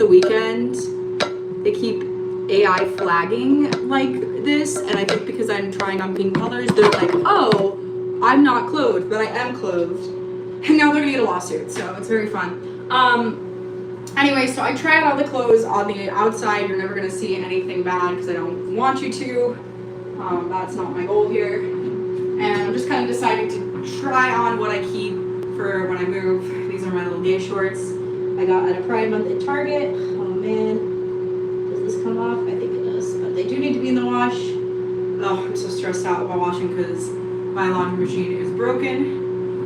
the weekend, they keep AI flagging like this, and I think because I'm trying on pink colors, they're like, oh, I'm not clothed, but I am clothed. And now they're gonna get a lawsuit, so it's very fun. Anyway, so I tried all the clothes on the outside. You're never gonna see anything bad because I don't want you to. That's not my goal here. And I'm just kind of deciding to try on what I keep for when I move. These are my little gay shorts I got at a Pride Month at Target. Oh man, does this come off? I think it does, but they do need to be in the wash. Oh, I'm so stressed out about washing because my laundry machine is broken.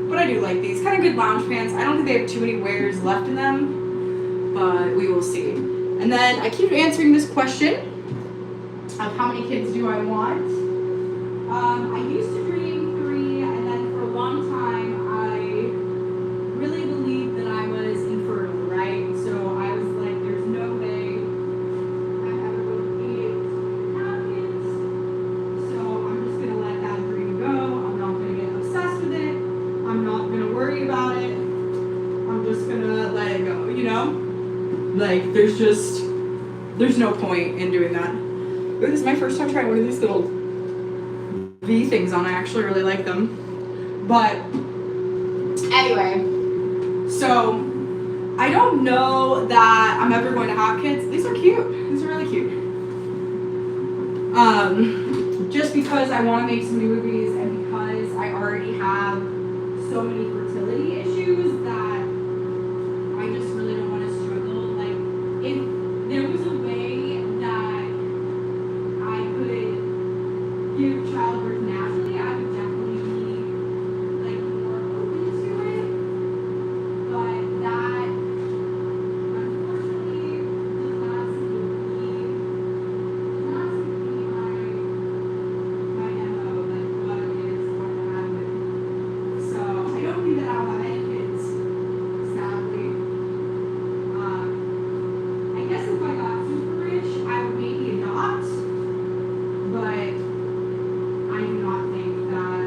But I do like these, kind of good lounge pants. I don't think they have too many wears left in them, but we will see. And then I keep answering this question of how many kids do I want. I used to dream 3, and then for a long time I really believed that I was infertile, right? So I was like, there's no way I'm ever going to have kids. So I'm just gonna let that dream go. I'm not gonna get obsessed with it. I'm not gonna worry about it. I'm just gonna let it go, you know? Like, there's no point in doing that. Ooh, this is my first time trying one of these little V things on. I actually really like them. But anyway, so I don't know that I'm ever going to have kids. These are cute. These are really cute. Just because I want to make some new movies and because I already have so many fertility issues that I just really don't want to struggle. Like, if there was a way that I could give childbirth naturally, I would definitely be like more open to it. But that, unfortunately, does not seem to be my MO, like what is going to happen. So I don't think that I'll have any kids, sadly. I guess if I got super rich, I would maybe adopt, but I do not think that,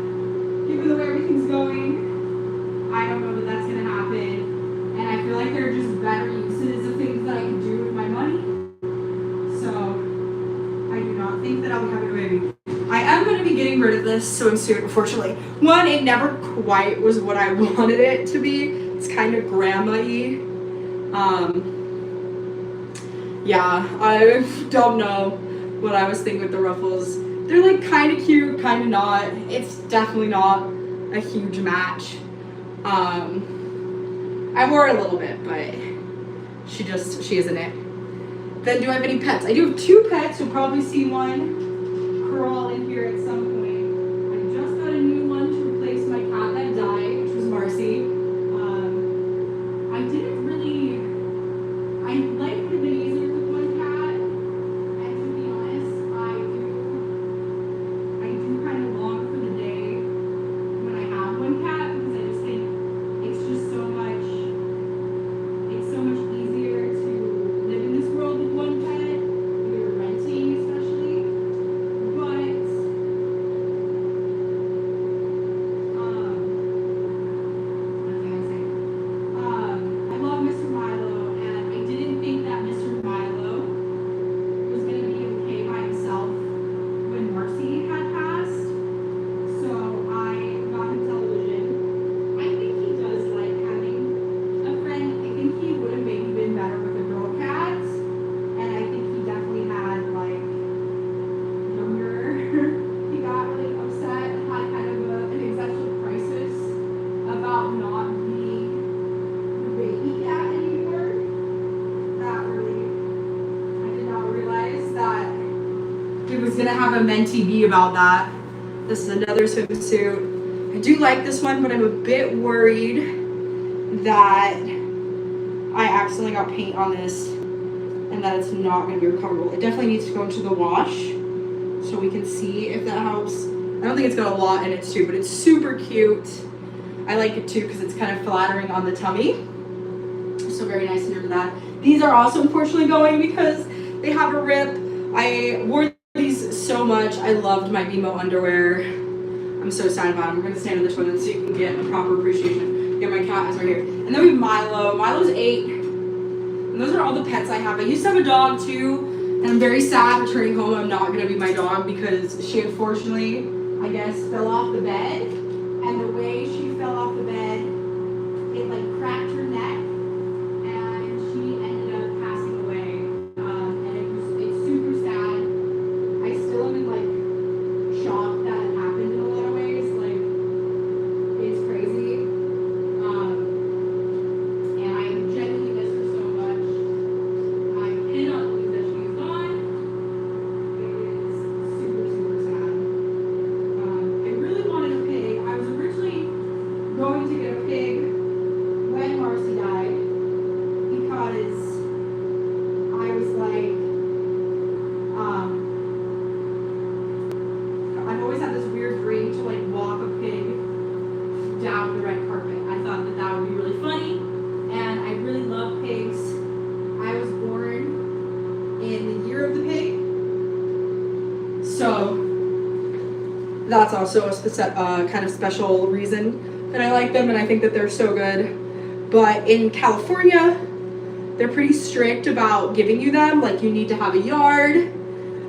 given the way everything's going, I don't know that that's going to happen. And I feel like there are just better uses of things that I can do with my money. So I do not think that I'll be having a baby. I am going to be getting rid of this so soon, unfortunately. One, it never quite was what I wanted it to be. It's kind of grandma-y. Yeah, I don't know what I was thinking with the ruffles. They're like kind of cute, kind of not. It's definitely not a huge match. I wore it a little bit, but she isn't it. Then do I have any pets? I do have 2 pets. You'll probably see one crawl in here at some point. I just got a new one to replace my cat that died, which was Marcy. I like it would have been easier with one cat, and to be honest, I do kind of long for the day when I have one cat, because I just think it's so much easier to live in this world with one pet, if you're renting especially. But I love Mr. Milo, and I didn't think that Mr. Milo was going to be okay by himself when Marcy had passed. So I got him television. I think he does like having a friend. I think he would have maybe been better with a girl cat. And I think he definitely had like younger. He got really upset and had kind of an existential crisis about not being the baby cat anymore. I did not realize that he was gonna have a mentee be about that. This is another swimsuit. I do like this one, but I'm a bit worried that I accidentally got paint on this and that it's not gonna be recoverable. It definitely needs to go into the wash so we can see if that helps. I don't think it's got a lot in it too, but it's super cute. I like it too because it's kind of flattering on the tummy. So very nice in terms of that. These are also unfortunately going because they have a rip. I wore these so much. I loved my Mimo underwear. I'm so sad about them. We're gonna stand in the toilet so you can get a proper appreciation. Yeah, my cat is right here. And then we have Milo. Milo's 8. And those are all the pets I have. I used to have a dog too, and I'm very sad returning home. I'm not gonna be my dog because she unfortunately, I guess, fell off the bed. And the way she fell off the bed, it like cracked her neck, and she ended up passing away. And it's super sad. I still am in like shock that it happened in a lot of ways. Like, it's crazy. And I genuinely miss her so much. I cannot believe that she's gone. It is super, super sad. I really wanted a pig. I was originally going to get a pig when Marcy died because I was like, I've always had this weird dream to like walk a pig down the red carpet. I thought that that would be really funny, and I really love pigs. I was born in the year of the pig, so that's also a kind of special reason that I like them, and I think that they're so good. But in California, they're pretty strict about giving you them. Like, you need to have a yard.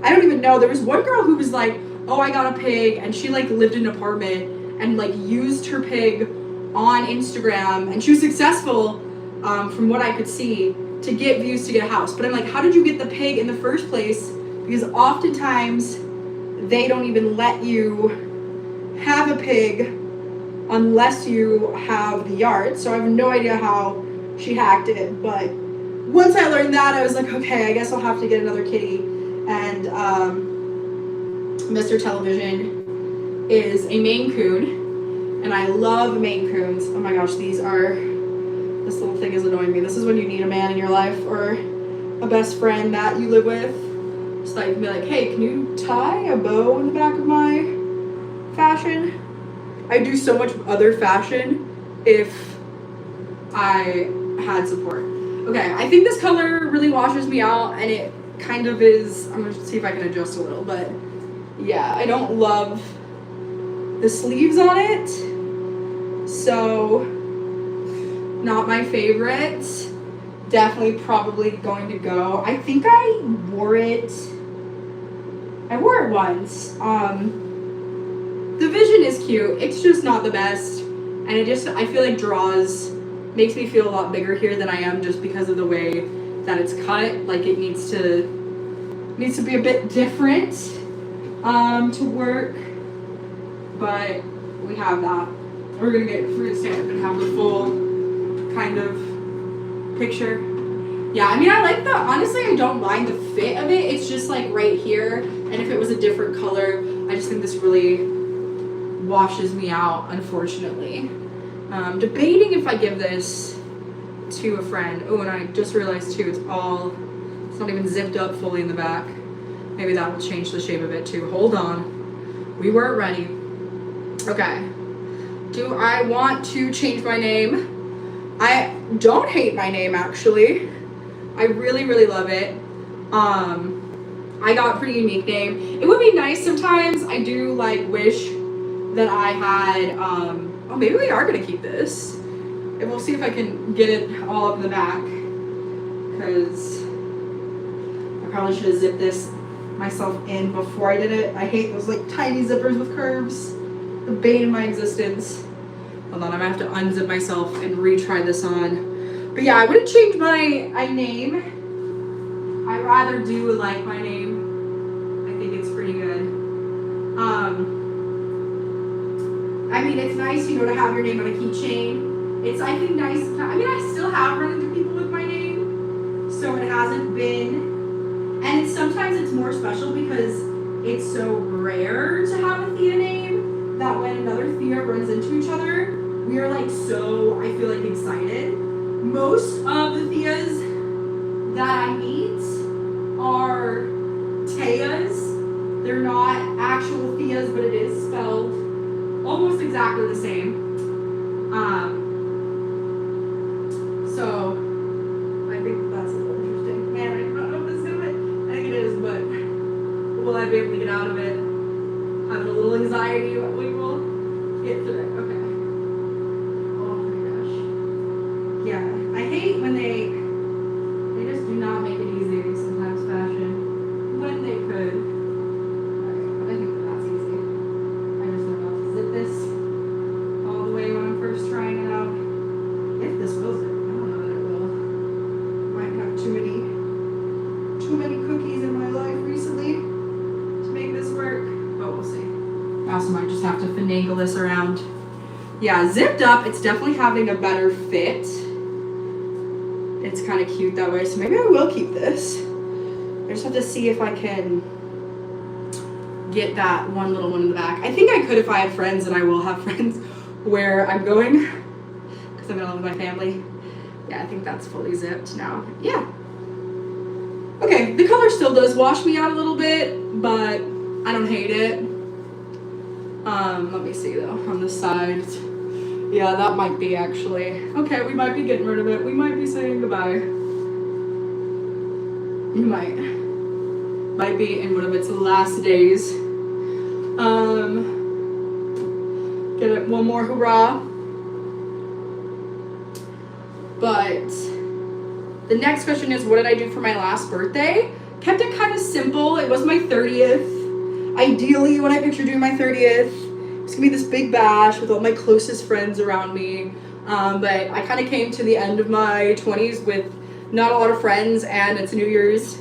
I don't even know. There was one girl who was like, oh, I got a pig, and she like lived in an apartment and like used her pig on Instagram, and she was successful from what I could see to get views to get a house. But I'm like, how did you get the pig in the first place? Because oftentimes they don't even let you have a pig unless you have the yard. So I have no idea how she hacked it, but once I learned that, I was like, okay, I guess I'll have to get another kitty. And Mr. Television is a Maine Coon, and I love Maine Coons. Oh my gosh, this little thing is annoying me. This is when you need a man in your life or a best friend that you live with. Just like be like, hey, can you tie a bow in the back of my fashion? I do so much other fashion if I had support. Okay, I think this color really washes me out, and it kind of is, I'm gonna see if I can adjust a little, but yeah, I don't love the sleeves on it, so not my favorite. Definitely probably going to go. I think I wore it once. The vision is cute, it's just not the best, and I feel like makes me feel a lot bigger here than I am just because of the way that it's cut. Like, it needs to be a bit different to work, but we have that. We're gonna stand up and have the full kind of picture. Yeah, I mean, honestly, I don't mind the fit of it. It's just like right here, and if it was a different color, I just think this really washes me out, unfortunately. Debating if I give this to a friend. Oh, and I just realized too, it's not even zipped up fully in the back. Maybe that will change the shape of it too. Hold on. We weren't ready. Okay. Do I want to change my name? I don't hate my name, actually. I really, really love it. I got a pretty unique name. It would be nice sometimes. I do like wish that I had, oh, maybe we are gonna keep this. And we'll see if I can get it all up in the back, because I probably should have zipped this myself in before I did it. I hate those like tiny zippers with curves. The bane of my existence. Hold on, I'm gonna have to unzip myself and retry this on. But yeah, I wouldn't change my name. I'd rather do like my name. I think it's pretty good. I mean, it's nice, to have your name on a keychain. It's, I think, nice. I mean, I still have run into people with my name, so it hasn't been. And sometimes it's more special because it's so rare to have a Thea name that when another Thea runs into each other, we are like so, I feel like, excited. Most of the Theas that I meet are Theas. They're not actual Theas, but it is spelled almost exactly the same. So I think that's a little interesting. Man, I don't know if this is it. I think it is, but will I be able to get out of it? Having a little anxiety, but we will get through it. Okay. Oh my gosh. Yeah, I hate when they too many cookies in my life recently to make this work, but we'll see. I also might just have to finagle this around. Yeah, zipped up, it's definitely having a better fit. It's kind of cute that way, so maybe I will keep this. I just have to see if I can get that one little one in the back. I think I could if I had friends, and I will have friends where I'm going, because I'm gonna live with my family. Yeah, I think that's fully zipped now. Yeah. Okay, the color still does wash me out a little bit, but I don't hate it. Let me see though, on the sides. Yeah, that might be actually. Okay, we might be getting rid of it. We might be saying goodbye. You might. Might be in one of its last days. Get it one more hurrah. But the next question is, what did I do for my last birthday? Kept it kind of simple. It was my 30th. Ideally, when I picture doing my 30th, it's gonna be this big bash with all my closest friends around me. But I kind of came to the end of my 20s with not a lot of friends, and it's New Year's.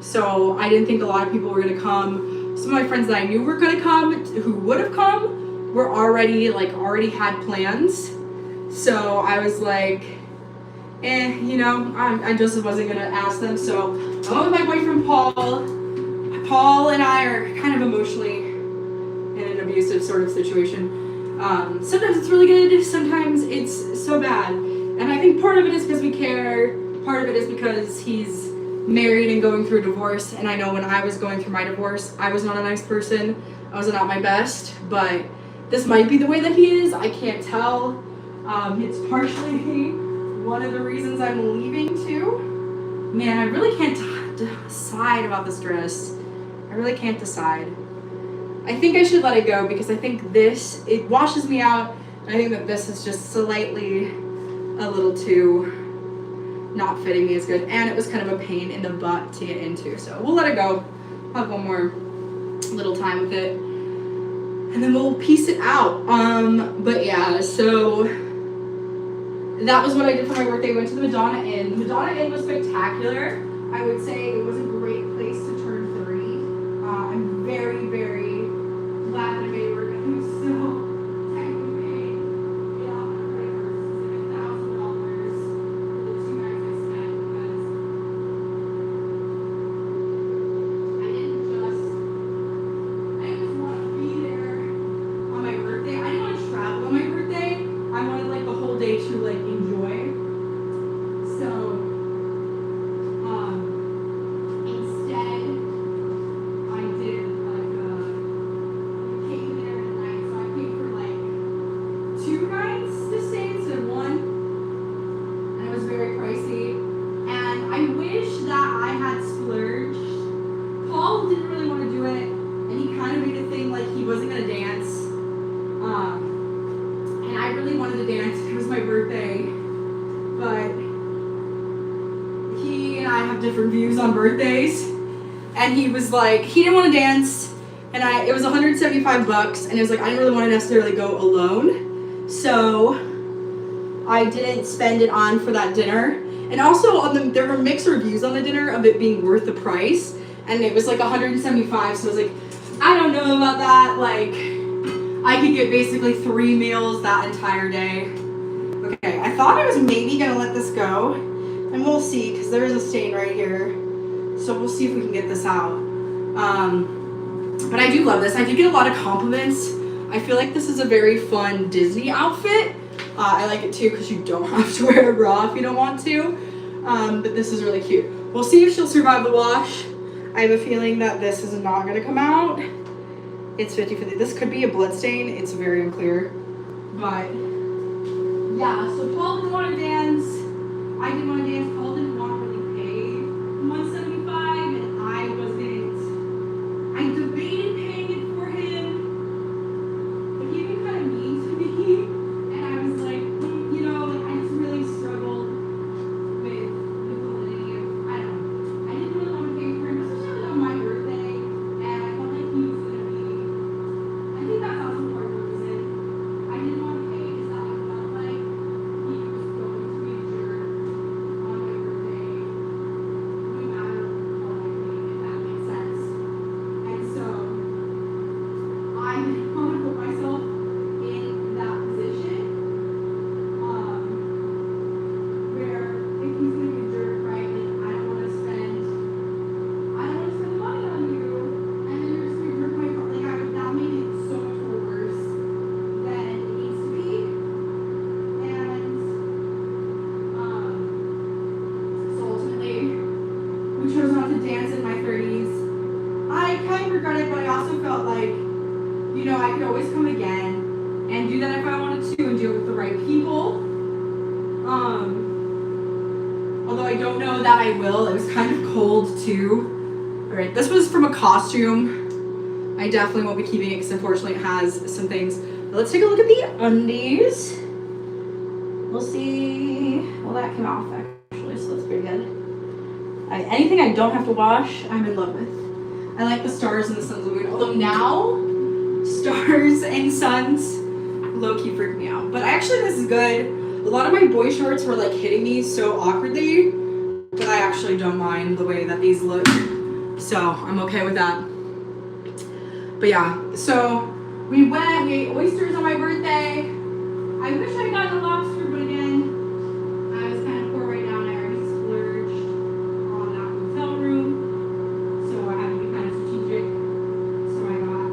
So I didn't think a lot of people were gonna come. Some of my friends that I knew were gonna come, who would have come, were already had plans. So I was like, I just wasn't gonna ask them. So I went with my boyfriend Paul. Paul and I are kind of emotionally in an abusive sort of situation. Sometimes it's really good, sometimes it's so bad. And I think part of it is because we care, part of it is because he's married and going through a divorce. And I know when I was going through my divorce, I was not a nice person. I was not my best, but this might be the way that he is. I can't tell. It's partially one of the reasons I'm leaving too. Man, I really can't decide about this dress. I really can't decide. I think I should let it go because I think it washes me out. I think that this is just slightly a little too not fitting me as good. And it was kind of a pain in the butt to get into. So we'll let it go. I'll have one more little time with it. And then we'll piece it out. But yeah, so that was what I did for my birthday. We went to the Madonna Inn. The Madonna Inn was spectacular. I would say it was a great place to turn 30. I'm very, very glad that I made it work. I'm still technically paid $1,000 the 2 nights I spent because I didn't just want to be there on my birthday. I didn't want to travel on my birthday. I wanted like the whole day to like enjoy. So instead I did like came there at night, so I paid for like 2 nights to stay instead of 1, and it was very pricey. And I wish that I had splurged. Paul didn't really want to do it, and he kind of made a thing like he wasn't gonna dance. And I really wanted to dance. It was my birthday, but he and I have different views on birthdays. And he was like, he didn't want to dance, and it was $175, and it was like I didn't really want to necessarily go alone, so I didn't spend it on for that dinner. And also there were mixed reviews on the dinner of it being worth the price, and it was like $175. So I was like, I don't know about that. Like, I could get basically 3 meals that entire day. Okay, I thought I was maybe gonna let this go, and we'll see, because there is a stain right here. So we'll see if we can get this out. But I do love this. I do get a lot of compliments. I feel like this is a very fun Disney outfit. I like it too because you don't have to wear a bra if you don't want to. But this is really cute. We'll see if she'll survive the wash. I have a feeling that this is not gonna come out. It's 50-50. This could be a blood stain. It's very unclear. But yeah, so Paul didn't want to dance. I didn't want to dance. Paul didn't want to really pay $175, and I wasn't. I debated paying it for him, but he been kind of mean to me, and I was like, I just really struggled with the validity of, I didn't really want to pay for him, especially on my birthday, and I felt like he was gonna be. I think that's also part of the reason I didn't want to pay, is that I felt like he was going to be a jerk on my birthday. also felt like, you know, I could always come again and do that if I wanted to and do it with the right people. Although I don't know that I will. It was kind of cold too. All right, this was from a costume. I definitely won't be keeping it because unfortunately it has some things. But let's take a look at the undies. We'll see. Well, that came off actually, so that's pretty good. Anything I don't have to wash, I'm in love with. I like the stars and the suns of the moon. Although now, stars and suns low-key freak me out. But actually, this is good. A lot of my boy shorts were like hitting me so awkwardly, but I actually don't mind the way that these look. So I'm okay with that. But yeah, so we ate oysters on my birthday. I wish I got a lobster, but again, I was kind of poor right now and I already splurged on that hotel room. So I had to be kind of strategic. So I got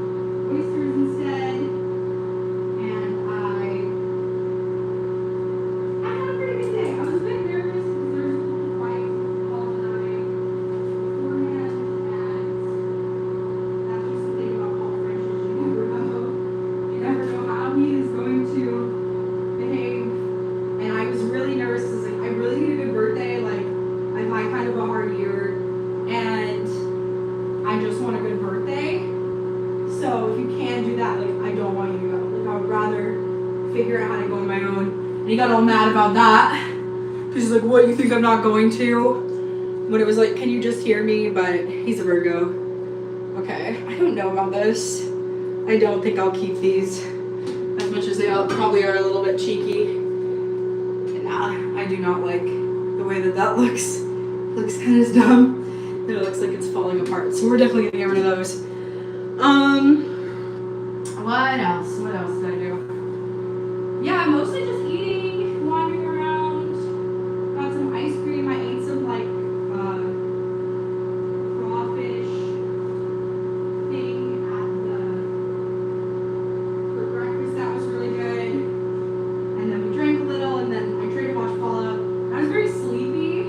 oysters instead. And I had a pretty good day. I was a bit nervous because there's a little fight all the night beforehand. And that's just the thing about Paul French is you never know. You never know how he is going to behave. And I was really nervous because like, I really need a good birthday. Like, I've had kind of a hard year. And I just want a good birthday. So if you can do that, like, I don't want you to go. Like, I would rather figure out how to go on my own. And he got all mad about that. Because he's like, what, you think I'm not going to? When it was like, can you just hear me? But he's a Virgo. Okay, I don't know about this. I don't think I'll keep these. As much as they probably are a little bit cheeky. And I do not like the way that looks. It looks kind of dumb. And it looks like it's falling apart. So we're definitely gonna get rid of those. What else? What else did I do? Yeah, mostly just eating, wandering around. Got some ice cream. I ate some like crawfish thing for breakfast. That was really good. And then we drank a little, and then I tried to watch Fallout. I was very sleepy.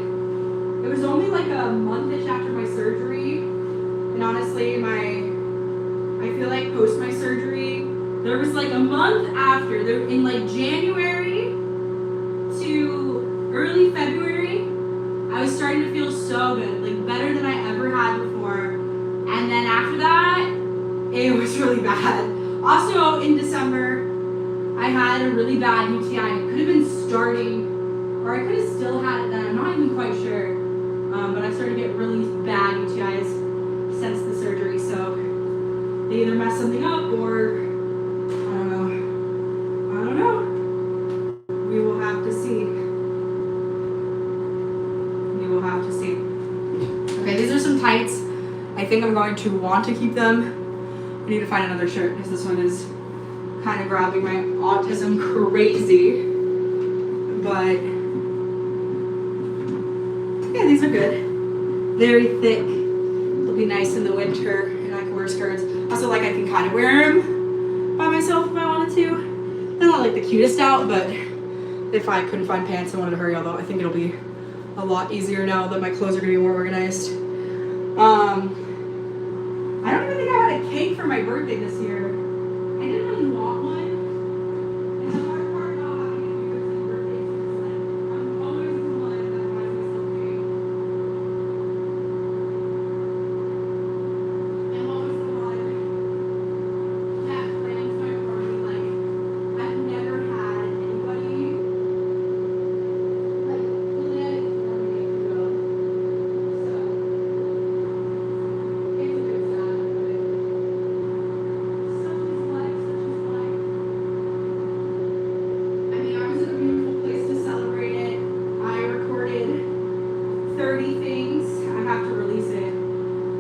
It was only like a month-ish after my surgery, and honestly, I feel like post my surgery, there was like a month after, in like January to early February, I was starting to feel so good, like better than I ever had before. And then after that, it was really bad. Also in December, I had a really bad UTI. It could have been starting, or I could have still had it then. I'm not even quite sure. But I started to get really bad UTIs since the surgery. So they either messed something up or I don't know. We will have to see. Okay, these are some tights. I think I'm going to want to keep them. I need to find another shirt because this one is kind of grabbing my autism crazy. But yeah, these are good. Very thick. They'll be nice in the winter and I can wear skirts. Also, like, I can kind of wear them by myself if I wanted to. They're not like the cutest out, but if I couldn't find pants and wanted to hurry, although I think it'll be a lot easier now that my clothes are gonna be more organized. I don't even think I had a cake for my birthday this year. I didn't really want one. And the hard part about having a New Year's Eve birthday is like, I'm always the one that buys myself a cake. I'm always the one that plans my party. Like, I've never had anybody like plan it for me to go. So it's a bit sad, but such is life, such is life. I mean, I was in a beautiful place to celebrate it. I recorded 30 things. I have to release it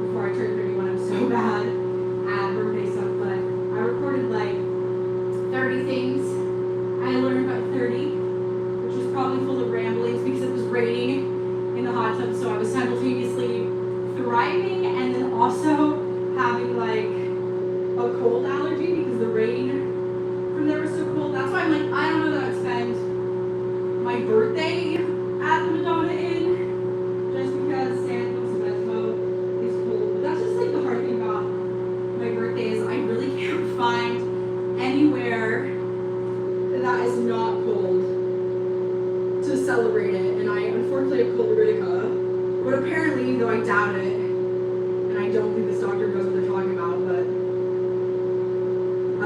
before I turn 31. I'm so bad at birthday stuff, but I recorded like 30 things. I learned about 30, which was probably full of ramblings because it was raining in the hot tub, so I was simultaneously thriving and then also having like a cold allergy because the rain from there was so cold. That's why I'm like, I don't know that I'd spend my birthday at the Madonna Inn just because San Francisco is cold. But that's just like the hard thing about my birthday But apparently, though I doubt it, and I don't think this doctor knows what they're talking about, but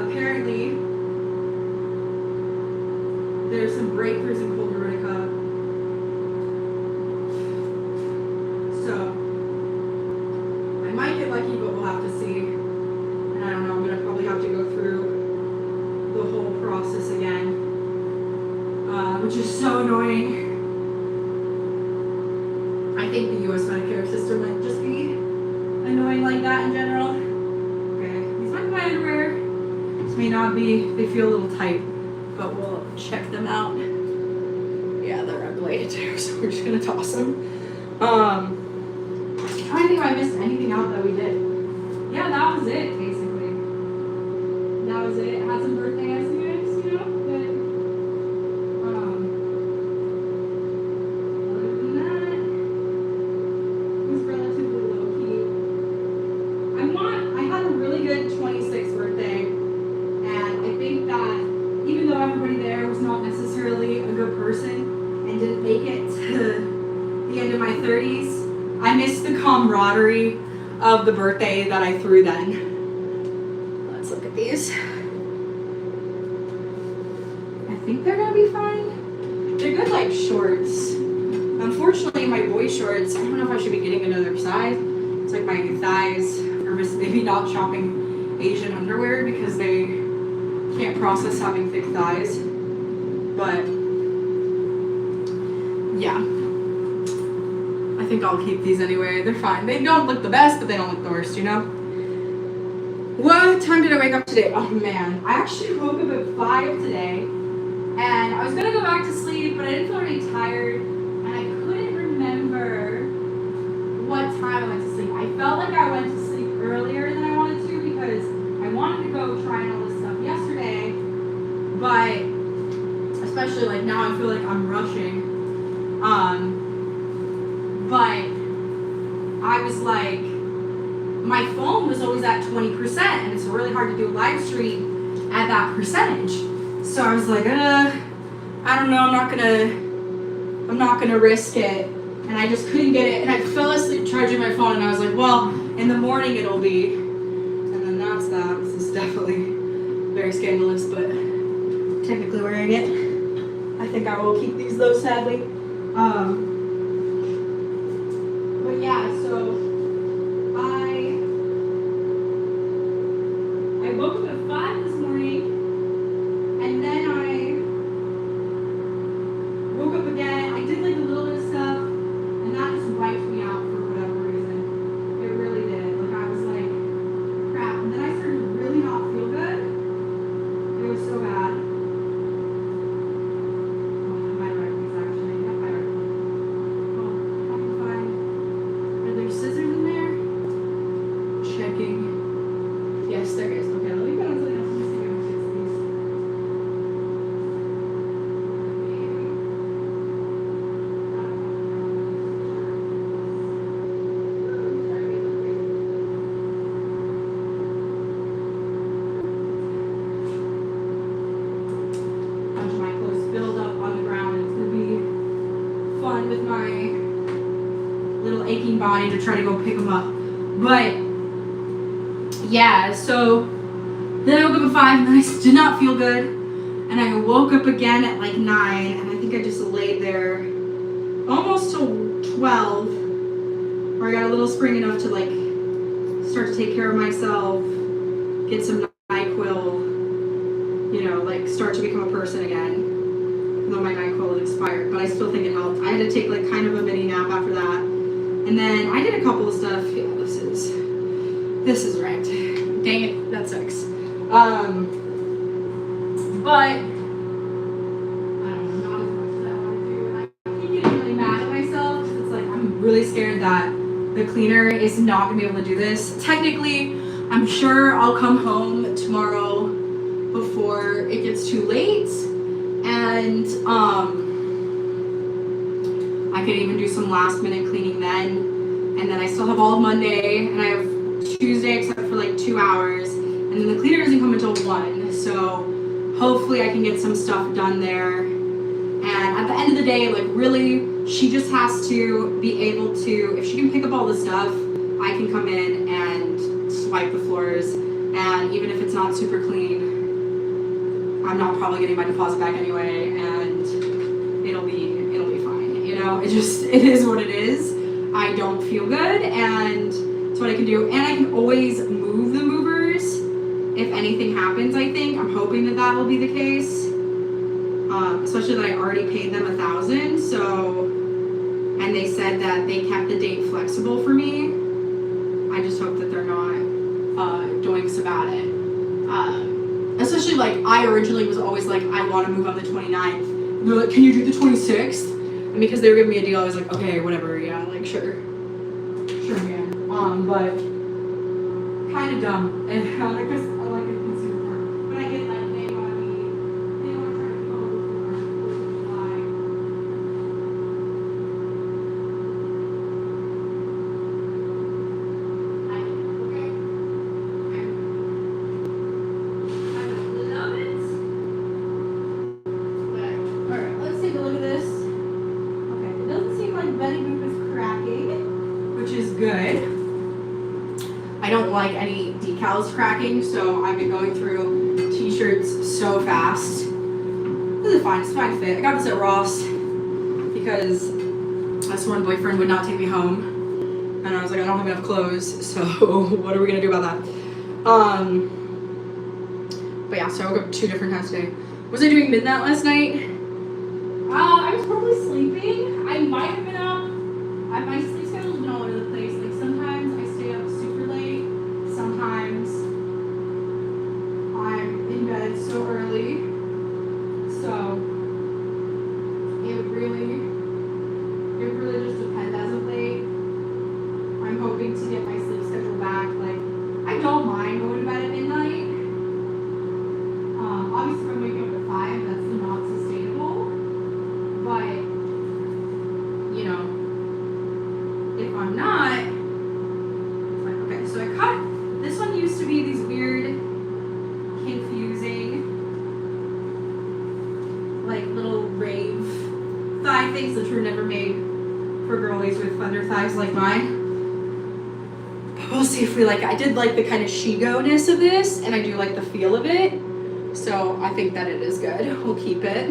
apparently there's some breakthroughs in cold Utica. So I might get lucky, but we'll have to see. And I don't know, I'm gonna probably have to go through the whole process again, which is so annoying. I think the US Medicare system might just be annoying like that in general. Okay, these might be my underwear. This may not be, they feel a little tight, but we'll check them out. Yeah, they're ugly too, so we're just gonna toss them. I'm trying to think if I missed anything out that we did. Yeah, that was it, basically. That was it. Had some birthday estimates, you know, but other than that, it was relatively low key. I had a really good 26th birthday, and I think that even though everybody there was not necessarily a good person and didn't make it to the end of my 30s, I missed the camaraderie of the birthday that I threw then. Let's look at these. I think they're gonna be fine. They're good like shorts. Unfortunately, my boy shorts, I don't know if I should be getting another size. It's like my thighs are maybe not shopping Asian underwear because they can't process having thick thighs. But yeah, I think I'll keep these anyway. They're fine. They don't look the best, but they don't look the worst, you know? What time did I wake up today? Oh man, I actually woke up at 5 today, and I was gonna go back to sleep, but I didn't feel really tired, and I couldn't remember what time I went to sleep. I felt like I went to sleep earlier than I wanted to because I wanted to go try all this stuff yesterday, but especially like now I feel like I'm rushing. But I was like, my phone was always at 20%, and it's really hard to do a live stream at that percentage. So I was like, I don't know, I'm not gonna risk it. And I just couldn't get it, and I fell asleep charging my phone, and I was like, well, in the morning it'll be. And then that's that. This is definitely very scandalous, but technically wearing it. I think I will keep these though, sadly. But yeah, so I woke up at 5 this morning, and then I woke up again. I did like a little bit of stuff, and that just wiped me out for whatever reason. It really did. Like I was like, crap. And then I started to really not feel good. It was so bad. Scissors in there? Checking. Yes, there is. Okay, let me put on something else. Let me see if I can fix these. A bunch of my clothes spilled up on the ground. It's gonna be fun with my little aching body to try to go pick them up. But yeah, so then I woke up at 5 and then I did not feel good, and I woke up again at like 9, and I think I just laid there almost till 12, where I got a little spring enough to like start to take care of myself, get some NyQuil, you know, like start to become a person again. Though my NyQuil is expired, but I still think it helped. I had to take like kind of a mini nap after that. And then I did a couple of stuff. Yeah, this is right. Dang it, that sucks. But I don't know, not as much as I want to do. And I keep getting really mad at myself because it's like I'm really scared that the cleaner is not gonna be able to do this. Technically, I'm sure I'll come home tomorrow before it gets too late, and I could even do some last minute cleaning then. And then I still have all of Monday, and I have Tuesday except for like 2 hours. And then the cleaner doesn't come until 1. So hopefully I can get some stuff done there. And at the end of the day, like really She just has to be able to, if she can pick up all the stuff, I can come in and swipe the floors. And even if it's not super clean, I'm not probably getting my deposit back anyway, and it'll be fine. You know, it is what it is. I don't feel good, and it's what I can do. And I can always move the movers if anything happens, I think. I'm hoping that will be the case. Especially that I already paid them $1,000, so, and they said that they kept the date flexible for me. I just hope that they're not doinks about it. Especially like, I originally was always like, I want to move on the 29th. And they're like, can you do the 26th? And because they were giving me a deal, I was like, okay, whatever, yeah, like, sure, yeah. But kind of dumb, and I like a consumer part. But I get like, they want to try to go good. I don't like any decals cracking, so I've been going through t-shirts so fast. This is fine, it's a fine fit. I got this at Ross because this one boyfriend would not take me home, and I was like, I don't have enough clothes, so what are we gonna do about that? But yeah, so I woke up 2 different times today. Was I doing midnight last night? I was probably sleeping. I might have been up. My sleep schedule's been all over the place. Like, sometimes I stay up super late. Sometimes I'm in bed so early. So it really just depends as of late. I'm hoping to get my sleep schedule back. Like, I don't mind going to bed at midnight. Obviously, if I'm waking up at 5, that's not sustainable. But, you know, if I'm not, it's like, okay, so I cut, this one used to be these weird, confusing, like little rave thigh things that were never made for girlies with thunder thighs like mine. But we'll see if we like it. I did like the kind of she-go-ness of this, and I do like the feel of it. So I think that it is good. We'll keep it.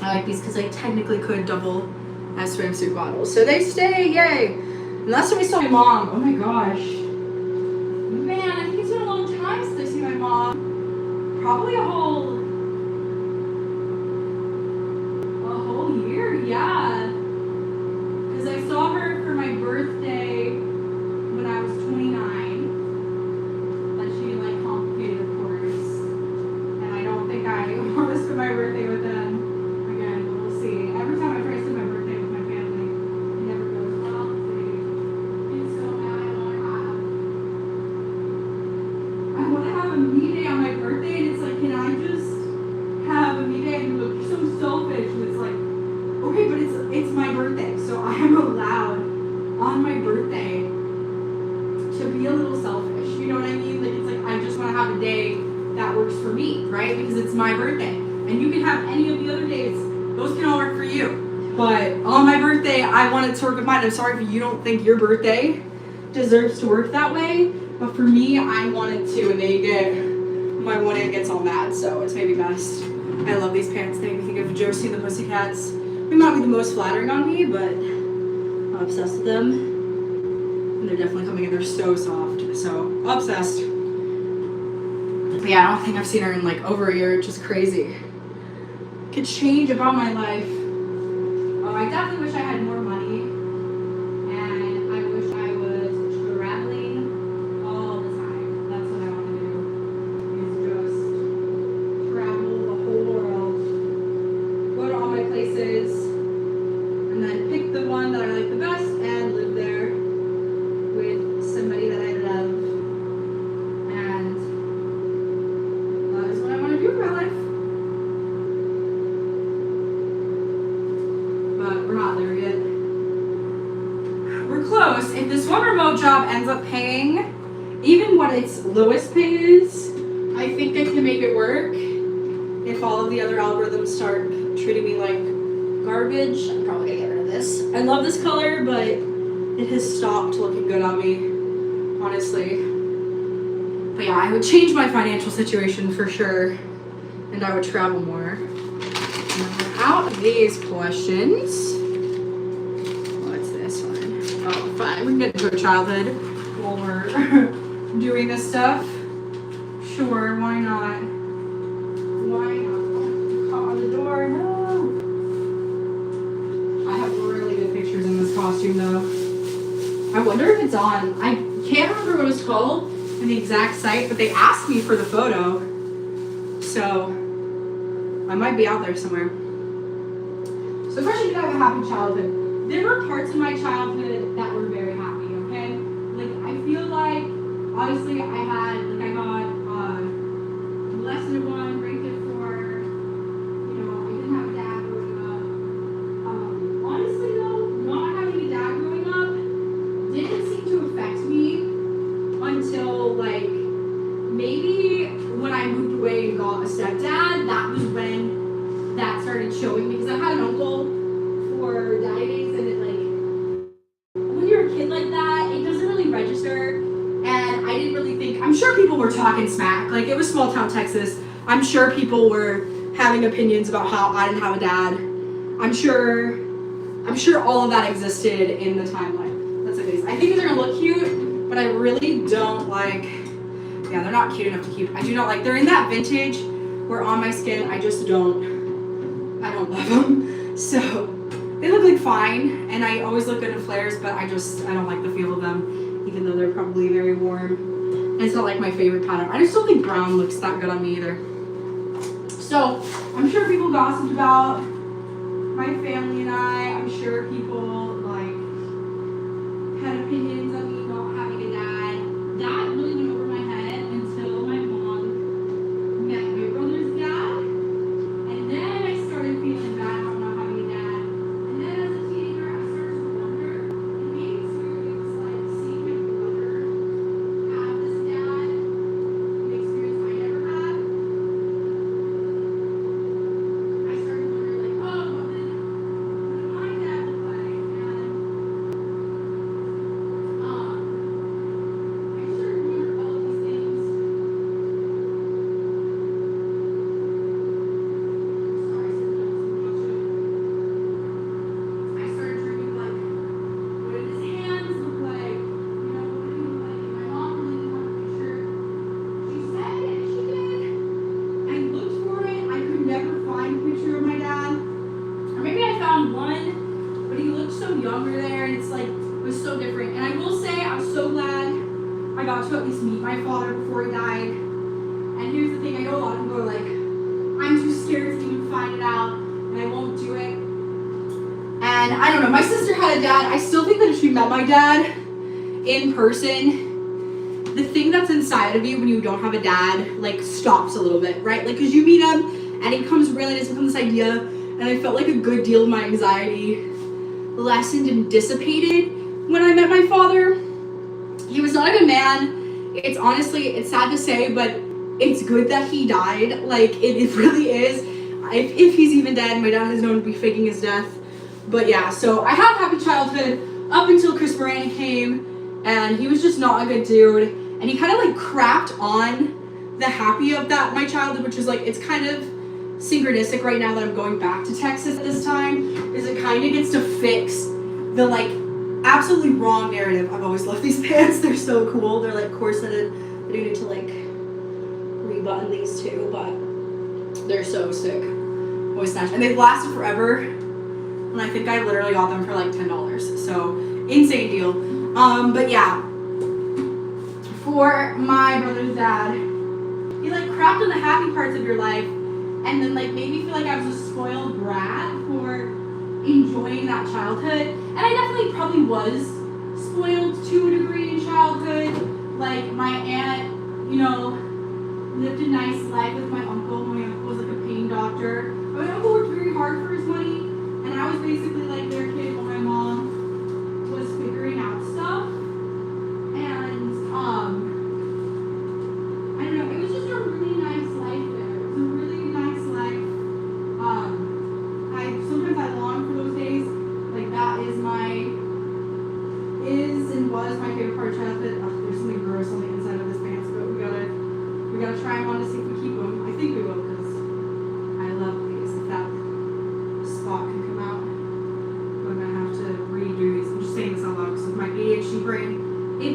I like these because I technically could double as swimsuit bottles. So they stay, yay. And that's when we saw my mom. Oh my gosh. Man, I think it's been a long time since I've seen my mom. Probably a whole year, yeah. Because I saw her for my birthday when I was 29. But she like complicated, of course. And I don't think I want to spend my birthday with them. Again, but we'll see. Every time I try to spend my birthday with my family, it never goes well. They get so mad. I want to have a me day on my birthday, and it's like, can I just have a me day? And you're so selfish. And it's like, okay, but it's my birthday, so I am allowed on my birthday to be a little selfish. You know what I mean? Like, it's like, I just want to have a day that works for me, right? Because it's my birthday. And you can have any of the other days. Those can all work for you. But on my birthday, I want it to work with mine. I'm sorry if you don't think your birthday deserves to work that way. But for me, I want it to. And my one aunt gets all mad. So it's maybe best. I love these pants. They make me think of Josie and the Pussycats. They might be the most flattering on me, but I'm obsessed with them. And they're definitely coming in. They're so soft. So obsessed. But yeah, I don't think I've seen her in like over a year, which is crazy. Could change about my life. Oh, I definitely wish I had more money. And I wish I was traveling all the time. That's what I want to do. Is just travel the whole world. Go to all my places. And then pick the one that I like the best and live there with somebody that I love. And that is what I want to do with my life. But we're not there yet. We're close. If this one remote job ends up paying even what its lowest pay is, I think I can make it work. If all of the other algorithms start treating me like garbage. I'm probably gonna get rid of this. I love this color, but it has stopped looking good on me, honestly. But yeah, I would change my financial situation for sure, and I would travel more. Out these questions. What's this one? Oh, fine. We can get into our childhood while we're doing this stuff. Sure, why not? Why not? Oh, caught on the door. No. I have really good pictures in this costume though. I wonder if it's on. I can't remember what it's called and the exact site, but they asked me for the photo. So I might be out there somewhere. So question, did I have a happy childhood? There were parts of my childhood that were very happy, okay? Like, I feel like, obviously, I got less than a 1, ranked at 4. You know, I didn't have a dad growing up. Honestly, though, not having a dad growing up didn't seem to affect me until, like, maybe when I moved away and got a stepdad. That was when that started showing me, because I had an uncle for daddy days, and it, like, when you're a kid like that, it doesn't really register, and I didn't really think, I'm sure people were talking smack, like, it was small town Texas. I'm sure people were having opinions about how I didn't have a dad. I'm sure all of that existed in the timeline. That's what it is. I think they're gonna look cute, but I really don't like, yeah, they're not cute enough to keep. I do not like, they're in that vintage where on my skin, I don't love them. So they look like fine, and I always look good in flares, but I don't like the feel of them, even though they're probably very warm. And it's not like my favorite pattern. I just don't think brown looks that good on me either. So I'm sure people gossiped about my family and I. I'm sure people like had opinions of me not having a dad. That really went over my head until my mom met my brother's dad, and then I started feeling bad about not having a dad. And then as a teenager, I started to wonder and maybe experience like seeing my brother have this dad, an experience I never had. I started wondering like, oh, what did my dad look like? And I started to wonder all of these things. Sorry, I started dreaming like, what did his hands look like? You know, what did he look like? And my mom really didn't have a picture. She said it, she did. I looked for it. I could never find a picture of my dad. Or maybe I found one, but he looked so younger there, and it's like, it was so different. And I will say, I'm so glad I got to at least meet my father before he died. And here's the thing, I know a lot of people are like, I'm too scared to even find it out, and I won't do it. And I don't know, my sister had a dad. I still think that if she met my dad in person, the thing that's inside of you when you don't have a dad, like, stops a little bit, right? Like, because you meet him, and he comes realizing from this idea, and I felt like a good deal of my anxiety lessened and dissipated when I met my father. He was not a good man. It's honestly, it's sad to say, but it's good that he died. Like, it really is. If he's even dead, my dad is known to be faking his death. But yeah, so I had a happy childhood up until Chris Moran came, and he was just not a good dude. And he kind of like crapped on the happy of that, my childhood, which is like, it's kind of synchronistic right now that I'm going back to Texas at this time, is it kind of gets to fix the like absolutely wrong narrative. I've always loved these pants. They're so cool. They're like corseted. I do need to like rebutton these too, but they're so sick. Always snatch. And they've lasted forever. And I think I literally got them for like $10. So insane deal. But yeah, for my brother's dad, he like crapped on the happy parts of your life, and then like made me feel like I was a spoiled brat for enjoying that childhood. And I definitely probably was spoiled to a degree in childhood. Like my aunt, you know, lived a nice life with my uncle. My uncle was like a pain doctor. My uncle worked very hard for his money, and I was basically like their kid while my mom was figuring out stuff. And I don't know, it was just a really nice life there. It was a really nice life. Sometimes I long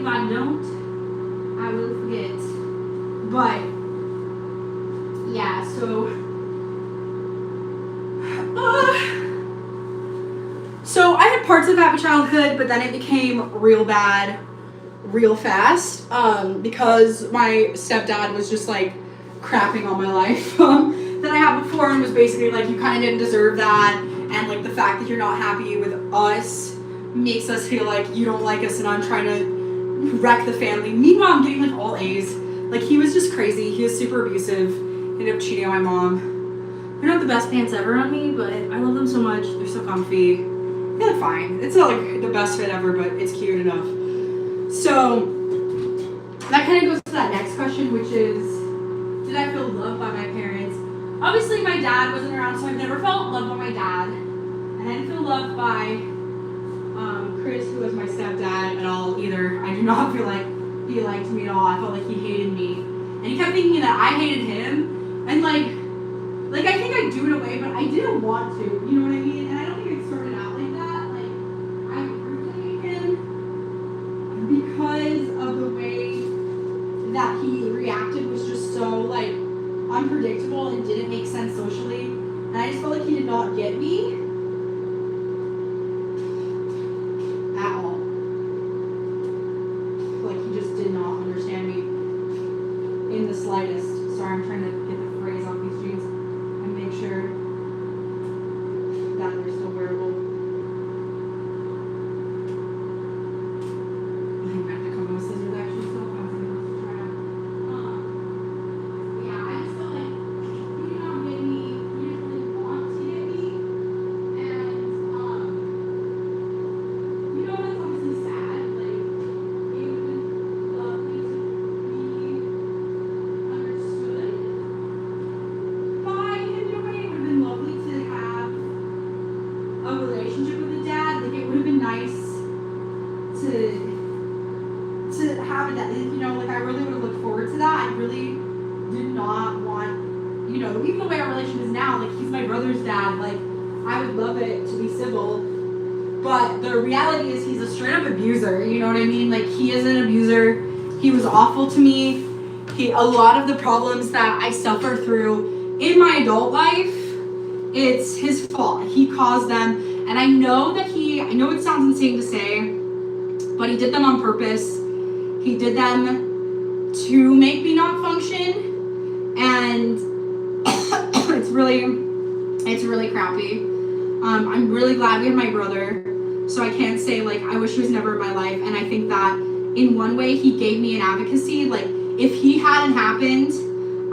if I don't, I will forget. But yeah, so I had parts of happy childhood, but then it became real bad real fast because my stepdad was just like crapping on my life that I had before, and was basically like, you kind of didn't deserve that, and like the fact that you're not happy with us makes us feel like you don't like us, and I'm trying to wreck the family. Meanwhile, I'm getting like all A's. Like, he was just crazy. He was super abusive. Ended up cheating on my mom. They're not the best pants ever on me, but I love them so much. They're so comfy. They look fine. It's not like the best fit ever, but it's cute enough. So that kind of goes to that next question, which is, did I feel loved by my parents? Obviously, my dad wasn't around, so I've never felt loved by my dad. And I didn't feel loved by Chris, who was my stepdad, at all either. I do not feel like he liked me at all. I felt like he hated me. And he kept thinking that I hated him. And like I think I do in a way, but I didn't want to. You know what I mean? And I don't think it started out like that. Like, I grew to hate him because of the way that he reacted was just so like unpredictable and didn't make sense socially. And I just felt like he did not get me at all. Like, he just did not understand me in the slightest. Sorry, I'm trying to get the phrase off these jeans and make sure that they're still wearable. I think I have to come with scissors actually, so I'm going to try out. Yeah, I just felt like he did not get me, he didn't really want to get me, and you know, that's obviously sad. Like, it would have been lovely to be understood by him in a way. It would have been lovely to have a relationship with a dad. Like, it would have been nice to have a dad. You know, like, I really would have looked forward to that. I really did not want, you know, even the way our relationship is now, like, he's my brother's dad. Like, I would love it to be civil. But the reality is he's a straight up abuser, you know what I mean? Like, he is an abuser. He was awful to me. A lot of the problems that I suffer through in my adult life, it's his fault. He caused them. And I know it sounds insane to say, but he did them on purpose. He did them to make me not function. And it's really crappy. I'm really glad we had my brother. So I can't say, like, I wish he was never in my life. And I think that in one way he gave me an advocacy. Like, if he hadn't happened,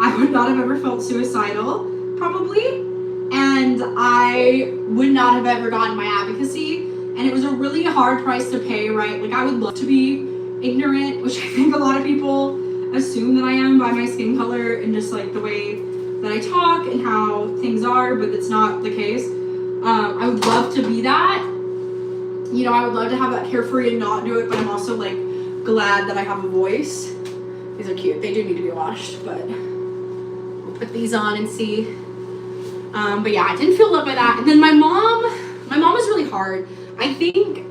I would not have ever felt suicidal, probably. And I would not have ever gotten my advocacy. And it was a really hard price to pay, right? Like, I would love to be ignorant, which I think a lot of people assume that I am by my skin color and just, like, the way that I talk and how things are, but it's not the case. I would love to be that. You know, I would love to have that carefree and not do it, but I'm also, like, glad that I have a voice. These are cute. They do need to be washed, but we'll put these on and see. But yeah, I didn't feel loved by that. And then my mom was really hard. I think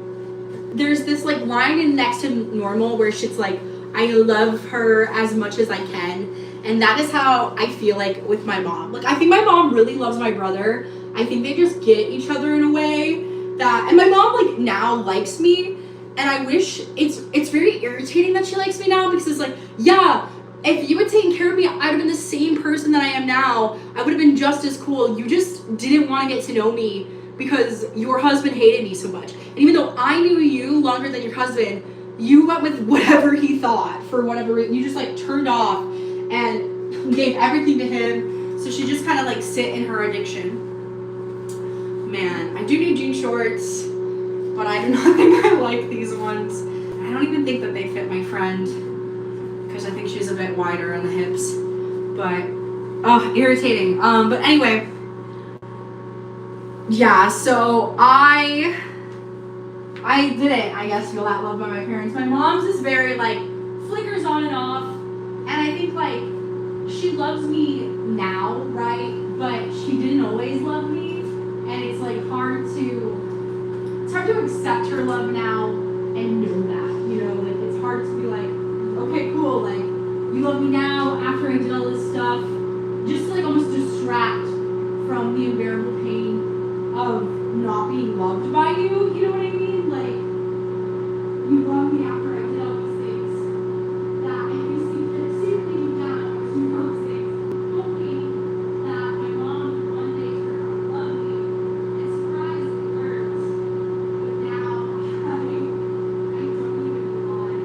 there's this, like, line in Next to Normal where she's like, I love her as much as I can. And that is how I feel like with my mom. Like, I think my mom really loves my brother. I think they just get each other in a way that, and my mom, like, now likes me. And I wish, it's very irritating that she likes me now, because it's like, yeah, if you had taken care of me, I would have been the same person that I am now. I would have been just as cool. You just didn't want to get to know me because your husband hated me so much. And even though I knew you longer than your husband, you went with whatever he thought for whatever reason. You just, like, turned off and gave everything to him. So she just kind of, like, sit in her addiction. Man, I do need jean shorts, but I do not think I like these ones. I don't even think that they fit my friend, because I think she's a bit wider on the hips. But, oh, irritating. But anyway, yeah, so I didn't, I guess, feel that love by my parents. My mom's is very, like, flickers on and off, and I think, like, she loves me now, right? But she didn't always love me, and it's, like, hard to accept her love now and know that, you know, like, it's hard hard to be like, okay, cool, like, you love me now after I did all this stuff. Just to like almost distract from the unbearable pain of not being loved by you. You know what I mean? Like, you love me after I did all these things. That if you secretly deep down, you know those things, hoping that my mom would one day turn around and love me and surprise and hurts. But now, I don't even want.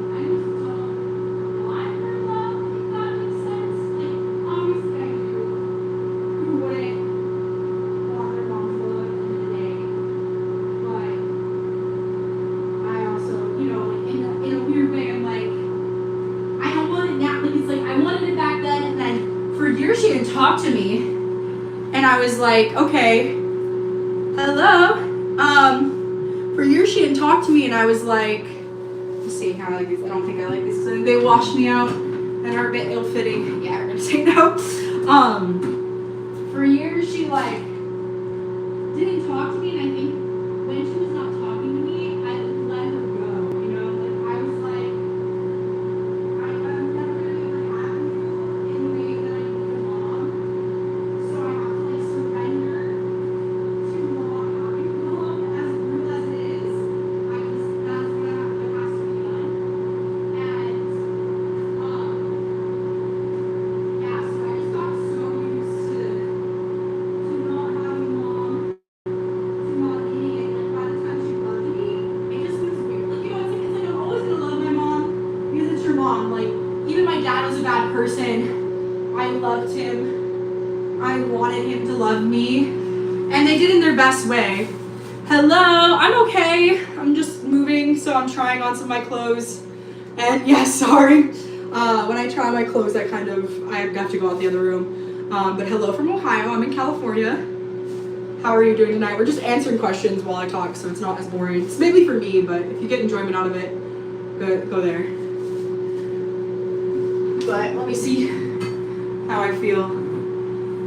I just don't want her love, if that makes sense. Like, obviously I do. Who wouldn't want their mom's love at the end of the day? But I also, you know, like in a weird way, I'm like, I don't want it now. Like, it's like I wanted it back then, and then for years she didn't talk to me, and I was like, okay, hello. For years she didn't talk to me, and I was like, let's see how I like these. I don't think I like these because they washed me out and are a bit ill-fitting. Yeah, we're gonna say no. For years she like didn't talk to me, and I think when she was not talking to me, I let her go. You know, like I was like, I'm never gonna be able to have you in the way that I need your mom, so I have to like surrender to not having your mom, as brutal as it is. That's what has to be done. And yeah, so I just got so used to not having mom, to not needing it. Like by the time she loved me, it just was weird. Like, you know, it's like I'm always gonna love my mom because it's your mom. Like, even my dad was a bad person. I loved him. I wanted him to love me. And they did in their best way. Hello, I'm okay. I'm just moving, so I'm trying on some of my clothes. And yes, sorry. When I try on my clothes, I have to go out the other room. But hello from Ohio. I'm in California. How are you doing tonight? We're just answering questions while I talk, so it's not as boring. It's maybe for me, but if you get enjoyment out of it, go there. But let me see how I feel.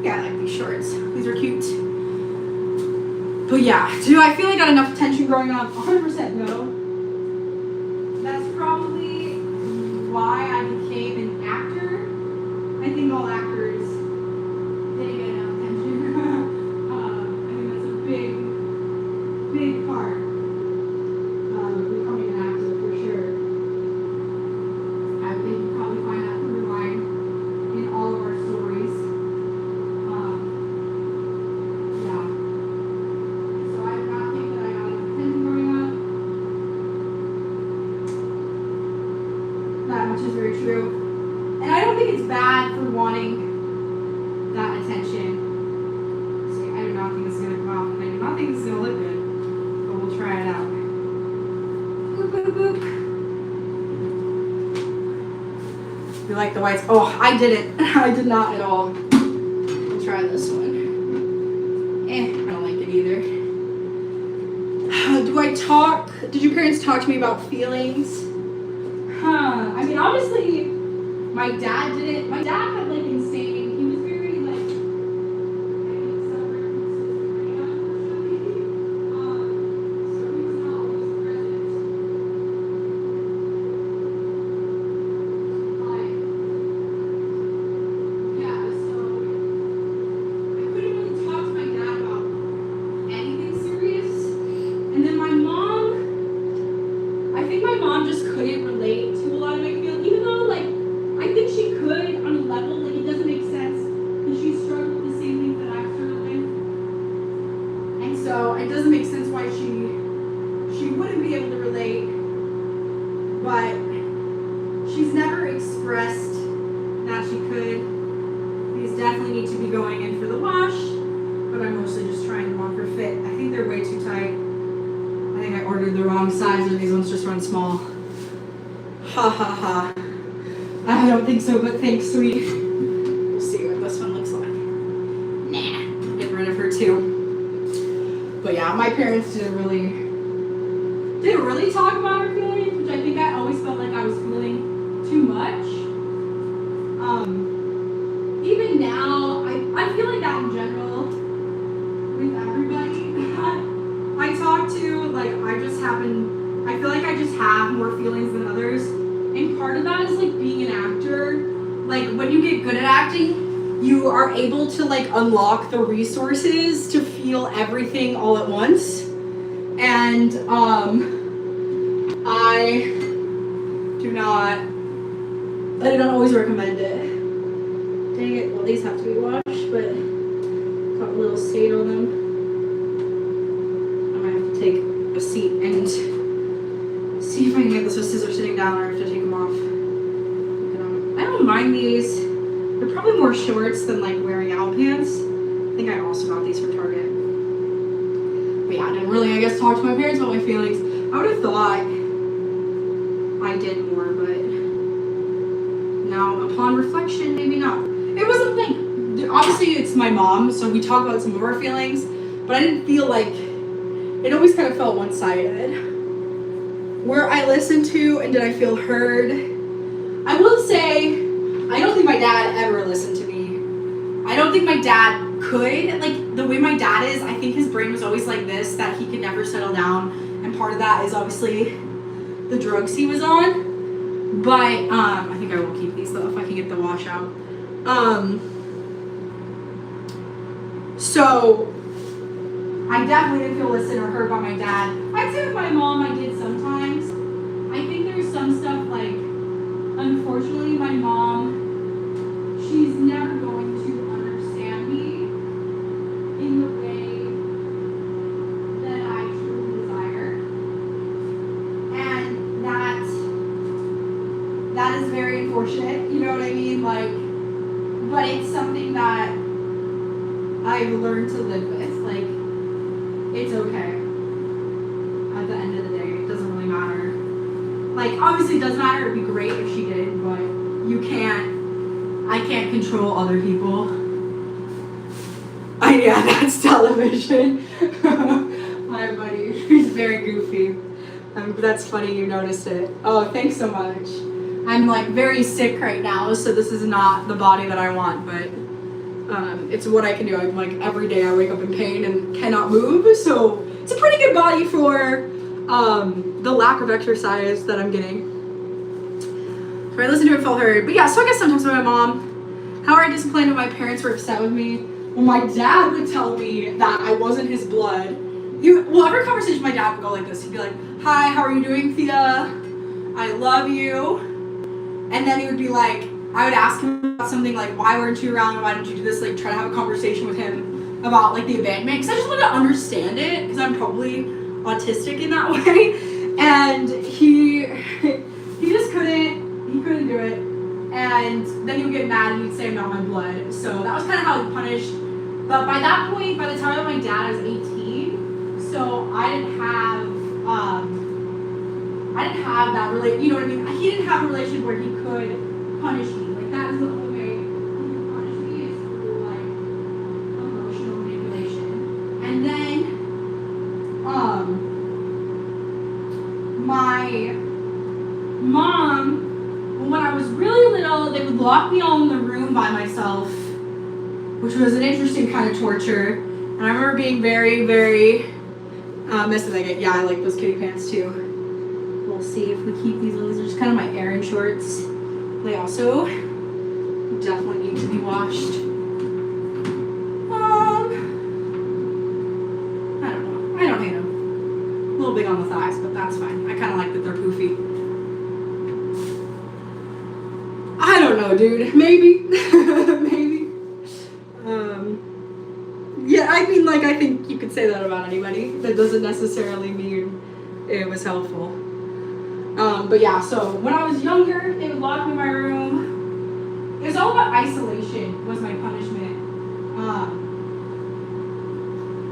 Yeah, I like these shorts. These are cute. But yeah, do I feel I got enough attention growing up? 100% no. That's probably why I became an actor. I think all actors didn't get enough attention. I think that's a big part of becoming an actor for sure. I think you probably find that through line in all of our stories. Yeah. So I do not think that I got enough attention growing up. That much is very true. And I don't think it's bad for wanting that attention. See, I do not think this is going to come out, and I do not think this is going to look good. But we'll try it out. Boop, boop, boop. You like the whites? Oh, I didn't. I did not at all. We'll try this one. I don't like it either. Did your parents talk to me about feelings? I mean, obviously, my dad didn't. My dad had like insane. He was very like. I think separate from schizophrenia, unfortunately. So he was not always present. Like, yeah. So I couldn't really talk to my dad about anything serious. And then my mom. I think my mom just couldn't relate to a lot of my feelings, even though like I think she could on a level, like it doesn't make sense because she struggled with the same things that I've struggled with. And so it doesn't make sense why she wouldn't be able to relate, but she's never expressed that she could. These definitely need to be going in for the wash, but I'm mostly just trying them on for fit. I think they're way too tight. I think I ordered the wrong size, or these ones just run small. Ha ha ha. I don't think so, but thanks, sweet. We'll see what this one looks like. Nah, get rid of her too. But yeah, my parents didn't really talk about her feelings, which I think I always felt like I was feeling too much. Even now, I feel like that in general with everybody that I talk to. Like, I just happen I feel like I just have more feelings than others. And part of that is like being an actor. Like when you get good at acting, you are able to like unlock the resources to feel everything all at once. And I don't always recommend it. Dang it, well these have to be washed, but got a little stain on them. I might have to take a seat and see if I can get this with scissors sitting down, or I have to take them off. I don't mind these. They're probably more shorts than like wearing out pants. I think I also got these from Target. But yeah, I didn't really, I guess, talk to my parents about my feelings. I would have thought I did more, but now upon reflection, maybe not. It wasn't like, obviously it's my mom, so we talk about some of our feelings, but I didn't feel like, it always kind of felt one-sided. Where I listened to and did I feel heard? I will say, I don't think my dad ever listened to me. I don't think my dad could. Like, the way my dad is, I think his brain was always like this, that he could never settle down. And part of that is obviously the drugs he was on. But, I think I will keep these though, if I can get the wash out. So, I definitely didn't feel listened or heard by my dad. I'd say with my mom, I did sometimes. I think there's some stuff like, unfortunately, my mom, she's never going to understand me in the way that I truly desire. And that is very unfortunate, you know what I mean? Like, but it's something that I've learned to live with. Like, it's okay. At the end of the day, it doesn't really matter. Like, obviously it does matter, it'd be great if she did, but I can't control other people. Yeah, that's television. Hi buddy, he's very goofy. That's funny you noticed it. Oh, thanks so much. I'm like very sick right now, so this is not the body that I want, but it's what I can do. I'm like, every day I wake up in pain and cannot move, so it's a pretty good body for the lack of exercise that I'm getting. So I listened to it, felt heard. But yeah, so I guess sometimes with my mom, how are I disappointed when my parents were upset with me? Well, my dad would tell me that I wasn't his blood. Every conversation my dad would go like this. He'd be like, hi, how are you doing, Thea? I love you. And then he would be like, I would ask him about something like, why weren't you around? Why didn't you do this? Like, try to have a conversation with him about like the abandonment. Because I just wanted to understand it, because I'm probably autistic in that way. And he just couldn't do it. And then he would get mad and he'd say I'm not my blood. So that was kind of how he punished. But by that point, by the time that my dad was 18, so I didn't have that you know what I mean? He didn't have a relationship where he could punish me. Like, that is the only way he could punish me, is through like emotional manipulation. And then my mom, when I was really little, they would lock me all in the room by myself, which was an interesting kind of torture. And I remember being very, very messy. Yeah, I like those kitty pants too. We'll see if we keep these ones. They're just kind of my errand shorts. They also definitely need to be washed. I don't know. I don't hate them. A little big on the thighs, but that's fine. I kind of like that they're poofy. I don't know, dude. Maybe. Maybe. Yeah, I mean, like, I think you could say that about anybody. That doesn't necessarily mean it was helpful. But yeah, so when I was younger, they would lock me in my room. It was all about isolation was my punishment,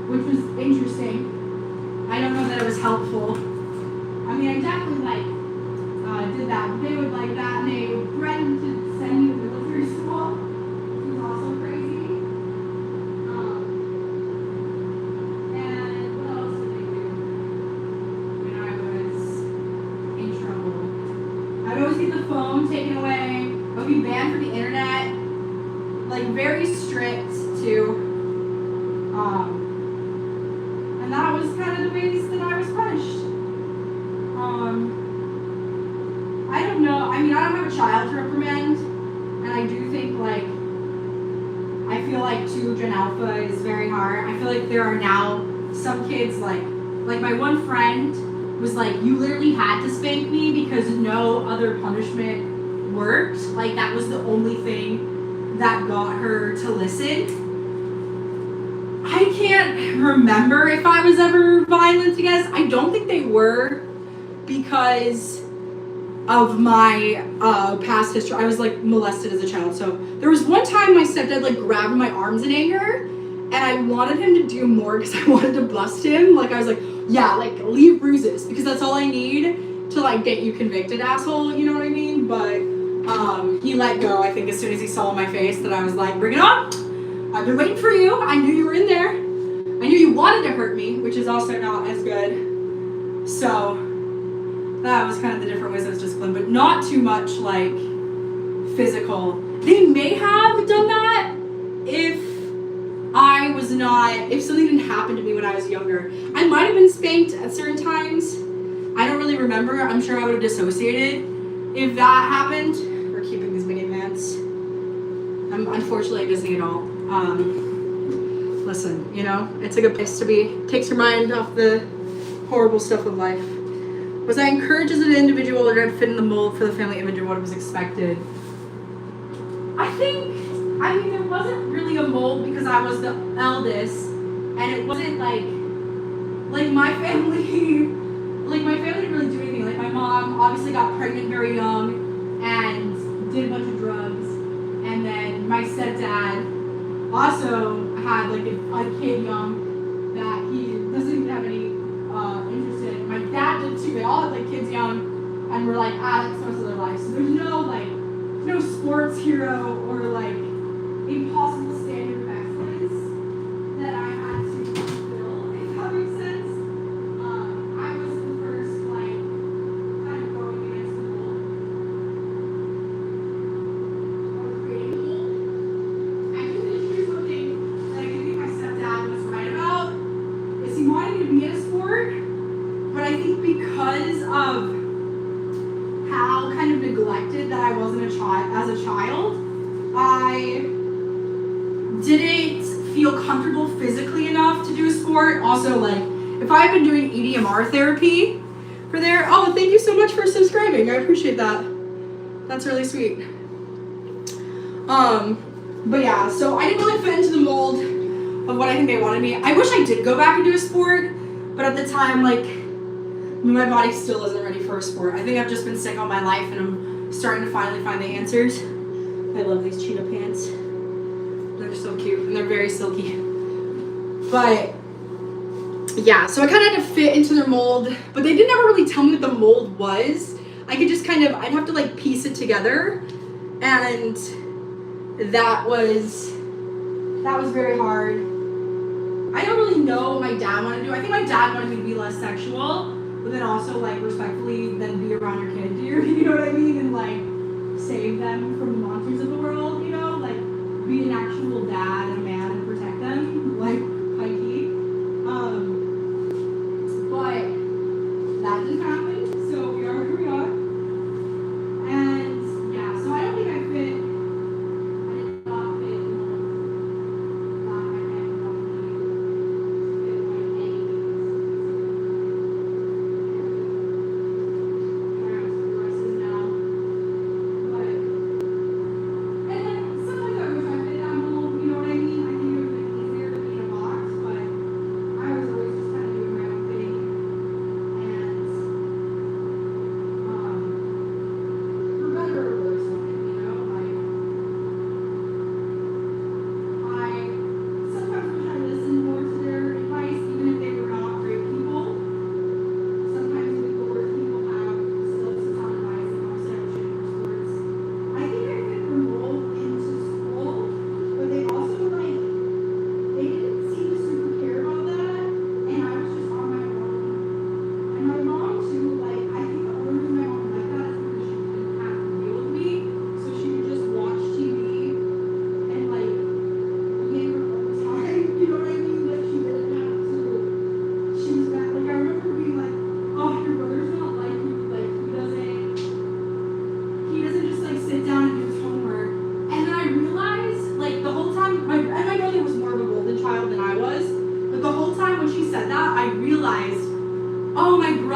which was interesting. I don't know that it was helpful. I mean, I definitely did that. They would like that, and they threatened to send me to military school, which was also crazy. And what else did they do when I was in trouble? I'd always get the phone taken away. I would be banned from the internet. Like, very strict too. And that was kind of the ways that I was punished. a child to reprimand, and I do think like, I feel like too, Gen Alpha is very hard. I feel like there are now some kids like my one friend was like, you literally had to spank me because no other punishment worked. Like that was the only thing that got her to listen. I can't remember if I was ever violent, I guess. I don't think they were because of my past history. I was like molested as a child. So there was one time my stepdad like grabbed my arms in anger and I wanted him to do more because I wanted to bust him. Like I was like, yeah, like leave bruises because that's all I need to like get you convicted, asshole. You know what I mean? But he let go, I think, as soon as he saw my face that I was like, bring it on. I've been waiting for you. I knew you were in there. I knew you wanted to hurt me, which is also not as good. So that was kind of the different ways I was disciplined, but not too much like physical. They may have done that if something didn't happen to me when I was younger. I might have been spanked at certain times. I don't really remember. I'm sure I would have dissociated if that happened. We're keeping these mini pants. I'm unfortunately visiting it all. Listen, you know, it's a good place to be. Takes your mind off the horrible stuff of life. Was I encouraged as an individual or did I fit in the mold for the family image of what was expected? I mean, there wasn't really a mold because I was the eldest, and it wasn't like my family didn't really do anything. Like my mom obviously got pregnant very young and did a bunch of drugs, and then my stepdad also had like a kid young that he doesn't even have any interest in. My dad did too. They all had like kids young and were like addicts most of their lives. So there's no sports hero or like impossible standard of excellence that I had to fulfill, if that makes sense. I was the first like kind of going against the mold. Or creating the mold. I do think here's something that I think my stepdad was right about, is he wanted me to be in a sport, but I think because of how kind of neglected that I was as a child, I didn't feel comfortable physically enough to do a sport. Also, like, if I had been doing EDMR therapy for there, oh, thank you so much for subscribing. I appreciate that. That's really sweet. But yeah, so I didn't really fit into the mold of what I think they wanted me. I wish I did go back and do a sport, but at the time, like, my body still isn't ready for a sport. I think I've just been sick all my life and I'm starting to finally find the answers. I love these cheetah pants. They're so cute and they're very silky. But yeah, so I kind of had to fit into their mold, but they didn't ever really tell me what the mold was. I could just kind of, I'd have to like piece it together, and that was very hard. I don't really know what my dad wanted to do. I think my dad wanted me to be less sexual, but then also like respectfully then be around your kid, you know what I mean? And like save them from the monsters of the world, you know? Like be an actual dad, a man, and protect them, like high key. But that didn't happen, so we are where we are. And yeah, so I don't think I did not fit in my head, sometimes I wish I fit that mold, you know what I mean? I think it would have been easier to be in a box.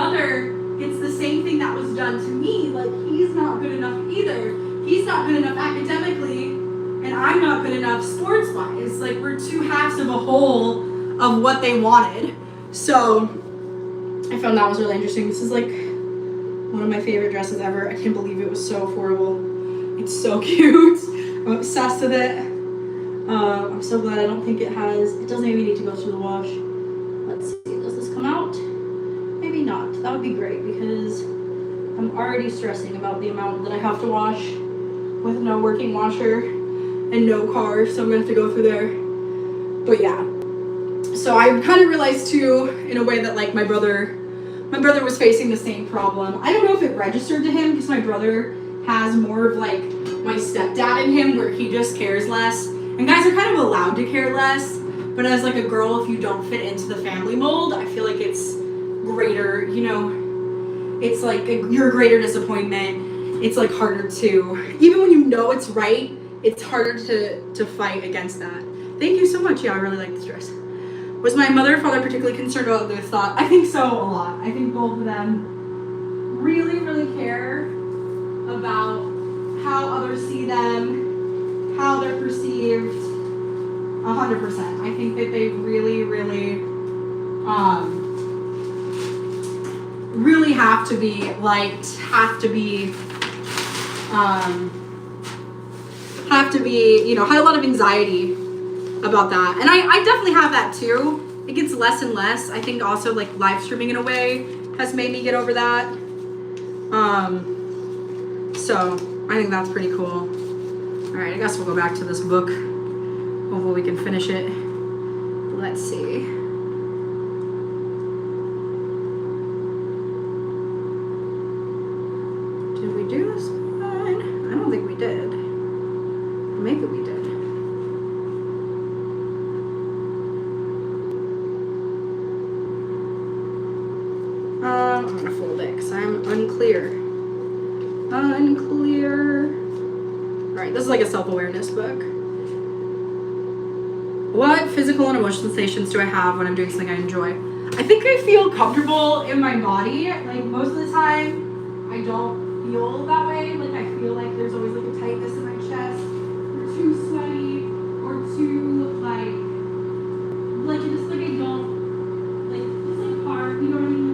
brother gets the same thing that was done to me. Like, he's not good enough either. He's not good enough academically, and I'm not good enough sports-wise. Like, we're two halves of a whole of what they wanted. So I found that was really interesting. This is like one of my favorite dresses ever. I can't believe it was so affordable. It's so cute. I'm obsessed with it. I'm so glad. I don't think it doesn't even need to go through the wash. Let's see, does this come out? Maybe not. That would be great because I'm already stressing about the amount that I have to wash with no working washer and no car, so I'm gonna have to go through there. But yeah. So I kind of realized too, in a way, that like my brother was facing the same problem. I don't know if it registered to him because my brother has more of like my stepdad in him, where he just cares less. And guys are kind of allowed to care less, but as like a girl, if you don't fit into the family mold, I feel like it's greater, you know, it's like your greater disappointment. It's like harder to, even when you know it's right, it's harder to fight against that. Thank you so much. Yeah, I really like this dress. Was my mother or father particularly concerned about their thought? I think so, a lot. I think both of them really, really care about how others see them, how they're perceived. 100%. I think that they really, really, really have to be liked, have to be, you know, had a lot of anxiety about that. And I definitely have that too. It gets less and less. I think also like live streaming in a way has made me get over that. So I think that's pretty cool. All right, I guess we'll go back to this book. Hopefully we can finish it. Let's see. Did we do this one? I don't think we did. Maybe we did. I'm gonna fold it because I'm unclear. All right, this is like a self-awareness book. What physical and emotional sensations do I have when I'm doing something I enjoy? I think I feel comfortable in my body. Like most of the time, I don't feel that way. Like I feel like there's always like a tightness in my chest, or too sweaty, or too like it just like I don't like it's like hard. You know what I mean?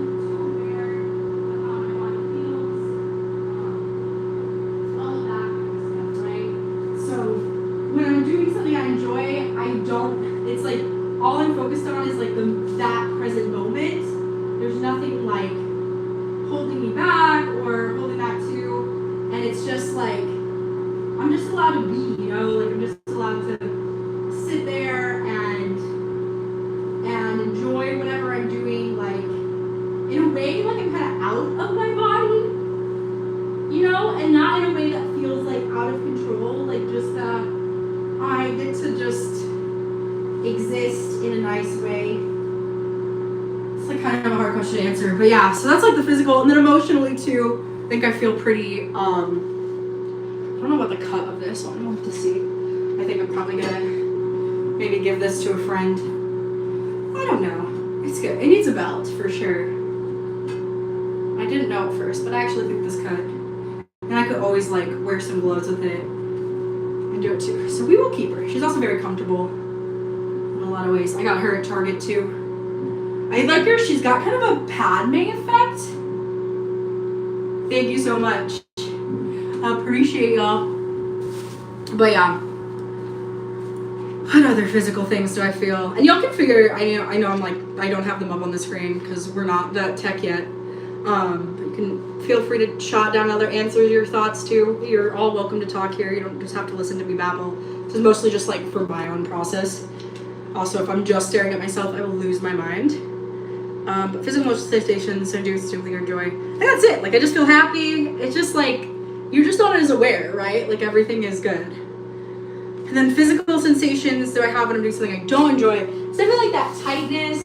It's like all I'm focused on is like that present moment. There's nothing like holding me back or holding back to, and it's just like I'm just allowed to be, you know, like I'm just allowed to sit there and enjoy whatever I'm doing, like in a way like I'm kind of out of my body, you know, and not in a way that feels like out of control, like just that I get to just exist in a nice way. It's like kind of a hard question to answer, but yeah, so that's like the physical, and then emotionally too, I think I feel pretty, I don't know what the cut of this, so I don't have to see. I think I'm probably gonna maybe give this to a friend. I don't know, it's good. It needs a belt for sure. I didn't know at first, but I actually think this cut, and I could always like wear some gloves with it and do it too. So we will keep her. She's also very comfortable. A lot of ways. I got her at Target too. I like her. She's got kind of a Padme effect. Thank you so much. I appreciate y'all. But yeah. What other physical things do I feel? And y'all can figure, I know I'm like, I don't have them up on the screen because we're not that tech yet. But you can feel free to jot down other answers, your thoughts too. You're all welcome to talk here. You don't just have to listen to me babble. This is mostly just like for my own process. Also, if I'm just staring at myself, I will lose my mind. But physical sensations, I do something I enjoy. And that's it. Like, I just feel happy. It's just like, you're just not as aware, right? Like, everything is good. And then physical sensations do I have when I'm doing something I don't enjoy? So I feel like that tightness,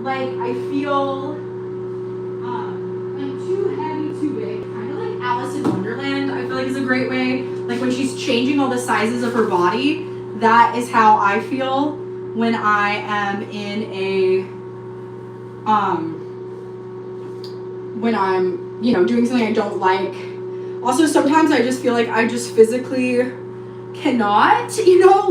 like, I feel like too heavy, too big. Kind of like Alice in Wonderland, I feel like is a great way. Like, when she's changing all the sizes of her body, that is how I feel when I am in a when I'm, doing something I don't like. Also, sometimes I just feel like I just physically cannot,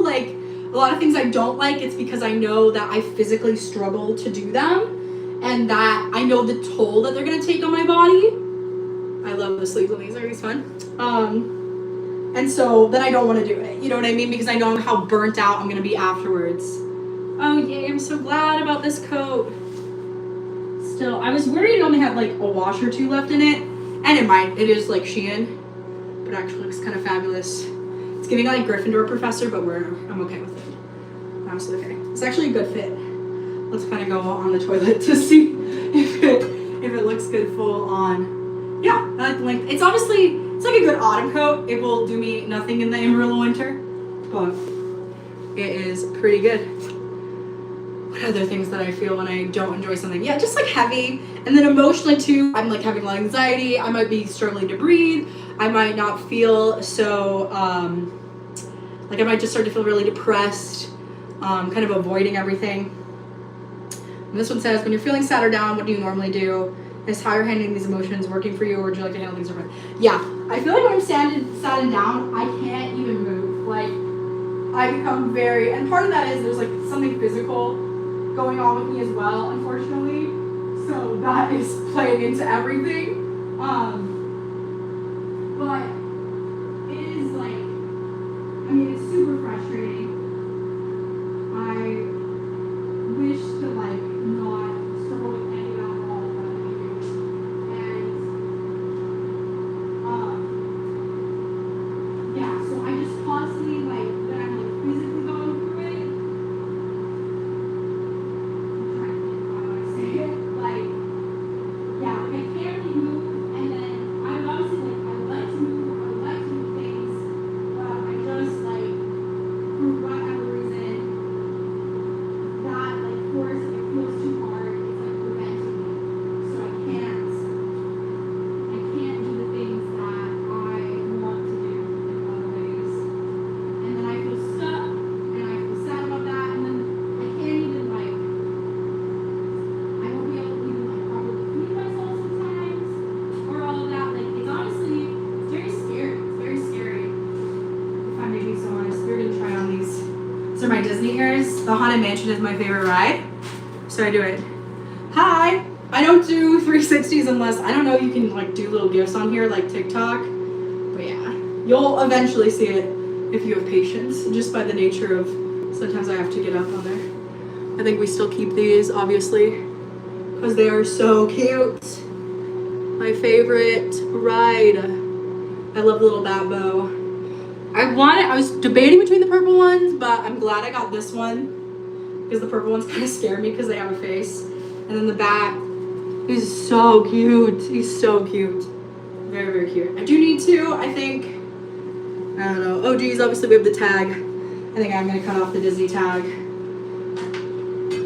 like a lot of things I don't like, it's because I know that I physically struggle to do them and that I know the toll that they're going to take on my body. I love the sleeves on these, are these fun? And so then I don't want to do it, you know what I mean? Because I know how burnt out I'm going to be afterwards. Oh yay, I'm so glad about this coat. Still, I was worried it only had like a wash or two left in it. And it might, it is like Shein, but it actually looks kind of fabulous. It's giving like Gryffindor professor, but I'm okay with it. I'm absolutely okay. It's actually a good fit. Let's kind of go on the toilet to see if it looks good full on. Yeah, I like the length. It's honestly, it's like a good autumn coat. It will do me nothing in the Amarillo winter, but it is pretty good. What other things that I feel when I don't enjoy something? Yeah, just like heavy. And then emotionally too, I'm like having a lot of anxiety. I might be struggling to breathe. I might not feel so, like I might just start to feel really depressed, kind of avoiding everything. And this one says, when you're feeling sad or down, what do you normally do? Is how you're handling these emotions working for you, or would you like to handle things different? Yeah, I feel like when I'm sad and down, I can't even move. Like, I become very, and part of that is there's like something physical going on with me as well, unfortunately. So that is playing into everything. But it is like, it's super frustrating. I wish to like not struggle with any of that at all, but I do. And yeah, so I just constantly like when I'm like physically going through it. My Disney ears. The Haunted Mansion is my favorite ride, so I do it. Hi! I don't do 360s unless, I don't know, you can like do little gifs on here like TikTok, but yeah, you'll eventually see it if you have patience, just by the nature of sometimes I have to get up on there. I think we still keep these, obviously, because they are so cute. My favorite ride. I love the little bat bow. I was debating between the purple ones, but I'm glad I got this one because the purple ones kind of scare me because they have a face. And then the bat is so cute. He's so cute. Very, very cute. I do need to, I think, I don't know. Oh geez, obviously we have the tag. I think I'm going to cut off the Disney tag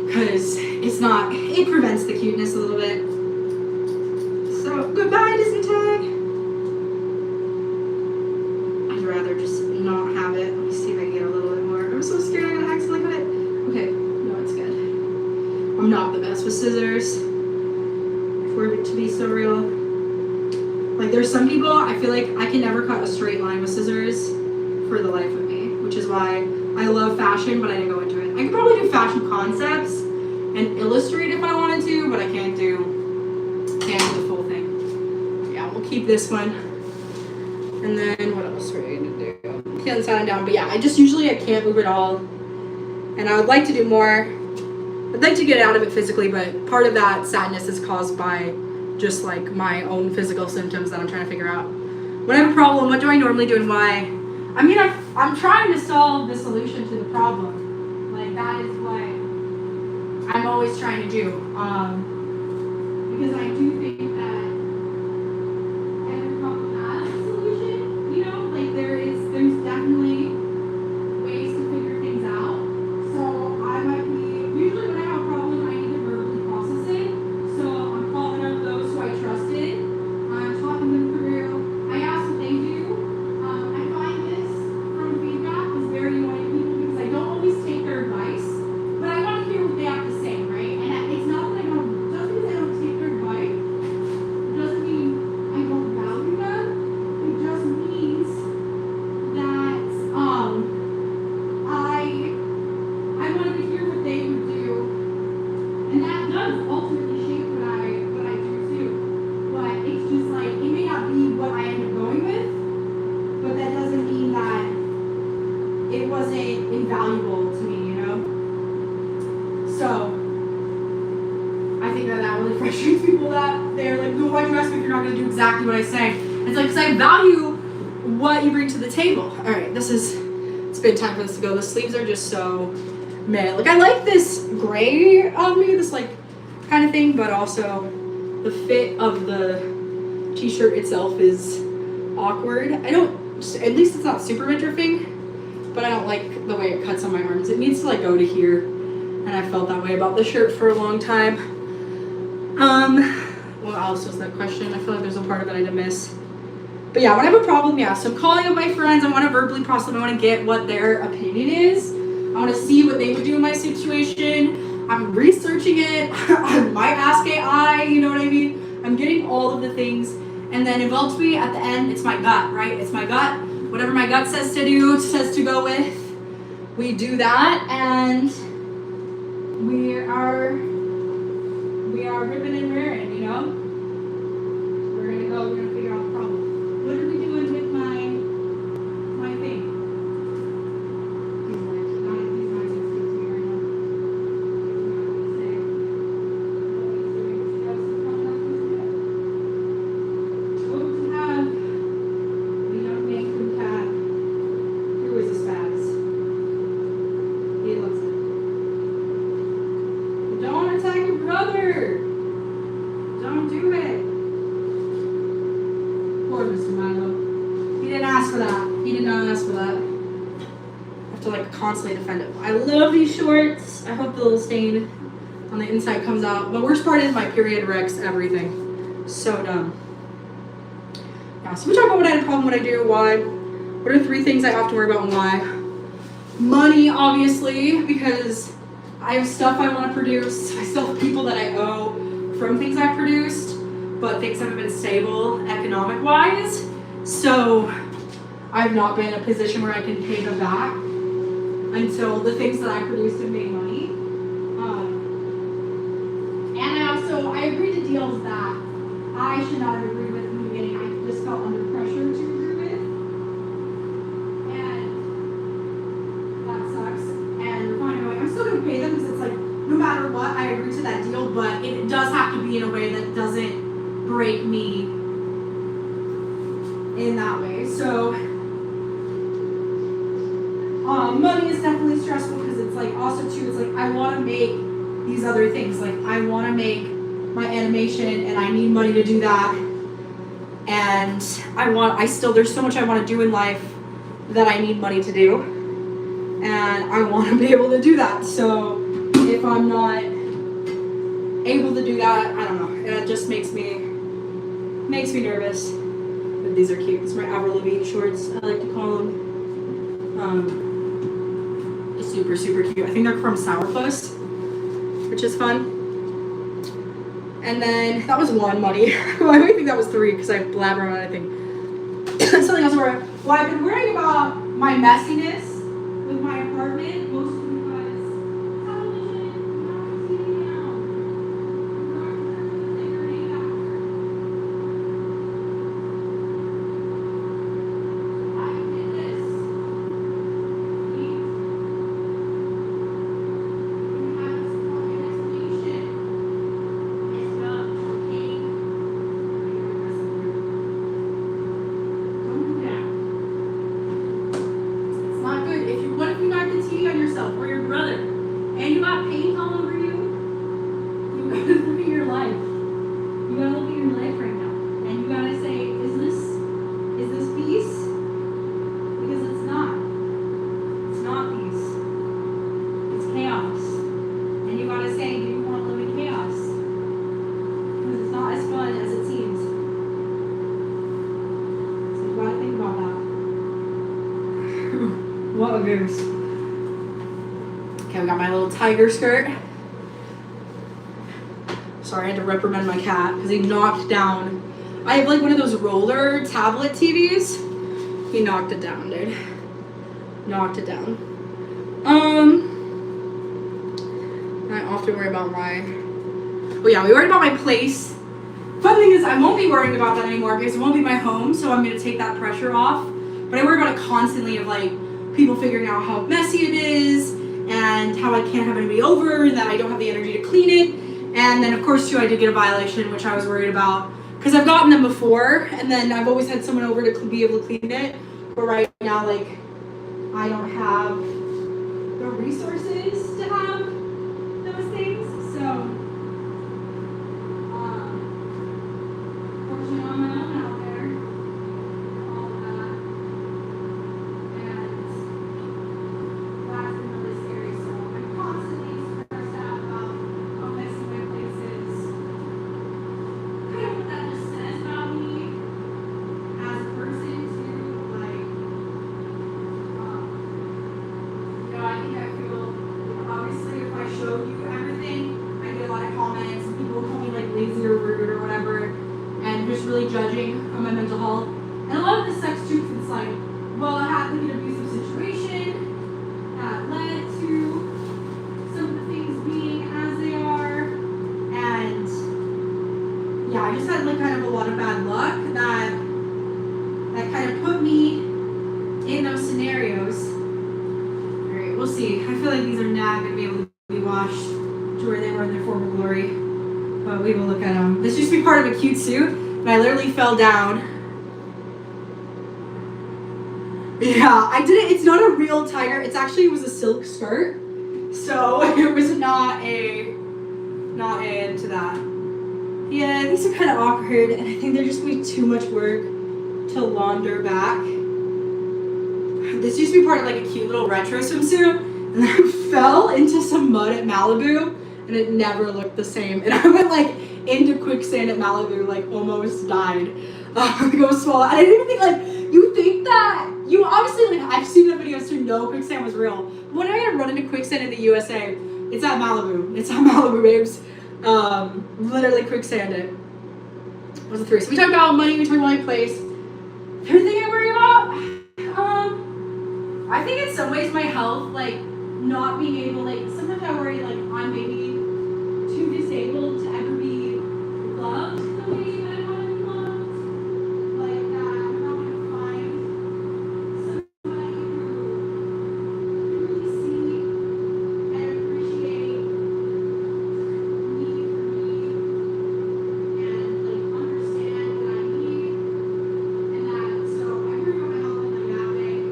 because it prevents the cuteness a little bit. So goodbye Disney tag. Rather just not have it. Let me see if I can get a little bit more. I'm so scared I'm gonna accidentally cut it. Okay, no, it's good. I'm not the best with scissors. For it to be so real. Like there's some people, I feel like I can never cut a straight line with scissors for the life of me, which is why I love fashion, but I didn't go into it. I could probably do fashion concepts and illustrate if I wanted to, but I can't do the full thing. Yeah, we'll keep this one. And then what else are we gonna do? Can't sit down, but yeah, I can't move at all. And I would like to do more. I'd like to get out of it physically, but part of that sadness is caused by just like my own physical symptoms that I'm trying to figure out. When I have a problem, what do I normally do and why? I'm trying to solve the solution to the problem. Like that is what I'm always trying to do. Because I do think that there's definitely ways to figure things out. So I might be, usually when I have a problem, I need to verbally process it. So I'm calling up those who I trusted. I'm talking them through. I ask what they do. I find this from feedback is very annoying to people because I don't always take their advice, but I want to hear what they have to say, right? And it's not that I don't, just because I don't take their advice, invaluable to me, you know? So, I think that really frustrates people that they're like, no, why'd you ask me if you're not going to do exactly what I say? It's like, because I value what you bring to the table. All right, it's been time for this to go. The sleeves are just so meh. Like, I like this gray on me, this like kind of thing, but also the fit of the t-shirt itself is awkward. At least it's not super midriffing, but I don't like the way it cuts on my arms. It needs to like go to here, and I felt that way about the shirt for a long time. What else was that question? I feel like there's a part of it I didn't miss. But yeah, when I have a problem, so I'm calling up my friends. I want to verbally process them. I want to get what their opinion is. I want to see what they would do in my situation. I'm researching it. I might ask AI, you know what I mean? I'm getting all of the things. And then eventually, at the end, it's my gut, right? It's my gut. Whatever my gut says to do, says to go with, we do that. And we are ripping and rearing, you know? We're going to figure out the problem. What are we doing with my thing? He's not to me right now. What would you have a young man from cat who is a spaz? He loves it. Don't attack your brother! Don't do it! Poor Mr. Milo. He didn't ask for that. He did not ask for that. I have to like constantly defend him. I love these shorts. I hope the little stain on the inside comes out. The worst part is my period wrecks everything. So dumb. Yeah, so we talk about what I had a problem, what I do, why. What are 3 things I often worry about and why? Money, obviously, because I have stuff I want to produce. I still have people that I owe from things I've produced, but things haven't been stable economic-wise. So I've not been in a position where I can pay them back until the things that I produced have made money. And I agreed to deals that I should not have agreed with in the beginning. I just felt under pressure to agree with. And that sucks. And finally, I'm still going to pay them because it's like, no matter what, I agree to that deal, but it does have to be in a way that doesn't break me in that way. So, money is definitely stressful because it's like, also too, it's like, I want to make these other things. Like, I want to make my animation and I need money to do that. And there's so much I want to do in life that I need money to do. And I want to be able to do that. So, if I'm not able to do that, I don't know. It just makes me nervous. But these are cute. These are my Avril Lavigne shorts, I like to call them. Super, super cute. I think they're from Sourpuss, which is fun. And then that was 1 money. Well, I think that was 3 because I blabber on anything. Something else where, well, I've been worrying about my messiness with my apartment, mostly because television, not TV now. I did this. You have this fucking explanation. It's not okay. Don't do that. It's not good. What if you knock the TV on yourself or your brother and you got paint all over you? You gotta look at your life. You gotta look at your life right now. And you gotta say, is this peace? Because it's not. It's not peace. It's chaos. And you gotta say, do you want to live in chaos? Because it's not as fun as it seems. So you gotta think about that. What a goose. Okay, we got my little tiger skirt. Sorry, I had to reprimand my cat because he knocked down. I have like one of those roller tablet TVs. He knocked it down, dude. Knocked it down. I often worry about my. Oh yeah, we worried about my place. Fun thing is, I won't be worrying about that anymore because it won't be my home, so I'm gonna take that pressure off. But I worry about it constantly of like, people figuring out how messy it is and how I can't have anybody over and that I don't have the energy to clean it. And then of course too, I did get a violation, which I was worried about because I've gotten them before and then I've always had someone over to be able to clean it. But right now, like, I don't have the resources to have those things. So, fortunately, I'm on my own out there. All of that. And that's been really scary. So, I'm constantly stressed out about how messy my place is. Kind of what that just says about me as a person, too. Like, I think I feel, obviously, if I showed you everything, I get a lot of comments, and people call me like lazy or rude or whatever, and just really judging on my mental health. And a lot of this sex too, 'cause it's like, well, I had like an abusive situation that led to some of the things being as they are, and yeah, I just had like kind of a lot of bad luck that kind of put me in those scenarios. We'll see. I feel like these are not going to be able to be washed to where they were in their former glory. But we will look at them. This used to be part of a cute suit, and I literally fell down. Yeah, I did it. It's not a real tiger. It was a silk skirt. So it was not into that. Yeah, these are kind of awkward, and I think they're just going to be too much work to launder back. This used to be part of like a cute little retro swimsuit, and I fell into some mud at Malibu, and it never looked the same. And I went like into quicksand at Malibu, like almost died. Go swallow. I didn't even think like, you think that, you obviously like, I've seen the videos to know quicksand was real. When am I gonna run into quicksand in the USA? It's at Malibu. It's at Malibu, babes. Literally quicksand it. What was the three? So we talked about money, we talked about my place. Third thing I worry about? I think in some ways my health, like not being able, like sometimes I worry like I'm maybe too disabled to ever be loved the way that I want to be loved. Like that I'm not going to find somebody who really see and appreciate me for me and like understand what I need and that. So I worry about my health in like that way.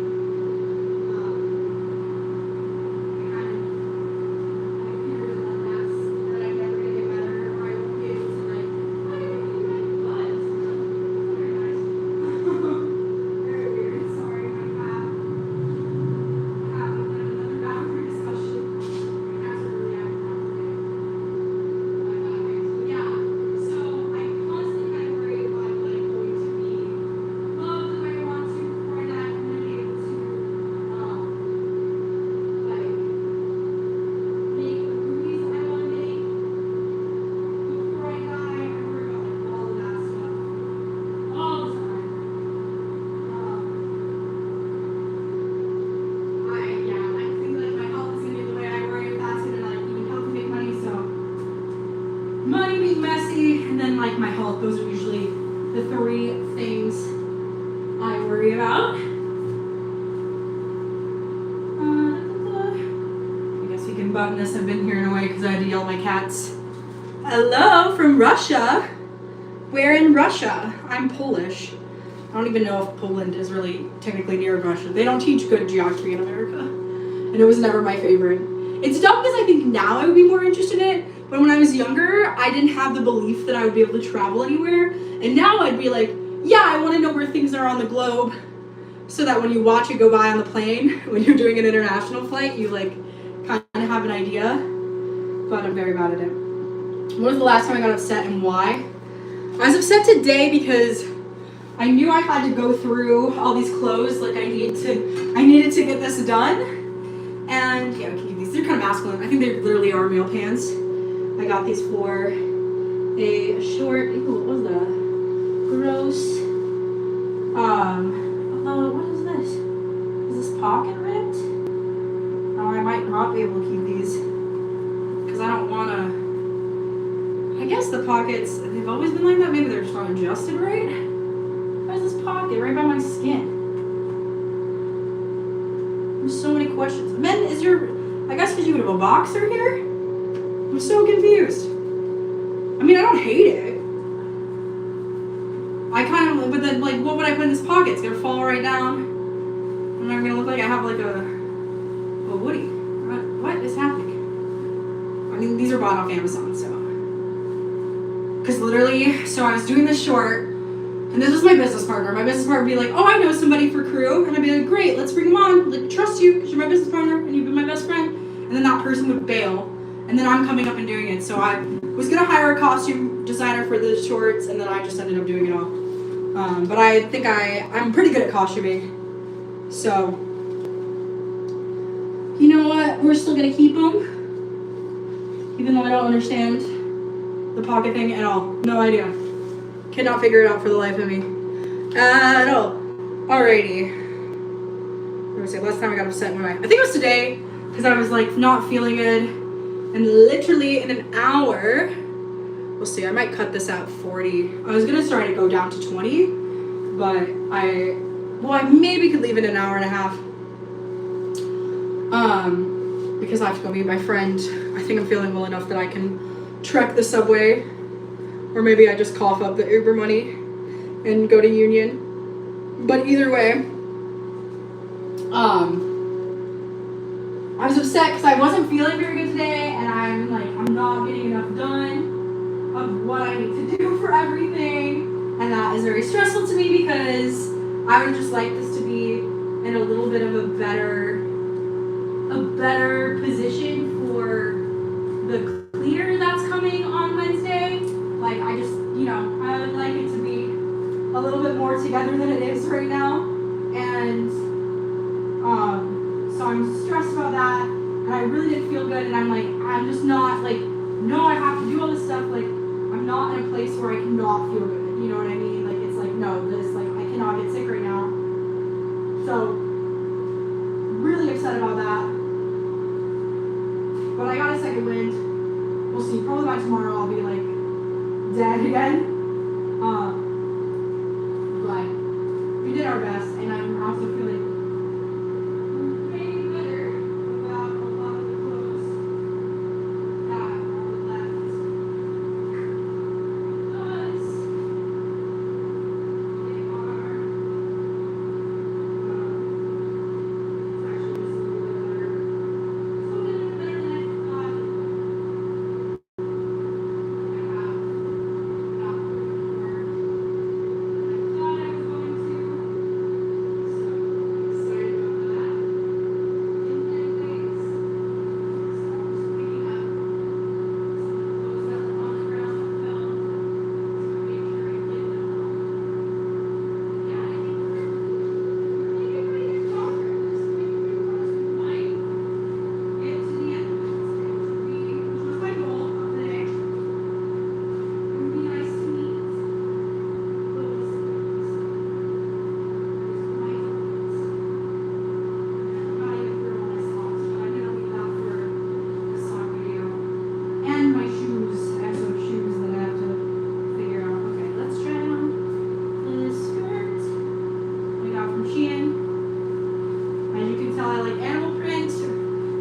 Money, being messy, and then like my health. Those are usually the three things I worry about. I guess we can button this. I've been here in a way because I had to yell at my cats. Hello from Russia. Where in Russia? I'm Polish. I don't even know if Poland is really technically near Russia. They don't teach good geography in America. And it was never my favorite. It's dumb because I think now I would be more interested in it. But when I was younger, I didn't have the belief that I would be able to travel anywhere. And now I'd be like, yeah, I want to know where things are on the globe so that when you watch it go by on the plane, when you're doing an international flight, you like kind of have an idea. But I'm very bad at it. When was the last time I got upset and why? I was upset today because I knew I had to go through all these clothes. Like I needed to get this done. And yeah, we can keep these. They're kind of masculine. I think they literally are male pants. I got these for a short, ew, what was that? Gross. What is this? Is this pocket ripped? Oh, I might not be able to keep these because I don't want to. I guess the pockets, they've always been like that. Maybe they're just not adjusted right. Where's this pocket? Right by my skin. There's so many questions. Men, is your, I guess because you have a boxer here? I'm so confused. I mean, I don't hate it. I kind of, but then, like, what would I put in this pocket? It's gonna fall right down. And I'm gonna look like I have, like, a Woody. What is happening? I mean, these are bought off Amazon, so. Because literally, so I was doing this short, and this was my business partner. My business partner would be like, oh, I know somebody for crew. And I'd be like, great, let's bring him on. Like, trust you, because you're my business partner, and you've been my best friend. And then that person would bail. And then I'm coming up and doing it. So I was going to hire a costume designer for the shorts, and then I just ended up doing it all. But I think I'm pretty good at costuming. So, you know what? We're still going to keep them. Even though I don't understand the pocket thing at all. No idea. Cannot figure it out for the life of me. At all. Alrighty. Let me see. Last time I got upset in my I think it was today. Because I was like not feeling good. And literally in an hour. We'll see. I might cut this out 40. I was going to try to go down to 20. But I maybe could leave it an hour and a half. Because I have to go meet my friend. I think I'm feeling well enough that I can trek the subway. Or maybe I just cough up the Uber money and go to Union. But either way, I was upset because I wasn't feeling very good today, and I'm like, I'm not getting enough done of what I need to do for everything. And that is very stressful to me because I would just like this to be in a little bit of a better position for the clear that's coming on Wednesday. Like, I just, I would like it to be a little bit more together than it is right now. And so I'm stressed about that. And I really didn't feel good. And I'm like, I'm just not, like, no, I have to do all this stuff. Like, I'm not in a place where I cannot feel good. You know what I mean? Like, it's like, no, I cannot get sick right now. So, really upset about that. But I got a second wind. We'll see. Probably by tomorrow I'll be like dead again. But we did our best, and I'm also feeling way better about a lot of the clothes that are left. Because they are it's actually just a little bit better. It's a little bit better than I thought.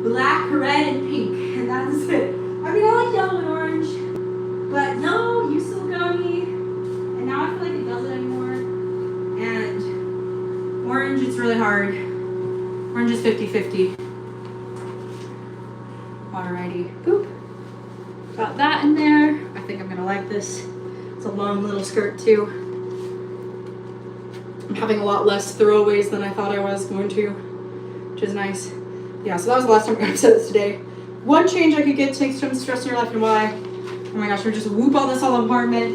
Black, red, and pink, and that's it. I mean, I like yellow and orange, but yellow used to look good on me, and now I feel like it doesn't anymore. And orange, it's really hard. Orange is 50-50. Alrighty, boop. Got that in there. I think I'm gonna like this. It's a long little skirt too. I'm having a lot less throwaways than I thought I was going to, which is nice. Yeah, so that was the last time I got upset today. One change I could get takes some stress in your life, and why? Oh my gosh, we just whoop all this whole apartment,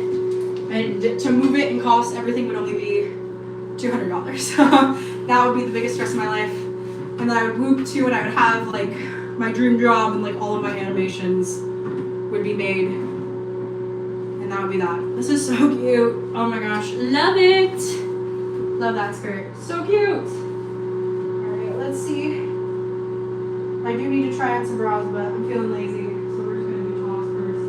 and to move it and cost everything would only be $200. So that would be the biggest stress in my life. And then I would whoop too, and I would have like my dream job, and like all of my animations would be made. And that would be that. This is so cute. Oh my gosh, love it. Love that skirt. So cute. All right, let's see. I do need to try on some bras, but I'm feeling lazy, so we're just going to do tops first.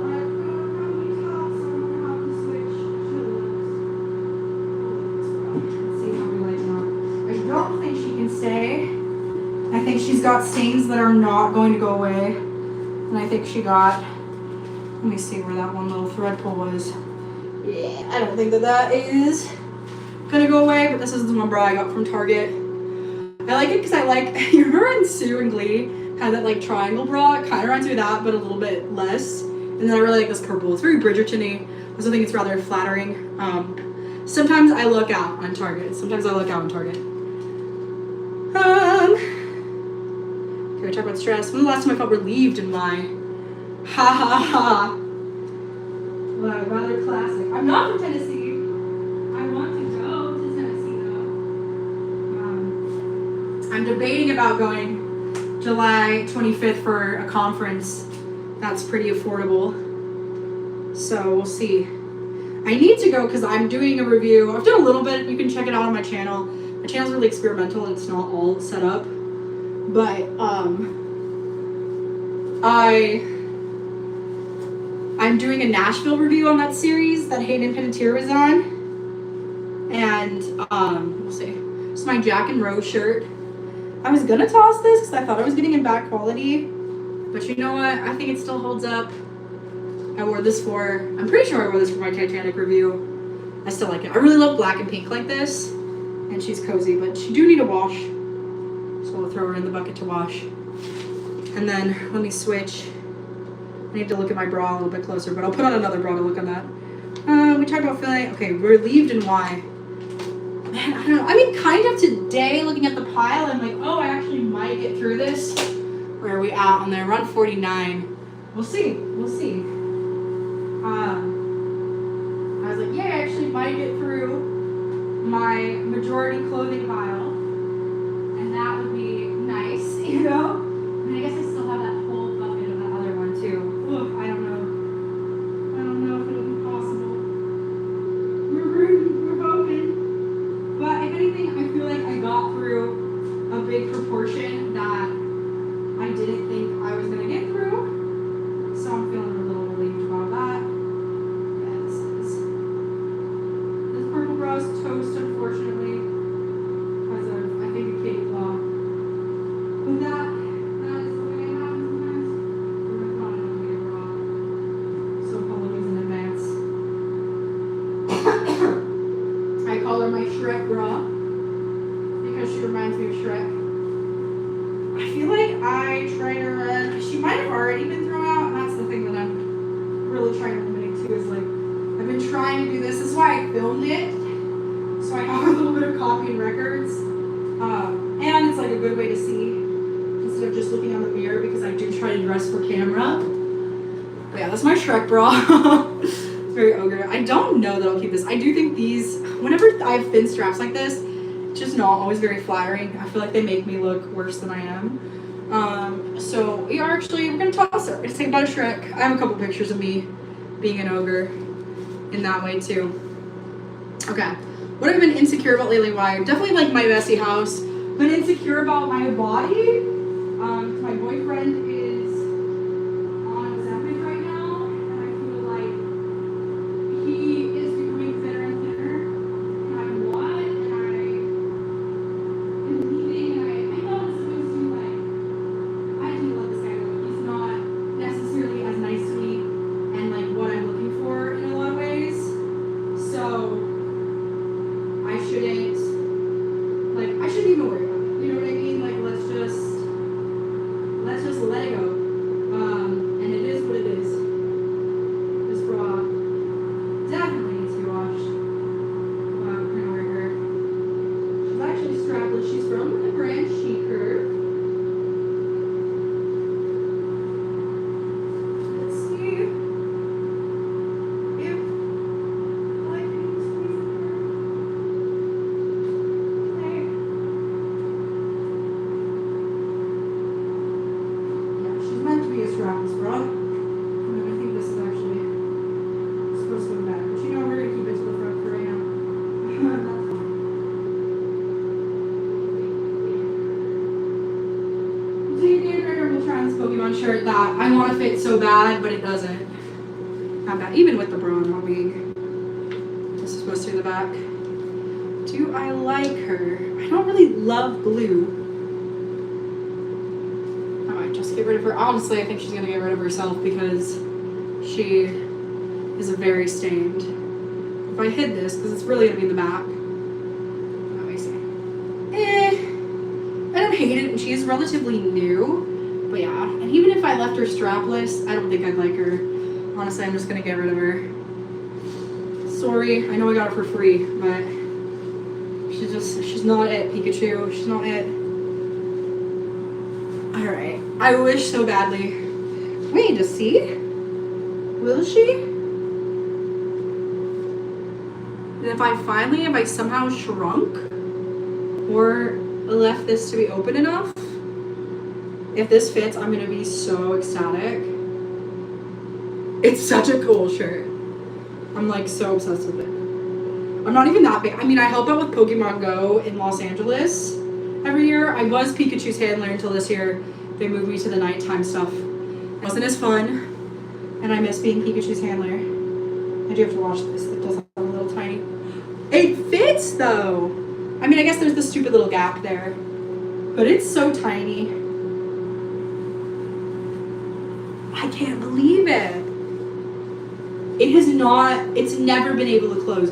I've probably tops, so I'm going to have to switch to the looks. Let's see how we like stay. I think she's got stains that are not going to go away. And I think she got, let me see where that one little thread pull was. Yeah, I don't think that is gonna go away, but this is the one bra I got from Target. I like it because I like, you remember when Sue and Glee had that like triangle bra? It kind of reminds me of that, but a little bit less. And then I really like this purple. It's very Bridgerton-y. I also think it's rather flattering. Sometimes I look out on Target. Okay, we talk about stress. When was the last time I felt relieved in my well, rather classic. I'm not from Tennessee. I want to go to Tennessee though. I'm debating about going July 25th for a conference that's pretty affordable. So we'll see. I need to go because I'm doing a review. I've done a little bit. You can check it out on my channel. My channel's really experimental and it's not all set up. But I'm doing a Nashville review on that series that Hayden Panettiere was on. And we'll see. It's my Jack and Rose shirt. I was gonna toss this because I thought I was getting in bad quality. But you know what? I think it still holds up. I'm pretty sure I wore this for my Titanic review. I still like it. I really love black and pink like this. And she's cozy, but she do need a wash. So we'll throw her in the bucket to wash. And then let me switch. I need to look at my bra a little bit closer, but I'll put on another bra to look on that. We talked about feeling, okay, relieved and why. Man, I don't know. I mean, kind of today, looking at the pile, I'm like, oh, I actually might get through this. Where are we at on there? Run 49. We'll see. I was like, yeah, I actually might get through my majority clothing pile. And that would be nice, you know? And I guess I still have that whole bucket of that other one too. Oof, I don't know if it'll be possible. We're hoping. But if anything, I feel like I got through a big proportion that I didn't think I was gonna get through. So I'm feeling a little relieved about that. Yeah, this purple bra is toast, unfortunately, because of, I think, a kitty claw. But that is the way it happens sometimes. We're gonna put on another bra. So apologies in advance. I call her my Shrek bra because she reminds me of Shrek. I feel like I tried to run. She might have already been thrown out, and that's the thing that I'm really trying to eliminate too. Is like I've been trying to do this. This is why I filmed it, so I have a little bit of copy and records, and it's like a good way to see instead of just looking on the mirror because I do try to dress for camera. But yeah, that's my Shrek bra. It's very ogre. I don't know that I'll keep this. I do think these, whenever I have thin straps like this, it's just not always very flattering. I feel like they make me look worse than I am. So we're gonna toss her. We're gonna take about a Shrek. I have a couple pictures of me being an ogre in that way too. Okay, what have I been insecure about lately? Why? Definitely like my messy house. Been insecure about my body. My boyfriend is on Ozempic right now, and I feel like he is becoming thinner and thinner. And I'm what? And I am leaving, and I know this is supposed to like, I do let this guy go. He's not necessarily as nice to me and like what I'm looking for in a lot of ways. So I shouldn't even worry about it. You know what I mean? Like let's just let it go. And it is what it is. This bra definitely needs to be washed. We're gonna wear her. She's actually strapless. She's from the brand She Curve. Let's see. Yep. I like it. Squeeze it there. Yeah, she's meant to be a strapless bra. And I think this is actually supposed to go back. But you know, we're gonna keep it to the front for right now. We'll try on this Pokemon shirt that I want to fit so bad, but it doesn't. Not bad. Even with the bra not being. This is supposed to be the back. Do I like her? I don't really love blue. I might just get rid of her. Honestly, I think she's gonna get rid of herself because she is very stained. If I hid this, because it's really gonna be in the back. Let me see. I don't hate it, and she's relatively new. But yeah, and even if I left her strapless, I don't think I'd like her. Honestly, I'm just gonna get rid of her. Sorry, I know I got it for free, but she's not it, Pikachu. She's not it. Alright, I wish so badly. Wait to see. Will she? And if I somehow shrunk or left this to be open enough, if this fits, I'm gonna be so ecstatic. It's such a cool shirt. I'm like so obsessed with it. I'm not even that big. I mean, I help out with Pokemon Go in Los Angeles every year. I was Pikachu's handler until this year. They moved me to the nighttime stuff. It wasn't as fun, and I miss being Pikachu's handler. I do have to watch this. It does have a little tiny. It fits though. I mean, I guess there's the stupid little gap there, but it's so tiny. I can't believe it. It's never been able to close.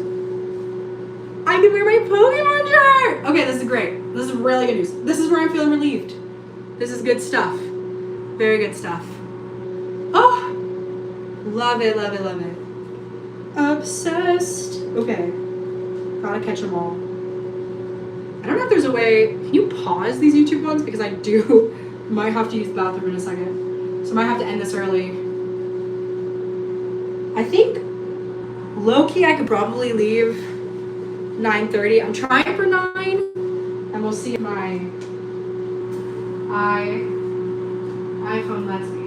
I can wear my Pokemon shirt! Okay, this is great. This is really good news. This is where I'm feeling relieved. This is good stuff. Very good stuff. Oh! Love it, love it, love it. Obsessed. Okay. Gotta catch them all. I don't know if there's a way. Can you pause these YouTube ones? Because I might have to use the bathroom in a second. So I might have to end this early. I think low-key I could probably leave 9:30. I'm trying for 9, and we'll see if my iPhone lets me.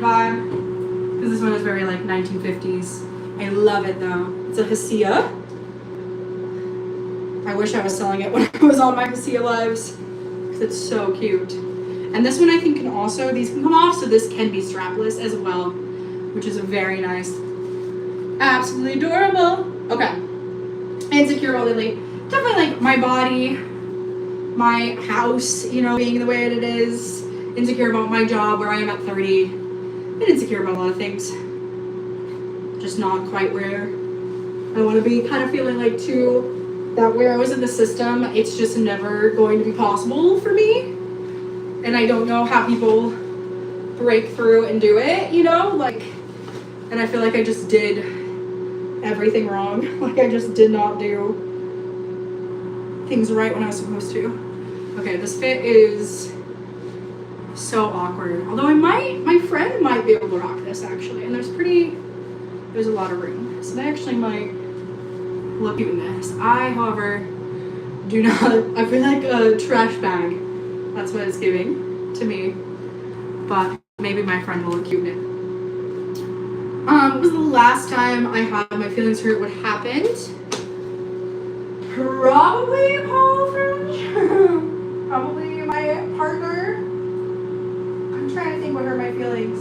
Vibe, because this one is very like 1950s. I love it though. It's a Hesea. I wish I was selling it when I was on my Hesea lives, because it's so cute. And this one I think these can come off, so this can be strapless as well, which is very nice. Absolutely adorable. Okay. Insecure about Lily. Definitely like my body, my house, being the way it is. Insecure about my job where I am at 30. Been insecure about a lot of things. Just not quite where I want to be. Kind of feeling like too that where I was in the system, it's just never going to be possible for me. And I don't know how people break through and do it, and I feel like I just did everything wrong. Like I just did not do things right when I was supposed to. Okay, this fit is so awkward. Although my friend might be able to rock this actually, and there's a lot of room. So they actually might look cute in this. I, however, do not, I feel like a trash bag. That's what it's giving to me. But maybe my friend will look cute in it. What was the last time I had my feelings hurt? What happened? Probably Paul French. Probably my partner. I'm trying to think what hurt my feelings.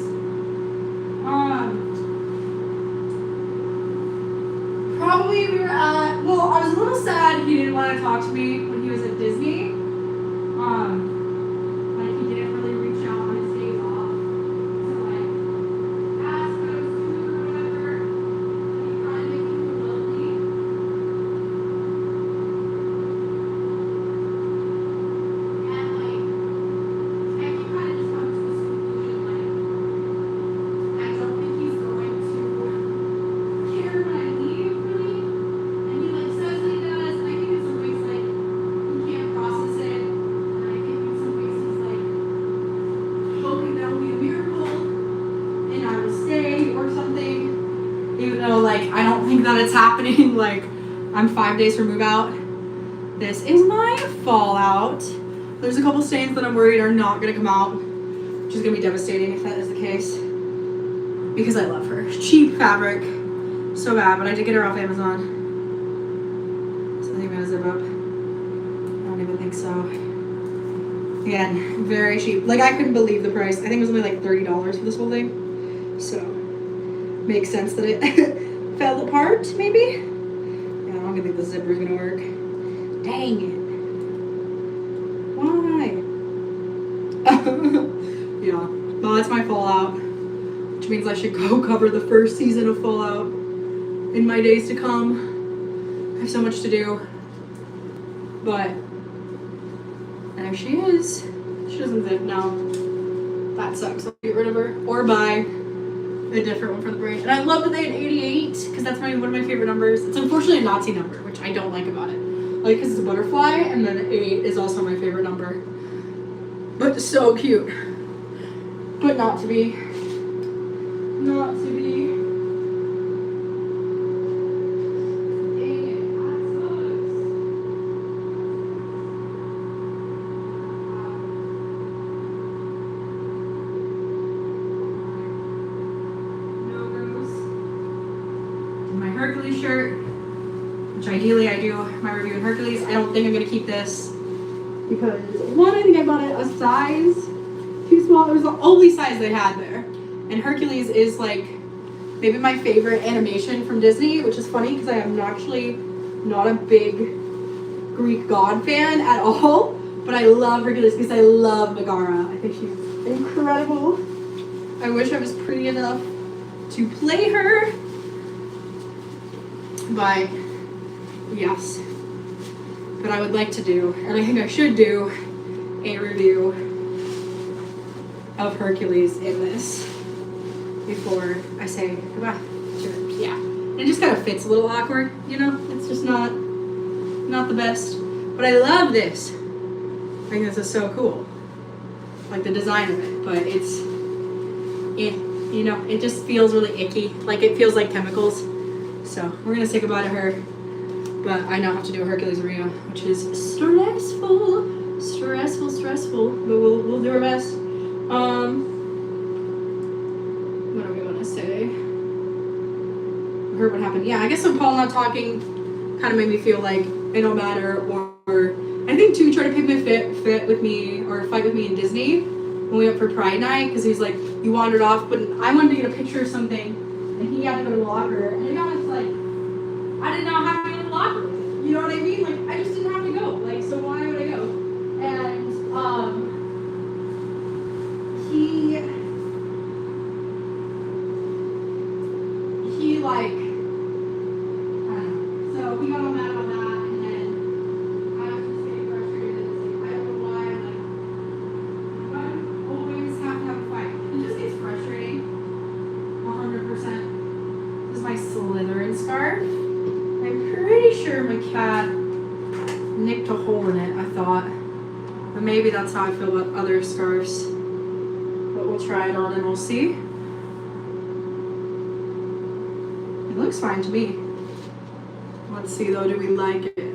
Probably we were at, I was a little sad he didn't want to talk to me when he was at Disney. Like he didn't really reach out on his days off. So like, ask us to do whatever. He like, I don't think that it's happening. Like, I'm 5 days from move out. This is my fallout. There's a couple stains that I'm worried are not gonna come out, which is gonna be devastating if that is the case. Because I love her. Cheap fabric. So bad, but I did get her off Amazon. So I think I'm gonna zip up. I don't even think so. Again, very cheap. Like, I couldn't believe the price. I think it was only like $30 for this whole thing. So, makes sense that it fell apart, maybe? Yeah, I don't think the zipper's gonna work. Dang it. Why? Yeah, well, that's my fallout. Which means I should go cover the first season of Fallout in my days to come. I have so much to do. But there she is. She doesn't zip now. That sucks. I'll get rid of her. Or buy a different one for the braid. And I love that they had 88, because that's one of my favorite numbers. It's unfortunately a Nazi number, which I don't like about it. Like, because it's a butterfly, and then 8 is also my favorite number. But so cute. But not to be. Not to be. Dang it, that sucks. No goes. My Hercules shirt, which ideally I do my review in Hercules. I don't think I'm gonna keep this because one, I think I bought it a size too small. It was the only size they had there. And Hercules is like maybe my favorite animation from Disney, which is funny because I am actually not a big Greek god fan at all. But I love Hercules because I love Megara. I think she's incredible. I wish I was pretty enough to play her. But yes. But I would like to do, and I think I should do, a review of Hercules in this before I say goodbye. Sure. Yeah. It just kind of fits a little awkward, you know? It's just not the best. But I love this. I think this is so cool. Like the design of it. But it's, you know, it just feels really icky. Like it feels like chemicals. So we're going to say goodbye to her. But I now have to do a Hercules review, which is stressful. Stressful. But we'll do our best. What do we want to say? I heard what happened. Yeah, I guess Paul not talking kind of made me feel like it don't matter. Or I think too, he tried to pick my fit with me or fight with me in Disney when we went for Pride Night because he's like, you wandered off, but I wanted to get a picture of something, and he had to go to the locker, and I was like, I did not have to go to the locker. You know what I mean? Like I just didn't have to go. Like so why would I go? And he like, I don't know. So we got all mad about that, and then I was just getting frustrated. It's like, I don't know why. I'm like, why do I always have to have a fight? It just gets frustrating. 100%. This is my Slytherin scarf. I'm pretty sure my cat nicked a hole in it, I thought. But maybe that's how I feel about other scarves. But we'll try it on and we'll see. It looks fine to me. Let's see though, do we like it?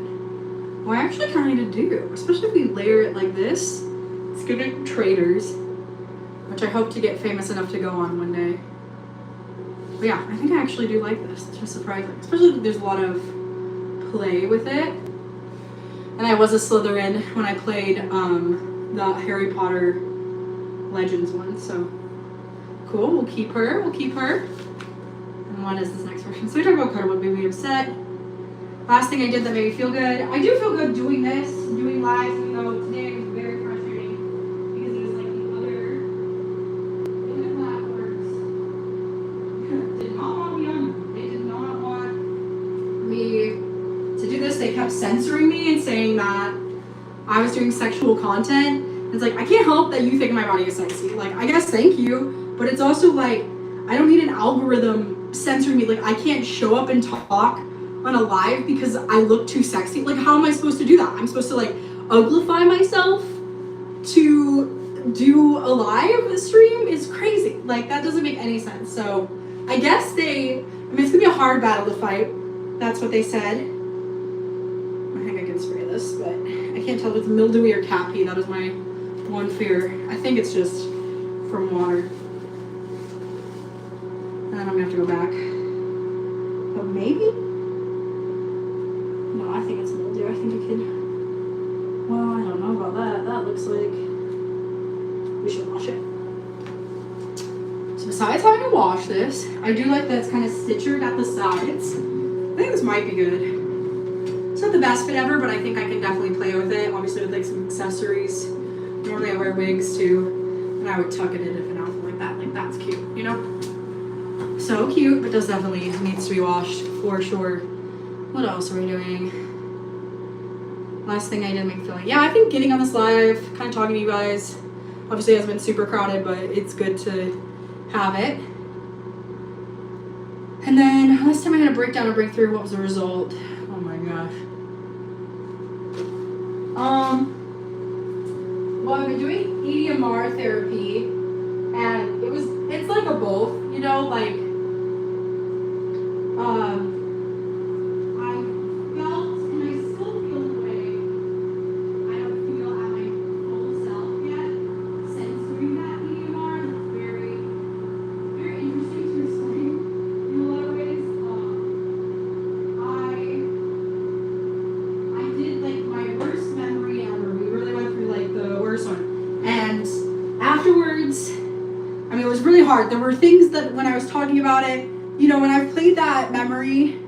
Well, I actually kind of do. Especially if we layer it like this. It's good at Traders, which I hope to get famous enough to go on one day. But yeah, I think I actually do like this. It's just surprising. Especially if there's a lot of play with it. And I was a Slytherin when I played the Harry Potter Legends one. So cool, we'll keep her. And what is this next version? So we talked about code what made me upset. Last thing I did that made me feel good. I do feel good doing this, doing lives, even though today was very frustrating because it was like the other platforms did not want me on. They did not want me to do this. They kept censoring me and saying that I was doing sexual content. It's like, I can't help that you think my body is sexy. Like, I guess thank you, but it's also like, I don't need an algorithm censoring me. Like, I can't show up and talk on a live because I look too sexy. Like, how am I supposed to do that? I'm supposed to like uglify myself to do a live stream? Is crazy. Like, that doesn't make any sense. So I guess they mean, it's gonna be a hard battle to fight. That's what they said. I think I can spray this, but I can't tell if it's mildewy or cat pee. That is my one fear. I think it's just from water. And then I'm gonna have to go back. But maybe? No, I think it's mildew. I think it could. Well, I don't know about that. That looks like we should wash it. So besides having to wash this, I do like that it's kind of stitchered at the sides. I think this might be good. It's not the best fit ever, but I think I can definitely play with it. Obviously with like some accessories. Normally I wear wigs too, and I would tuck it in if an outfit like that. Like that's cute, you know? So cute, but does definitely needs to be washed for sure. What else are we doing? Last thing I didn't make feel like, yeah, I think getting on this live, kind of talking to you guys, obviously it hasn't been super crowded, but it's good to have it. And then last time I had a breakdown or breakthrough, what was the result? Oh my gosh. Well, I've been doing EDMR therapy, and it's like a both, you know, like, there were things that when I was talking about it, you know, when I've played that memory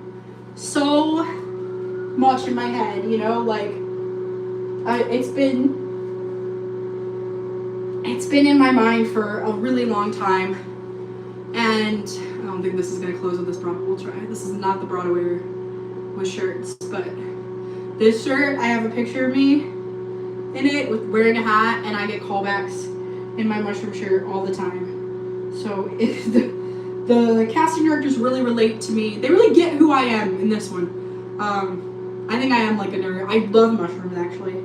so much in my head, you know, like it's been in my mind for a really long time, and I don't think this is gonna close with this bra. We'll try. This is not the bra to wear with shirts, but this shirt, I have a picture of me in it with wearing a hat, and I get callbacks in my mushroom shirt all the time. So if the casting directors really relate to me, they really get who I am in this one. I think I am like a nerd. I love mushrooms actually.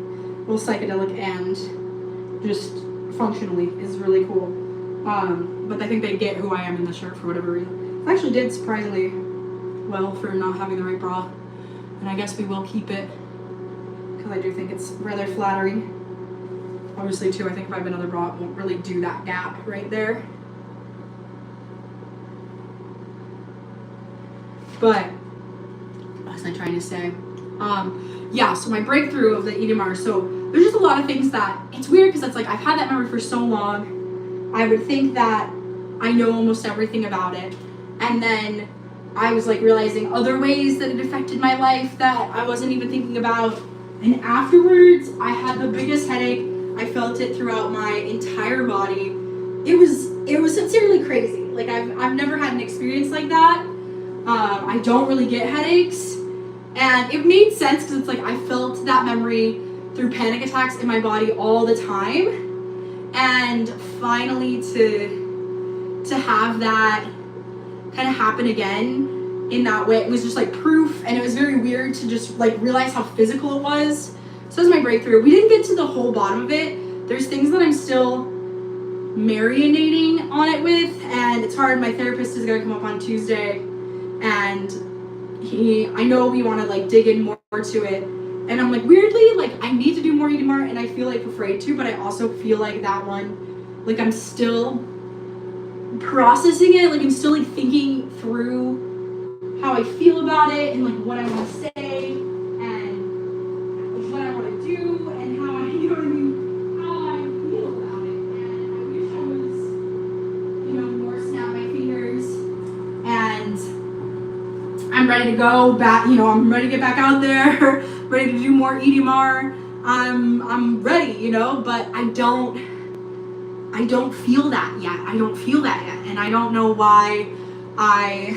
Both psychedelic and just functionally is really cool. But I think they get who I am in the shirt for whatever reason. I actually did surprisingly well for not having the right bra. And I guess we will keep it because I do think it's rather flattering. Obviously too, I think if I have another bra, it won't really do that gap right there. But what was I trying to say? Yeah, so my breakthrough of the EDMR. So there's just a lot of things that, it's weird because it's like I've had that memory for so long. I would think that I know almost everything about it. And then I was like realizing other ways that it affected my life that I wasn't even thinking about. And afterwards, I had the biggest headache. I felt it throughout my entire body. It was sincerely crazy. Like I've never had an experience like that. I don't really get headaches, and it made sense because it's like I felt that memory through panic attacks in my body all the time, and finally to have that kind of happen again in that way, it was just like proof, and it was very weird to just like realize how physical it was. So that was my breakthrough. We didn't get to the whole bottom of it. There's things that I'm still marinating on it with, and it's hard. My therapist is gonna come up on Tuesday. And I know we want to like dig in more to it, and I'm like weirdly like I need to do more EDMR, and I feel like afraid to, but I also feel like that one, like I'm still processing it, like I'm still like thinking through how I feel about it and like what I want to say and what I want to do and how I, you know what I mean, how I feel about it. And I wish I was, you know, more snap my fingers and I'm ready to go back, you know, I'm ready to get back out there, ready to do more EDMR. I'm ready, you know, but I don't feel that yet. I don't feel that yet. And I don't know why I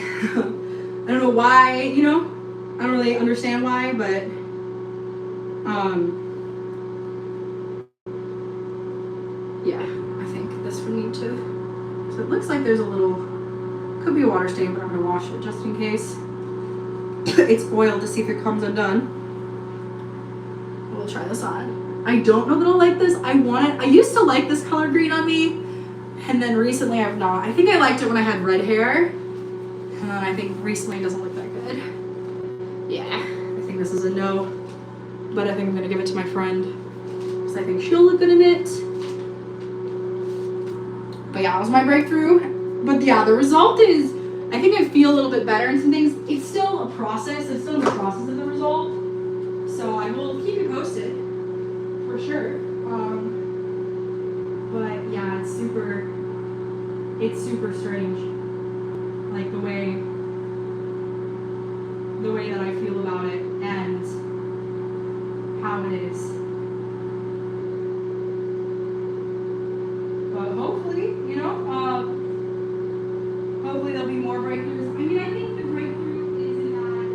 don't know why, you know, I don't really understand why, but yeah, I think this would need to, so it looks like there's a little, could be a water stain, but I'm gonna wash it just in case. It's oiled to see if it comes undone. We'll try this on. I don't know that I'll like this. I used to like this color green on me, and then recently I've not. I think I liked it when I had red hair, And then I think recently doesn't look that good. Yeah, I think this is a no. But I think I'm gonna give it to my friend because I think she'll look good in it. But yeah, that was my breakthrough. But yeah, the result is, I think I feel a little bit better in some things. It's still a process. It's still in the process of the result. So I will keep you posted for sure. But yeah, it's super strange. Like the way that I feel about it and how it is. But hopefully, you know, hopefully there'll be more breakthroughs. I mean, I think the breakthrough is in that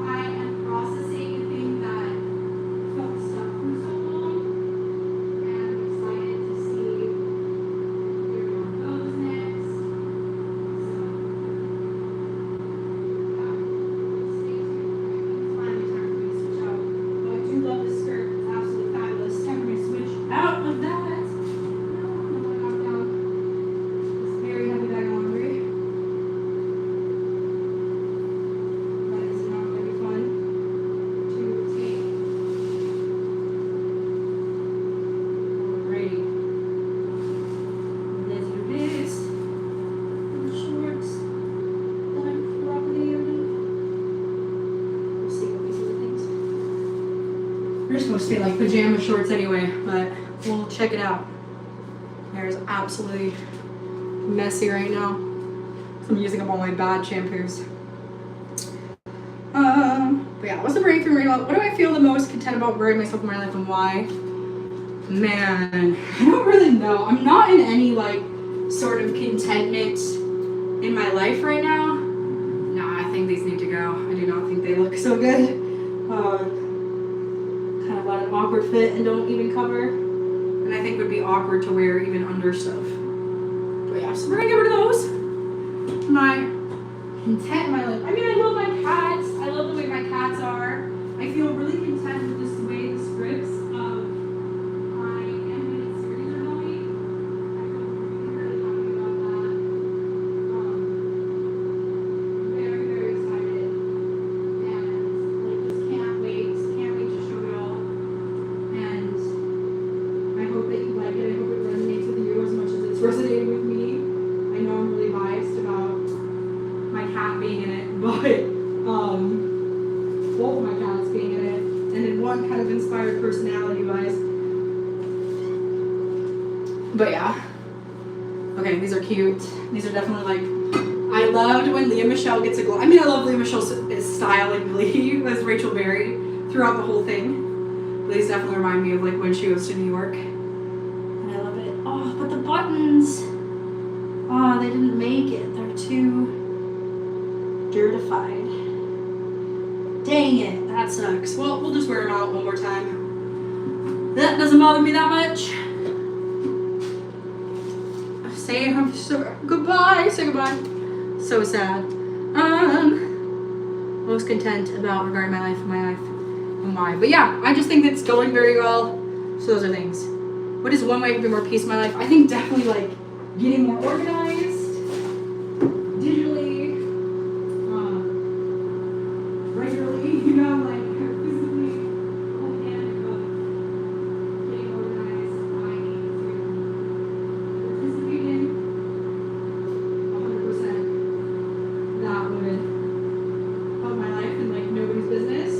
I am processing a thing that felt stuck for so long, and I'm excited to see where it goes next. So, yeah, stay tuned. It's finally time for me to switch out. But I do love this skirt. It's absolutely fabulous. Time for me to switch out of that. They're supposed to be like pajama shorts anyway, but we'll check it out. Hair is absolutely messy right now. I'm using up all my bad shampoos. But yeah, what's the breakthrough right now? What do I feel the most content about wearing myself in my life and why? Man, I don't really know. I'm not in any like sort of contentment in my life right now. Nah, I think these need to go. I do not think they look so good. Kind of got an awkward fit and don't even cover. And I think would be awkward to wear even under stuff. But yeah, so we're gonna get rid of those. My content in my life. I mean, I love my cats. I love the way my cats are. I feel really content with just the way the scripts of my animated series are going. I feel really, really happy about that. Very, very excited. And like just can't wait to show y'all. And I hope that you like it. I hope it resonates with you as much as it's resonating with me. I know I'm really biased about my cat being in it, but both my cats being in it, and in one kind of inspired personality-wise. But yeah. Okay, these are cute. These are definitely like, I loved when Leah Michelle gets a glow. I mean, I love Leah Michelle's style in Glee as Rachel Berry throughout the whole thing. But these definitely remind me of like when she goes to New York. And I love it. Oh, but the buttons. Oh, they didn't make it. They're too dirtified. Dang it, that sucks. Well, we'll just wear them out one more time. That doesn't bother me that much. Goodbye. Say goodbye. So sad. Most content about regarding my life and why. But yeah, I just think it's going very well. So those are things. What is one way to be more peace in my life? I think definitely like getting more organized digitally. Regularly, you know, like physically, and getting organized. I need to participate in 100%. That would help my life and like nobody's business.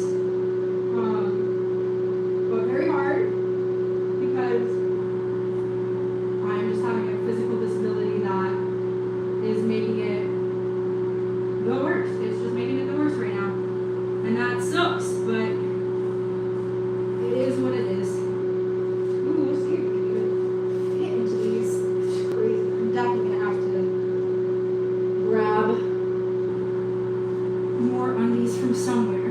But very hard because I'm just having a physical disability that is making it the worst. It's just making it the worst right now. And that sucks, but it is what it is. Ooh, we'll see if we can get into these. It's crazy. I'm definitely gonna have to grab more undies from somewhere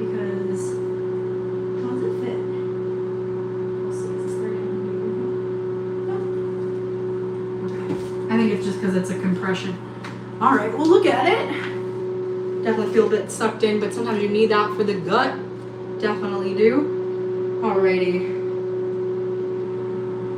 because how does it fit? We'll see. Is this starting to move? No. Okay. I think it's just because it's a compression. All right, we'll look at it. Definitely feel a bit sucked in, but sometimes you need that for the gut. Definitely do. Alrighty.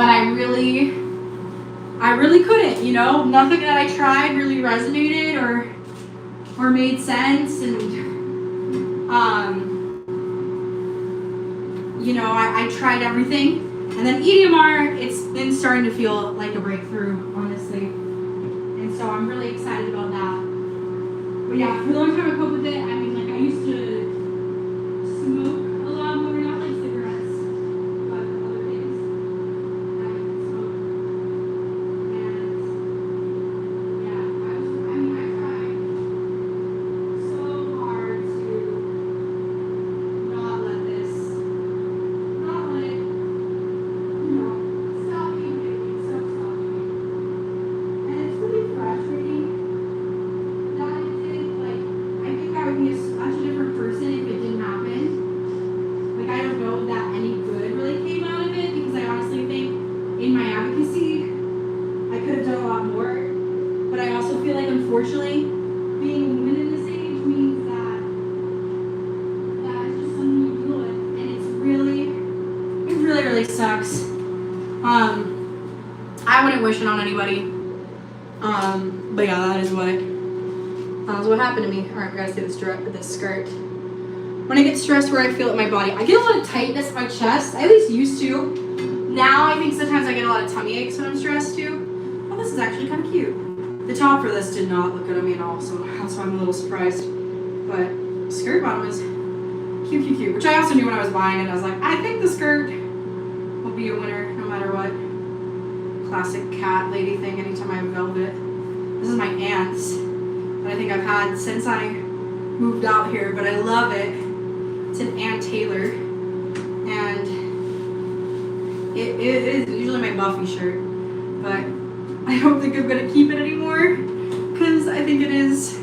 but I really couldn't, you know? Nothing that I tried really resonated or made sense, and you know, I tried everything. And then EDMR, it's been starting to feel like a breakthrough, honestly. And so I'm really excited about that. But yeah, for a long time I coped with it. I mean, like, I used to smoke a lot more, not like cigarettes, but other things that I could smoke. And yeah, I tried so hard to not let it, you know, stop being addicting, stop me. And it's really frustrating that it did. Like, I think I would be such a different person if it didn't happen. Like, I don't know that any good really came out of it, because I honestly think in my advocacy, I could have done a lot more. But I also feel like, unfortunately, being a woman in this age means that it's just something you deal with, and it really sucks. I wouldn't wish it on anybody. But yeah, that was what happened to me. All right, we gotta see this skirt. When I get stressed, where I feel it in my body, I get a lot of tightness in my chest. I at least used to. Now I think sometimes I get a lot of tummy aches when I'm stressed too. Oh, this is actually kind of cute. The top for this did not look good on me at all, so that's why I'm a little surprised. But skirt bottom is cute. Which I also knew when I was buying it. I was like, I think the skirt will be a winner no matter what. Classic cat lady thing anytime I have velvet. This is my aunt's that I think I've had since I moved out here, but I love it. It's an Aunt Taylor, and it is usually my Buffy shirt, but I don't think I'm gonna keep it anymore because I think it is,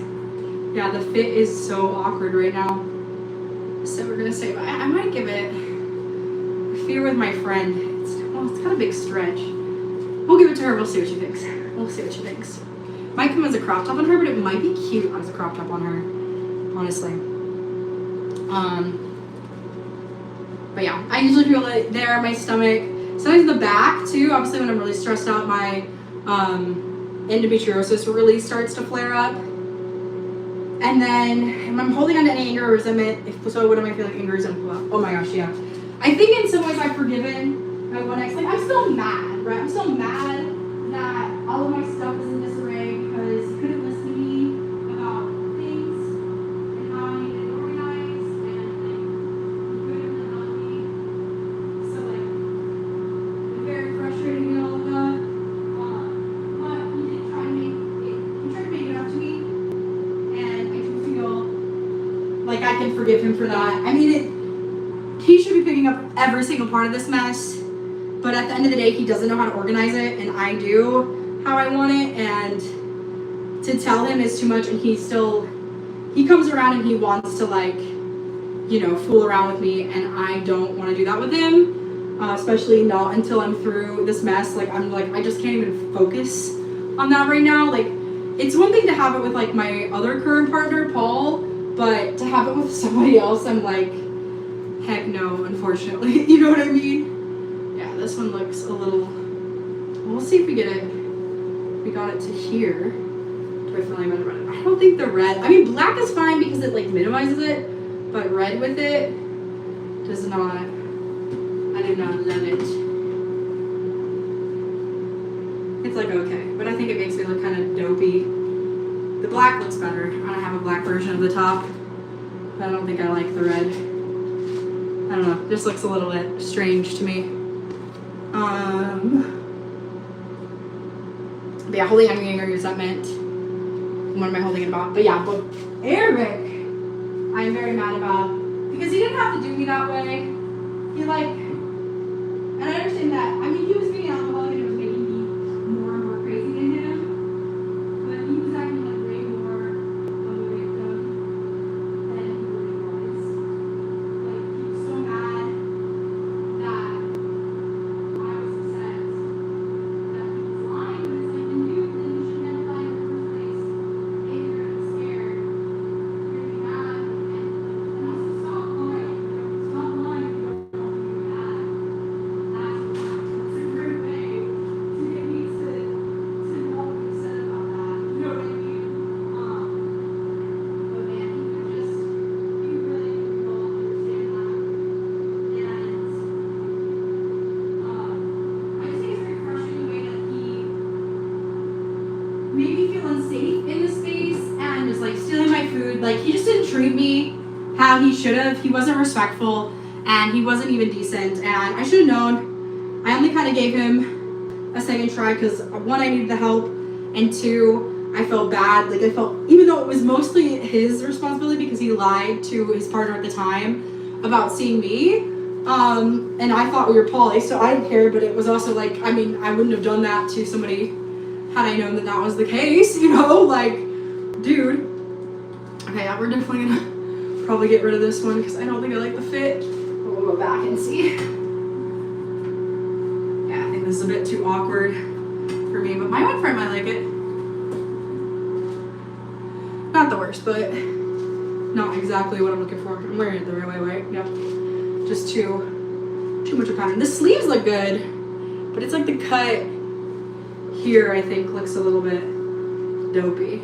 yeah, the fit is so awkward right now. So we're gonna say, I might give it Fear with My Friend. It's got a big stretch. We'll give it to her. We'll see what she thinks. Might come as a crop top on her, but it might be cute as a crop top on her, honestly. But yeah, I usually feel it there, my stomach. Sometimes in the back too. Obviously, when I'm really stressed out, my endometriosis really starts to flare up. And then if I'm holding on to any anger or resentment, what am I feeling? Anger, resentment. Oh my gosh, yeah. I think in some ways I've forgiven my one ex. Like, I'm still mad, right? I'm still mad that all of my stuff is in disarray because he couldn't listen to me about things and how I needed to organize, and like, he couldn't really help me. So like, it's very frustrating and all of that. But he did try to make it up to me, and I do feel like I can forgive him for that. I mean, he should be picking up every single part of this mess. But at the end of the day, he doesn't know how to organize it, and I do how I want it, and to tell him is too much, and he comes around and he wants to, like, you know, fool around with me, and I don't want to do that with him, especially not until I'm through this mess. Like, I just can't even focus on that right now. Like, it's one thing to have it with, like, my other current partner, Paul, but to have it with somebody else, I'm like, heck no, unfortunately. You know what I mean? This one looks a little, we'll see if we get it. We got it to here. Do I feel any better about it? I don't think the red, I mean, black is fine because it like minimizes it, but red with it does not, I do not love it. It's like okay, but I think it makes me look kind of dopey. The black looks better. I have a black version of the top, but I don't think I like the red. I don't know, just looks a little bit strange to me. But yeah, holding anger, resentment. What am I holding it about? But yeah, but Eric, I'm very mad about because he didn't have to do me that way. He like, and I understand that. I mean, he was being alcoholic and it was making me more and more crazy than him. But he was acting like way more of a victim than he really was. Like, he was so mad that me how he should have. He wasn't respectful, and he wasn't even decent, and I should have known. I only kind of gave him a second try because, one, I needed the help, and two, I felt bad. Like, I felt, even though it was mostly his responsibility because he lied to his partner at the time about seeing me, and I thought we were poly, so I didn't care, but it was also like, I mean, I wouldn't have done that to somebody had I known that that was the case, you know, like, dude. Okay, yeah, we're definitely gonna probably get rid of this one because I don't think I like the fit, but we'll go back and see. Yeah, I think this is a bit too awkward for me, but my one friend might like it. Not the worst, but not exactly what I'm looking for. I'm wearing it the right way, right? Yep. Just too much of a pattern. The sleeves look good, but it's like the cut here, I think, looks a little bit dopey.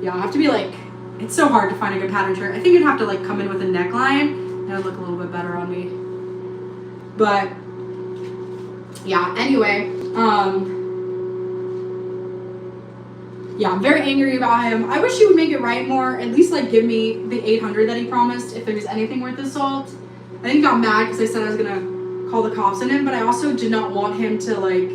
Yeah, I'll have to be like, it's so hard to find a good pattern shirt. I think it'd have to like come in with a neckline and it'd look a little bit better on me. But yeah, anyway, yeah, I'm very angry about him. I wish he would make it right more, at least like give me the 800 that he promised if there was anything worth his salt. I think he got mad because I said I was gonna call the cops on him, but I also did not want him to like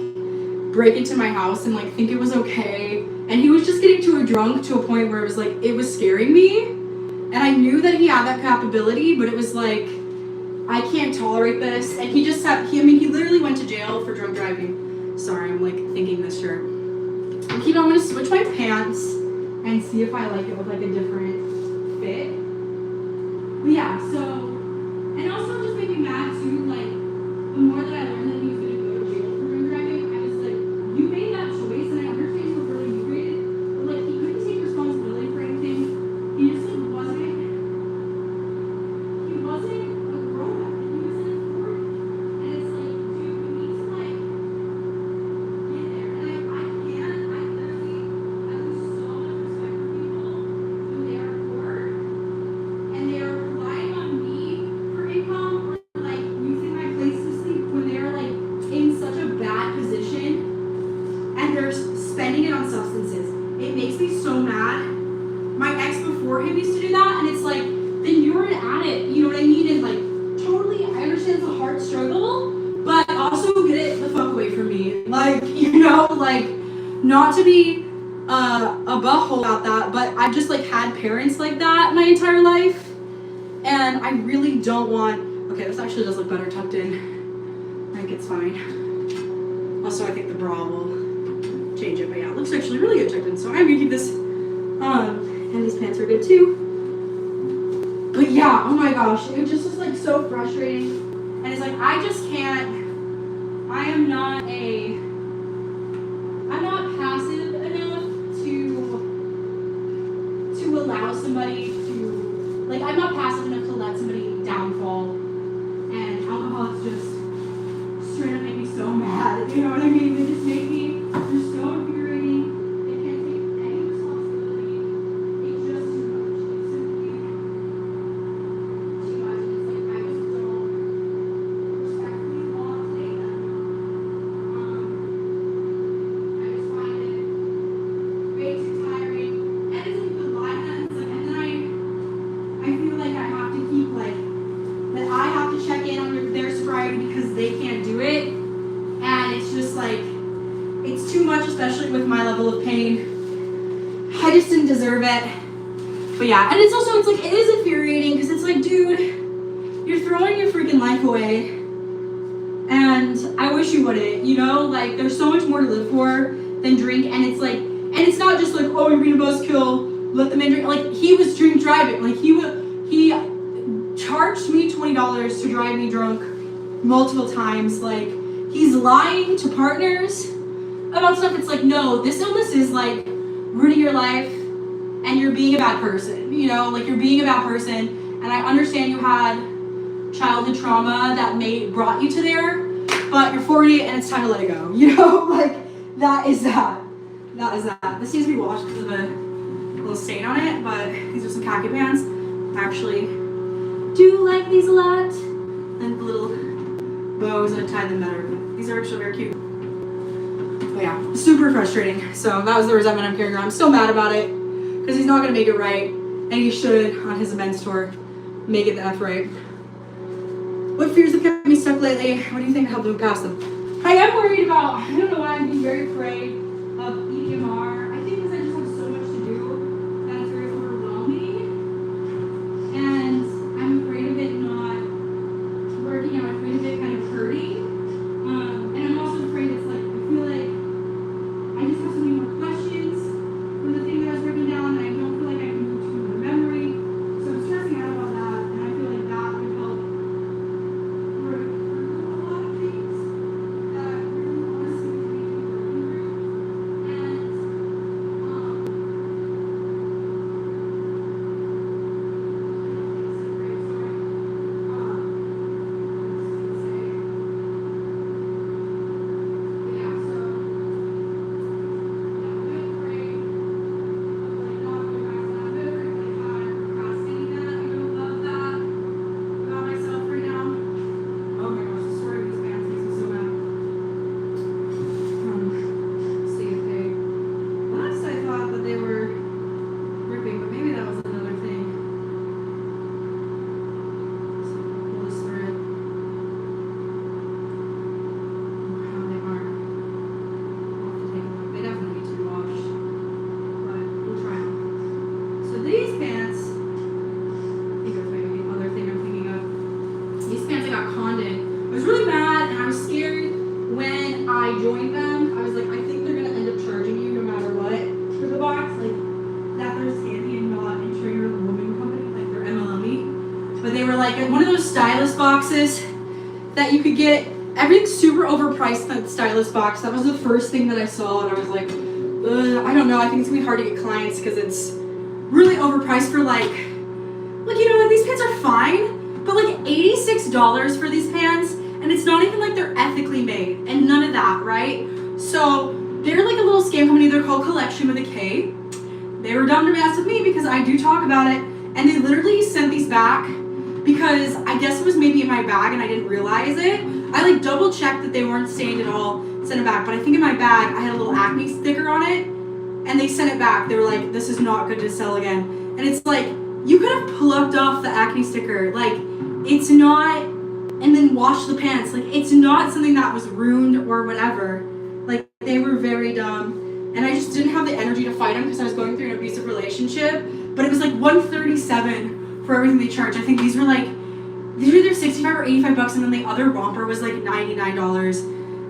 break into my house and like think it was okay. And he was just getting too drunk to a point where it was like, it was scaring me. And I knew that he had that capability, but it was like, I can't tolerate this. And he just had, he literally went to jail for drunk driving. Sorry, I'm like thinking this shirt. I'm gonna switch my pants and see if I like it with like a different fit. But yeah, so, and also just made me mad too, like, the more that I learned that he was gonna go to jail for drunk driving, I was like, you made that choice, and I understand you were really inebriated, but like, he couldn't take responsibility for anything. He just like wasn't a grown up. He was in his 40s. And it's like, dude, we need to like get there. And I can't, I literally, I lose so much respect for people when they are poor and they are relying on me for income, or like using my place to sleep when they're like in such a bad position and they're spending it on substances. It makes me so mad. My ex before him used to do that, and it's like, then you're an addict, you know what I mean? And like, totally, I understand it's a hard struggle, but also get it the fuck away from me. Like, you know, like, not to be a butthole about that, but I've just like had parents like that my entire life, and I really don't want, okay, this actually does look better tucked in. I think it's fine. Also, I think the bra will change it, but yeah, it looks actually really good tucked in, so I'm gonna keep this on. And these pants are good too. But yeah, oh my gosh, it just was like so frustrating. And it's like, I just can't, I'm not passive enough to allow somebody to, like, I'm not passive enough to let somebody downfall. And alcoholics just straight up make me so mad, you know what I mean? They just make me, they're so infuriating. They can't take any responsibility. It's just too much. It's simply too much. And it's like, I just don't respectfully want to take them. I just find it way too tiring. And it's like the line that it's like, and then I feel like I have to keep like, that I have to check in on their sobriety because they can't do it. And it's just like, it's too much, especially with my level of pain. I just didn't deserve it. But yeah, and it's also, it's like, it is infuriating because it's like, dude, you're throwing your freaking life away. And I wish you wouldn't, you know? Like, there's so much more to live for than drink. And it's like, and it's not just like, oh, you're being a buzzkill, let the man drink. Like, he was drink driving. Like, he charged me $20 to drive me drunk multiple times. Like, he's lying to partners about stuff. It's like, no, this illness is like ruining your life and you're being a bad person, you know, like you're being a bad person. And I understand you had childhood trauma that brought you to there, but you're 40 and it's time to let it go, you know, like that is that. This needs to be washed because of a little stain on it, but these are some khaki pants. I actually do like these a lot. And the little bows, I tied them better. These are actually very cute. But yeah, super frustrating. So that was the resentment I'm carrying around. I'm still mad about it because he's not going to make it right. And he should, on his men's tour, make it the F right. What fears have kept me stuck lately? What do you think helped me pass them? I am worried about, I don't know why I'm being very afraid of EMR. I think because I just have so much to do that it's very overwhelming. And I'm afraid of it not working out. I'm afraid of it kind of hurting. And I'm also afraid it's like, I feel like I just have so many more questions for the thing that I was writing down, and I don't feel like I can move to another memory. So I'm stressing out about that, and I feel like that would help work through a lot of things that really honestly we need to be working through. And one of those stylus boxes that you could get. Everything's super overpriced, that stylus box. That was the first thing that I saw, and I was like, I don't know. I think it's gonna be hard to get clients because it's really overpriced for like these pants are fine, but like $86 for these pants, and it's not even like they're ethically made, and none of that, right? So they're like a little scam company. They're called Collection with a K. They were dumb to mess with me because I do talk about it, and they literally sent these back because I guess it was maybe in my bag and I didn't realize it. I like double checked that they weren't stained at all, sent it back, but I think in my bag I had a little acne sticker on it, and they sent it back. They were like, this is not good to sell again. And it's like, you could have plucked off the acne sticker. Like, it's not, and then washed the pants. Like, it's not something that was ruined or whatever. Like, they were very dumb. And I just didn't have the energy to fight them because I was going through an abusive relationship. But it was like $137 for everything they charged. I think these were either 65 or 85 bucks, and then the other romper was like $99.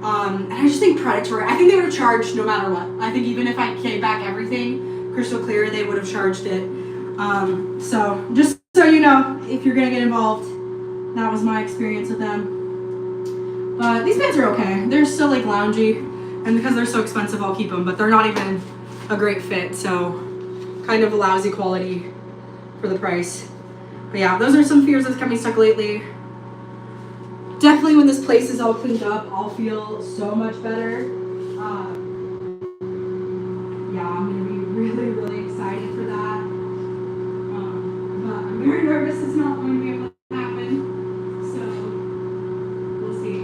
And I just think predatory. I think they would have charged no matter what. I think even if I came back everything crystal clear, they would have charged it. So just so you know, if you're gonna get involved, that was my experience with them. But these pants are okay. They're still like loungy, and because they're so expensive, I'll keep them. But they're not even a great fit, so kind of a lousy quality for the price. But yeah, those are some fears that's kept me stuck lately. Definitely when this place is all cleaned up, I'll feel so much better. Yeah, I'm gonna be really, really excited for that. But I'm very nervous it's not going to be able to happen. So we'll see.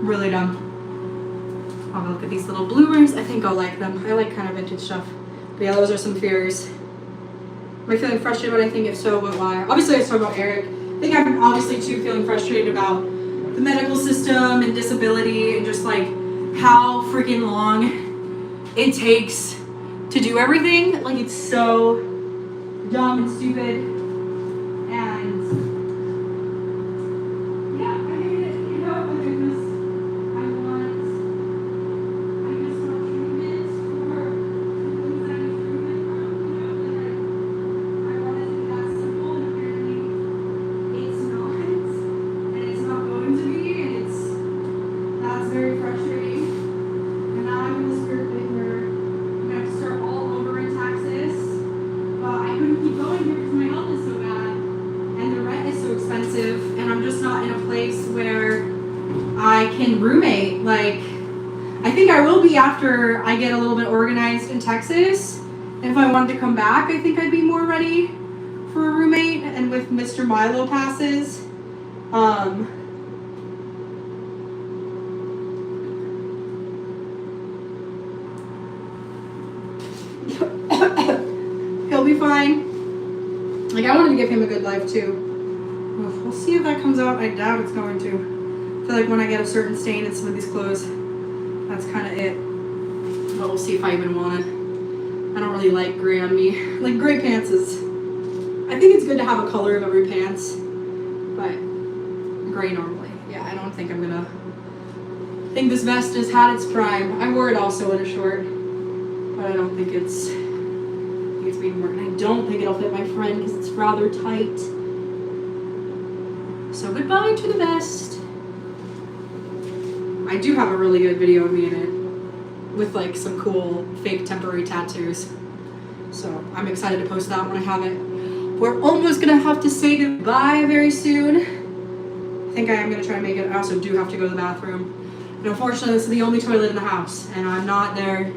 Really dumb. I'll look at these little bloomers. I think I'll like them. I like kind of vintage stuff. But yeah, those are some fears. Am I feeling frustrated? But I think if so, but why? Obviously, I was talking about Eric. I think I'm obviously too feeling frustrated about the medical system and disability and just like how freaking long it takes to do everything. Like, it's so dumb and stupid. not in a place where I can roommate. Like, I think I will be after I get a little bit organized in Texas. And if I wanted to come back, I think I'd be more ready for a roommate. And with Mr. Milo passes, he'll be fine. Like, I wanted to give him a good life too. We'll see if that comes out. I doubt it's going to. I feel like when I get a certain stain in some of these clothes, that's kind of it. But we'll see if I even want it. I don't really like gray on me. Like, gray pants is, I think it's good to have a color of every pants, but gray normally. Yeah, I don't think I'm gonna, I think this vest has had its prime. I wore it also in a short, but I don't think it's being worn. I don't think it'll fit my friend because it's rather tight. So goodbye to the vest. I do have a really good video of me in it with like some cool fake temporary tattoos. So I'm excited to post that when I have it. We're almost gonna have to say goodbye very soon. I think I am gonna try to make it. I also do have to go to the bathroom. And unfortunately, this is the only toilet in the house, and I'm not there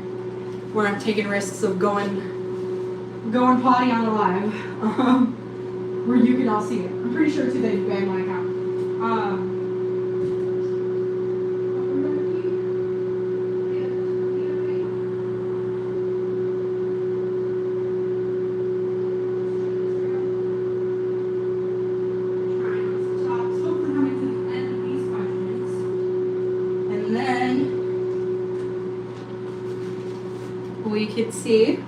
where I'm taking risks of going potty on the live, where you can all see it. I'm pretty sure too they banned my account. And then we could see.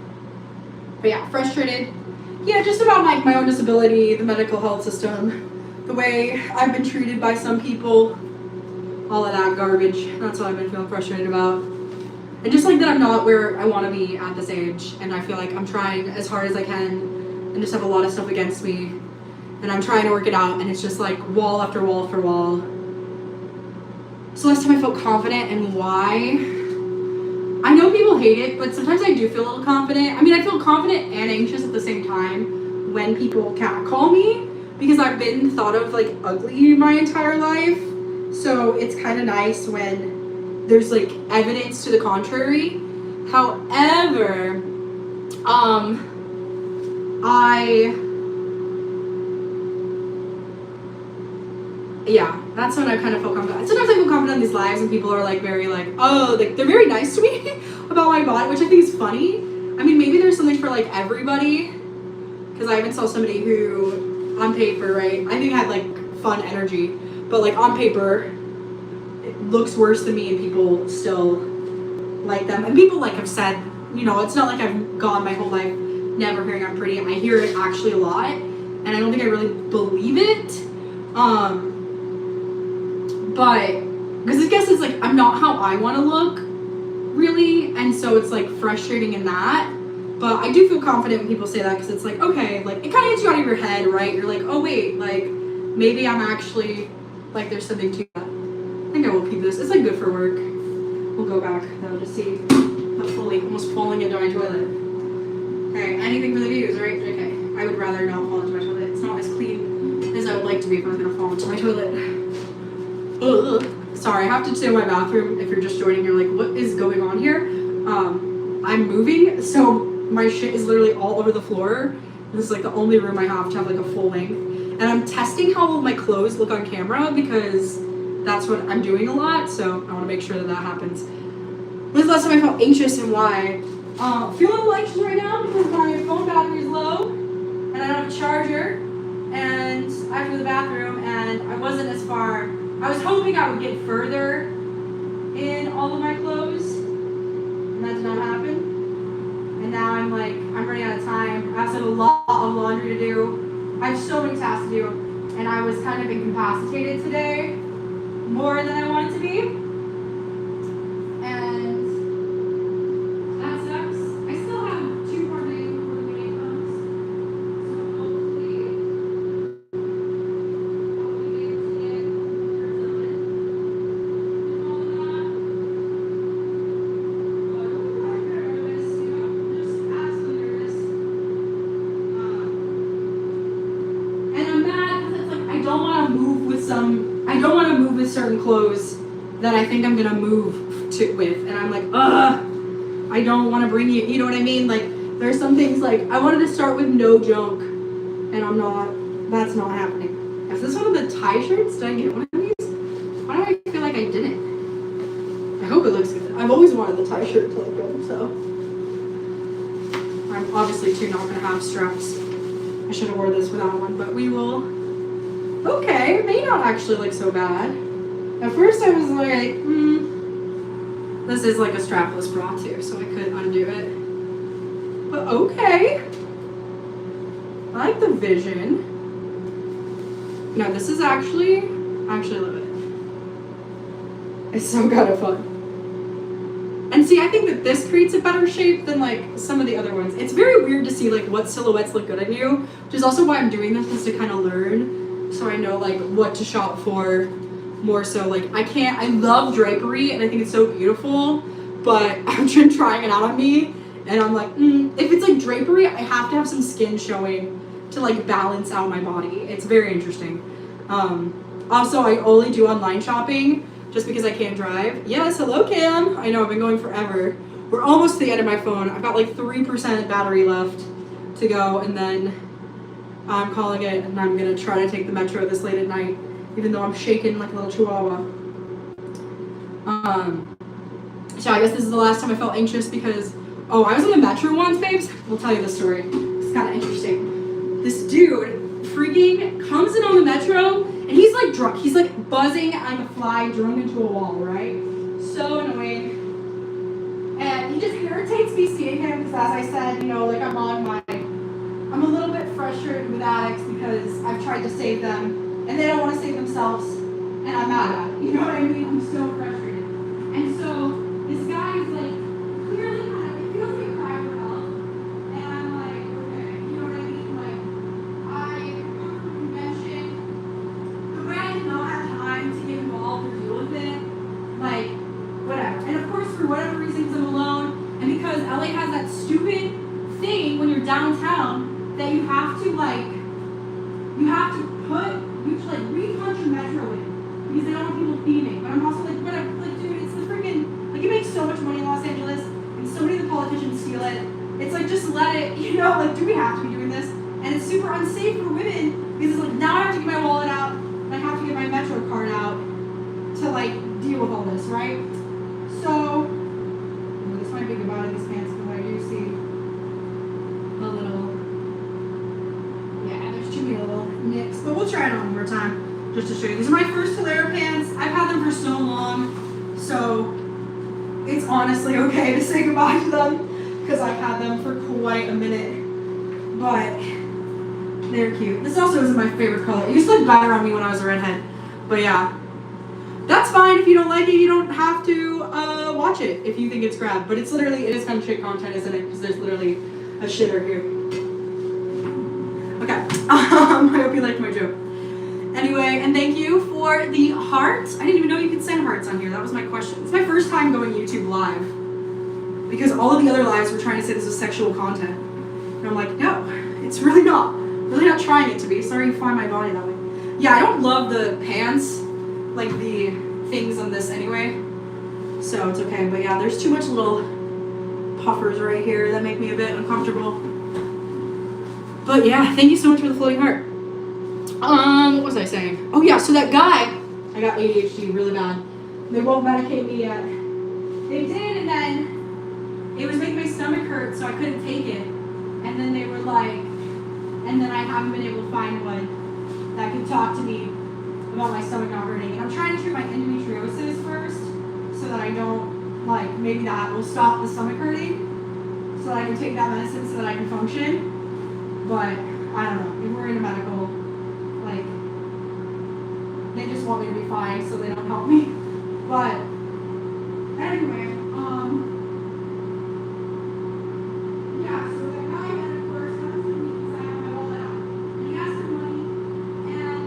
But yeah, frustrated. Yeah, just about like my own disability, the medical health system, the way I've been treated by some people, all of that garbage. That's what I've been feeling frustrated about. And just like that I'm not where I want to be at this age. And I feel like I'm trying as hard as I can and just have a lot of stuff against me. And I'm trying to work it out, and it's just like wall after wall after wall. So last time I felt confident, and why? I know people hate it, but sometimes I do feel a little confident. I mean, I feel confident and anxious at the same time when people catcall me, because I've been thought of like ugly my entire life. So it's kind of nice when there's like evidence to the contrary. However, yeah, that's when I kind of feel confident. Sometimes I feel confident in these lives and people are like very like, oh, like they're very nice to me about my body, which I think is funny. I mean, maybe there's something for like everybody, because I even saw somebody who, on paper, right, I think had like fun energy, but like on paper, it looks worse than me and people still like them. And people like have said, you know, it's not like I've gone my whole life never hearing I'm pretty. I hear it actually a lot, and I don't think I really believe it. But, because I guess it's like, I'm not how I want to look, really, and so it's like frustrating in that. But I do feel confident when people say that, because it's like, okay, like, it kind of gets you out of your head, right? You're like, oh wait, like, maybe I'm actually, like, there's something to that. I think I will keep this. It's like good for work. We'll go back, though, to see. Hopefully, almost falling into my toilet. Okay, anything for the views, right? Okay, I would rather not fall into my toilet. It's not as clean as I would like to be if I was going to fall into my toilet. Ugh. Sorry, I have to stay in my bathroom. If you're just joining, you're like, what is going on here? I'm moving, so my shit is literally all over the floor. This is like the only room I have to have like a full length. And I'm testing how all my clothes look on camera, because that's what I'm doing a lot, so I want to make sure that that happens. When's the last time I felt anxious and why? Feel a little anxious right now because my phone battery is low, and I don't have a charger, and I have to go to the bathroom, and I wasn't as far. I was hoping I would get further in all of my clothes, and that did not happen. And now I'm running out of time. I also have a lot of laundry to do. I have so many tasks to do, and I was kind of incapacitated today, more than I wanted to be. And that sucks. I still have 2 more days before the meeting comes, so hopefully I'll be able to get some with certain clothes that I think I'm gonna move with, and I'm like, I don't want to bring you. You know what I mean? Like, there's some things like I wanted to start with no junk, and I'm not. That's not happening. Is this one of the tie shirts? Did I get one of these? Why do I feel like I didn't? I hope it looks good. I've always wanted the tie shirt to look good, so I'm obviously too not gonna have straps. I should have worn this without one, but we will. Okay, it may not actually look so bad. At first I was like, this is like a strapless bra too, so I could undo it. But okay. I like the vision. No, this is actually love it. It's so kind of fun. And see, I think that this creates a better shape than like some of the other ones. It's very weird to see like what silhouettes look good on you, which is also why I'm doing this, is to kind of learn, so I know like what to shop for more so. Like I love drapery and I think it's so beautiful, but I've been trying it out on me and I'm like, if it's like drapery, I have to have some skin showing to like balance out my body. It's very interesting. Also, I only do online shopping just because I can't drive. Yes, hello Cam. I know, I've been going forever. We're almost to the end of my phone. I've got like 3% battery left to go, and then I'm calling it, and I'm gonna try to take the metro this late at night, even though I'm shaking like a little chihuahua. So I guess this is the last time I felt anxious because, I was on the metro once, babes. We'll tell you the story. It's kind of interesting. This dude freaking comes in on the metro, and he's like drunk. He's like buzzing like a fly drunk into a wall, right? So annoying. And he just irritates me seeing him because, as I said, like I'm a little bit frustrated with addicts because I've tried to save them and they don't want to save themselves, and I'm mad at it. You know what I mean? I'm so frustrated. And so this guy is like clearly it feels like a cry for help. And I'm like, okay, you know what I mean? Like, I go to a convention, the way I did not have time to get involved or deal with it, like, whatever. And of course, for whatever reasons, I'm alone, and because LA has that stupid thing when you're downtown that you have to repunch your metro in because they don't want people thieving. But I'm also like, whatever, like, dude, it's the freaking, like, you make so much money in Los Angeles and so many of the politicians steal it. It's like, just let it, like, do we have to be doing this? And it's super unsafe for women because it's like, now I have to get my wallet out and I have to get my metro card out to like deal with all this, right? So this might be goodbye to these pants, but I do see a little, there's too many little nicks, but we'll try it on one more time just to show you. These are my first Hilera pants. I've had them for so long, so it's honestly okay to say goodbye to them because I've had them for quite a minute, but they're cute. This also isn't my favorite color. It used to look better on me when I was a redhead, but yeah. That's fine. If you don't like it, you don't have to watch it if you think it's crap. But it is kind of shit content, isn't it? Because there's literally a shitter here. Okay. I hope you liked my joke. Anyway, and thank you for the hearts. I didn't even know you could send hearts on here. That was my question. It's my first time going YouTube live because all of the other lives were trying to say this was sexual content. And I'm like, no, it's really not. Really not trying it to be. Sorry you find my body that way. Yeah, I don't love the pants, like the things on this anyway, so it's okay. But yeah, there's too much little puffers right here that make me a bit uncomfortable. But yeah, thank you so much for the floating heart. What was I saying? Oh yeah, so that guy, I got ADHD really bad. They won't medicate me yet. They did, and then it was making my stomach hurt, so I couldn't take it. And then they were like, and then I haven't been able to find one that could talk to me about my stomach not hurting. And I'm trying to treat my endometriosis first so that I don't, like, maybe that will stop the stomach hurting so that I can take that medicine so that I can function. But I don't know. If we're in a medical, like, they just want me to be fine so they don't help me. But anyway, yeah, so that guy then of course comes to me because I have my wallet out. And he asked for money, and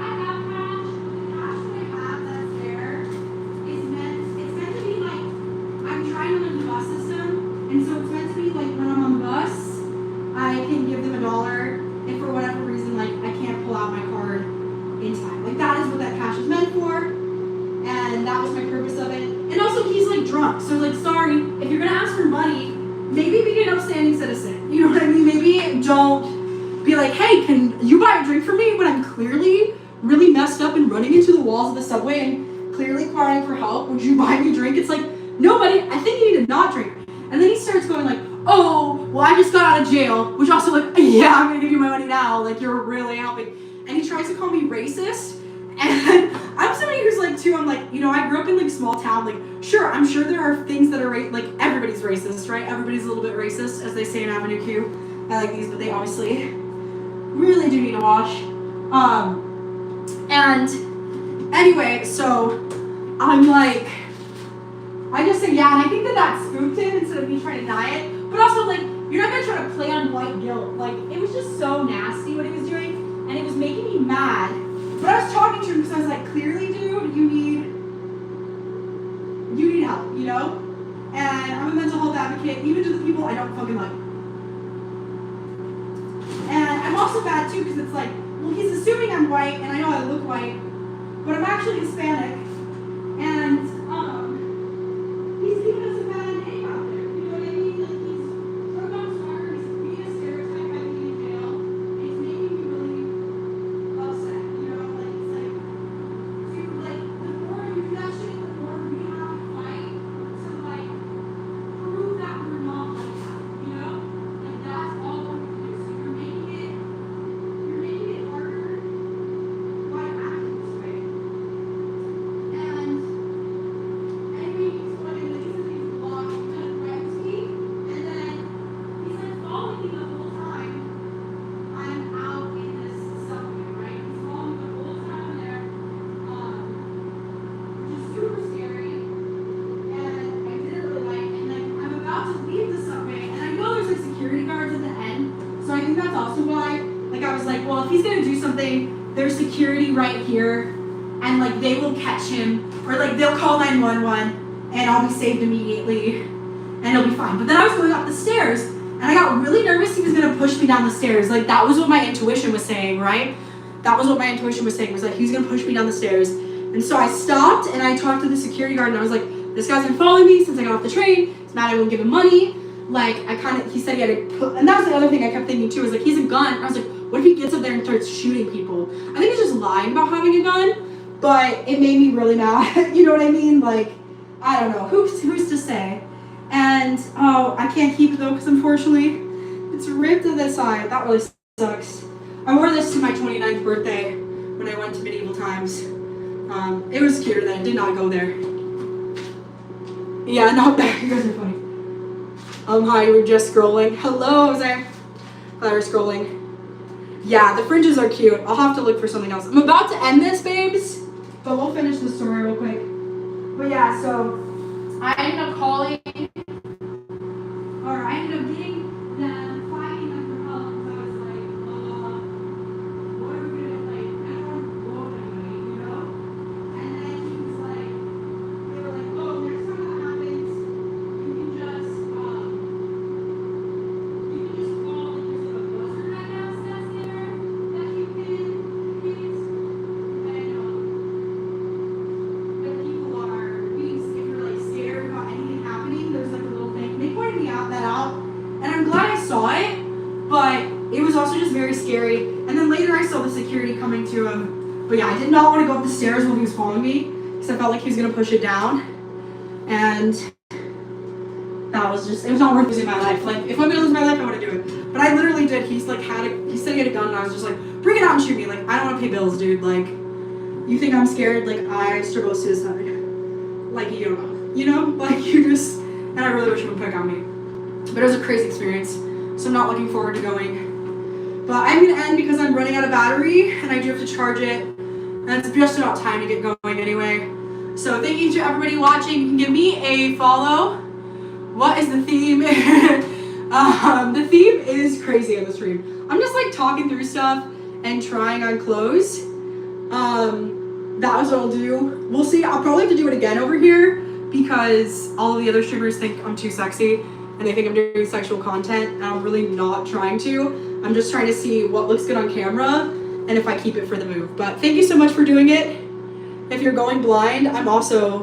I have cash, but the cash that I have that's there is it's meant to be like, I'm trying to learn the bus system, and so it's meant to be like when I'm on the bus, I can give them $1 if for whatever reason, like, I can't pull out my card in time. Like, that is what that cash is meant for. also he's like drunk, so like sorry, if you're gonna ask for money, maybe be an upstanding citizen. You know what I mean? Maybe don't be like, hey, can you buy a drink for me when I'm clearly really messed up and running into the walls of the subway and clearly crying for help. Would you buy me a drink? It's like, no, buddy, I think you need to not drink. And then he starts going like, oh, well, I just got out of jail, which also like, yeah, I'm gonna give you my money now. Like, you're really helping. And he tries to call me racist. And I'm somebody who's like, too, I'm like, you know, I grew up in like small town. Like, sure, I'm sure there are things that are like, everybody's racist, right? Everybody's a little bit racist, as they say in Avenue Q. I like these, but they obviously really do need a wash. And anyway, so I'm like, I just say yeah, and I think that spooked him instead of me trying to deny it. But also, like, you're not gonna try to play on white guilt. Like, it was just so nasty what he was doing, and it was making me mad. But I was talking to him because I was like, clearly, dude, you need help, you know? And I'm a mental health advocate, even to the people I don't fucking like. And I'm also bad too, because it's like, well, he's assuming I'm white, and I know I look white, but I'm actually Hispanic, and he's giving us a bad name out there. You know what I mean? Like, he's drunk on stalker, he's being a stereotype by being in jail, and it's making me really upset. You know, like, it's like, dude, like, the more you do that shit, the more we have to fight to like prove that we're not like that. You know, like that's all we're gonna do. So you're making it harder by acting this way. And anyway, he's funny, like, he's in these vlogs, he kind of threatens me, and then he's like following me the whole time I'm out in this subway, right? He's following me the whole time I'm there, which is super scary, and I didn't really like, and like I'm about to leave the subway, and I know there's like security guards at the end, so I think that's also why, like, I was like, well, if he's gonna do something, there's security right here, and like they will catch him, or like they'll call 911 and I'll be saved immediately and it'll be fine. But then I was going up the stairs and I got really nervous he was gonna push me down the stairs. Like, that was what my intuition was saying, right? That was what my intuition was saying, was like, he's gonna push me down the stairs. And so I stopped and I talked to the security guard and I was like, this guy's been following me since I got off the train. He's mad I won't give him money. Like, he said he had to put, and that was the other thing I kept thinking too, was like, he's a gun. And I was like, what if he gets up there and starts shooting people? I think he's just lying about having a gun. But it made me really mad. You know what I mean? Like, I don't know. Who's to say? And, oh, I can't keep it though, because unfortunately, it's ripped to the side. That really sucks. I wore this to my 29th birthday when I went to Medieval Times. It was cuter then. It did not go there. Yeah, not bad. You guys are funny. Hi, you were just scrolling. Hello, Jose. Thought I was scrolling. Yeah, the fringes are cute. I'll have to look for something else. I'm about to end this, babes, but we'll finish the story real quick. But yeah, so I ended up calling, or I ended up getting them, finding them for help, because I was like, what are we gonna, like, I don't want to go anybody, you know? And then he was like, they were like, oh, next time that happens, you can just call, like, there's like a buzzer right now that's there that you can hit, and when people are being, if you're like scared about anything happening, there's like a little thing. They pointed me out, and I'm glad I saw it, but it was also just very scary. And then later I saw the security coming to him. But yeah, I did not want to go up the stairs while he was following me, because I felt like he was gonna push it down. And that was just, it was not worth losing my life. Like, if I'm gonna lose my life, I want to do it. But I literally did. He said he had a gun, and I was just like, bring it out and shoot me. Like, I don't want to pay bills, dude. Like, you think I'm scared? Like, I struggle with suicide. Like, you don't know. You know? Like, you just, and I really wish you would pick on me. But it was a crazy experience, so I'm not looking forward to going. But I'm gonna end because I'm running out of battery, and I do have to charge it. And it's just about time to get going anyway. So thank you to everybody watching. You can give me a follow. What is the theme? The theme is crazy on the stream. I'm just like talking through stuff and trying on clothes. That was what I'll do. We'll see. I'll probably have to do it again over here because all of the other streamers think I'm too sexy and they think I'm doing sexual content, and I'm really not trying to. I'm just trying to see what looks good on camera and if I keep it for the move. But thank you so much for doing it. If you're going blind, I'm also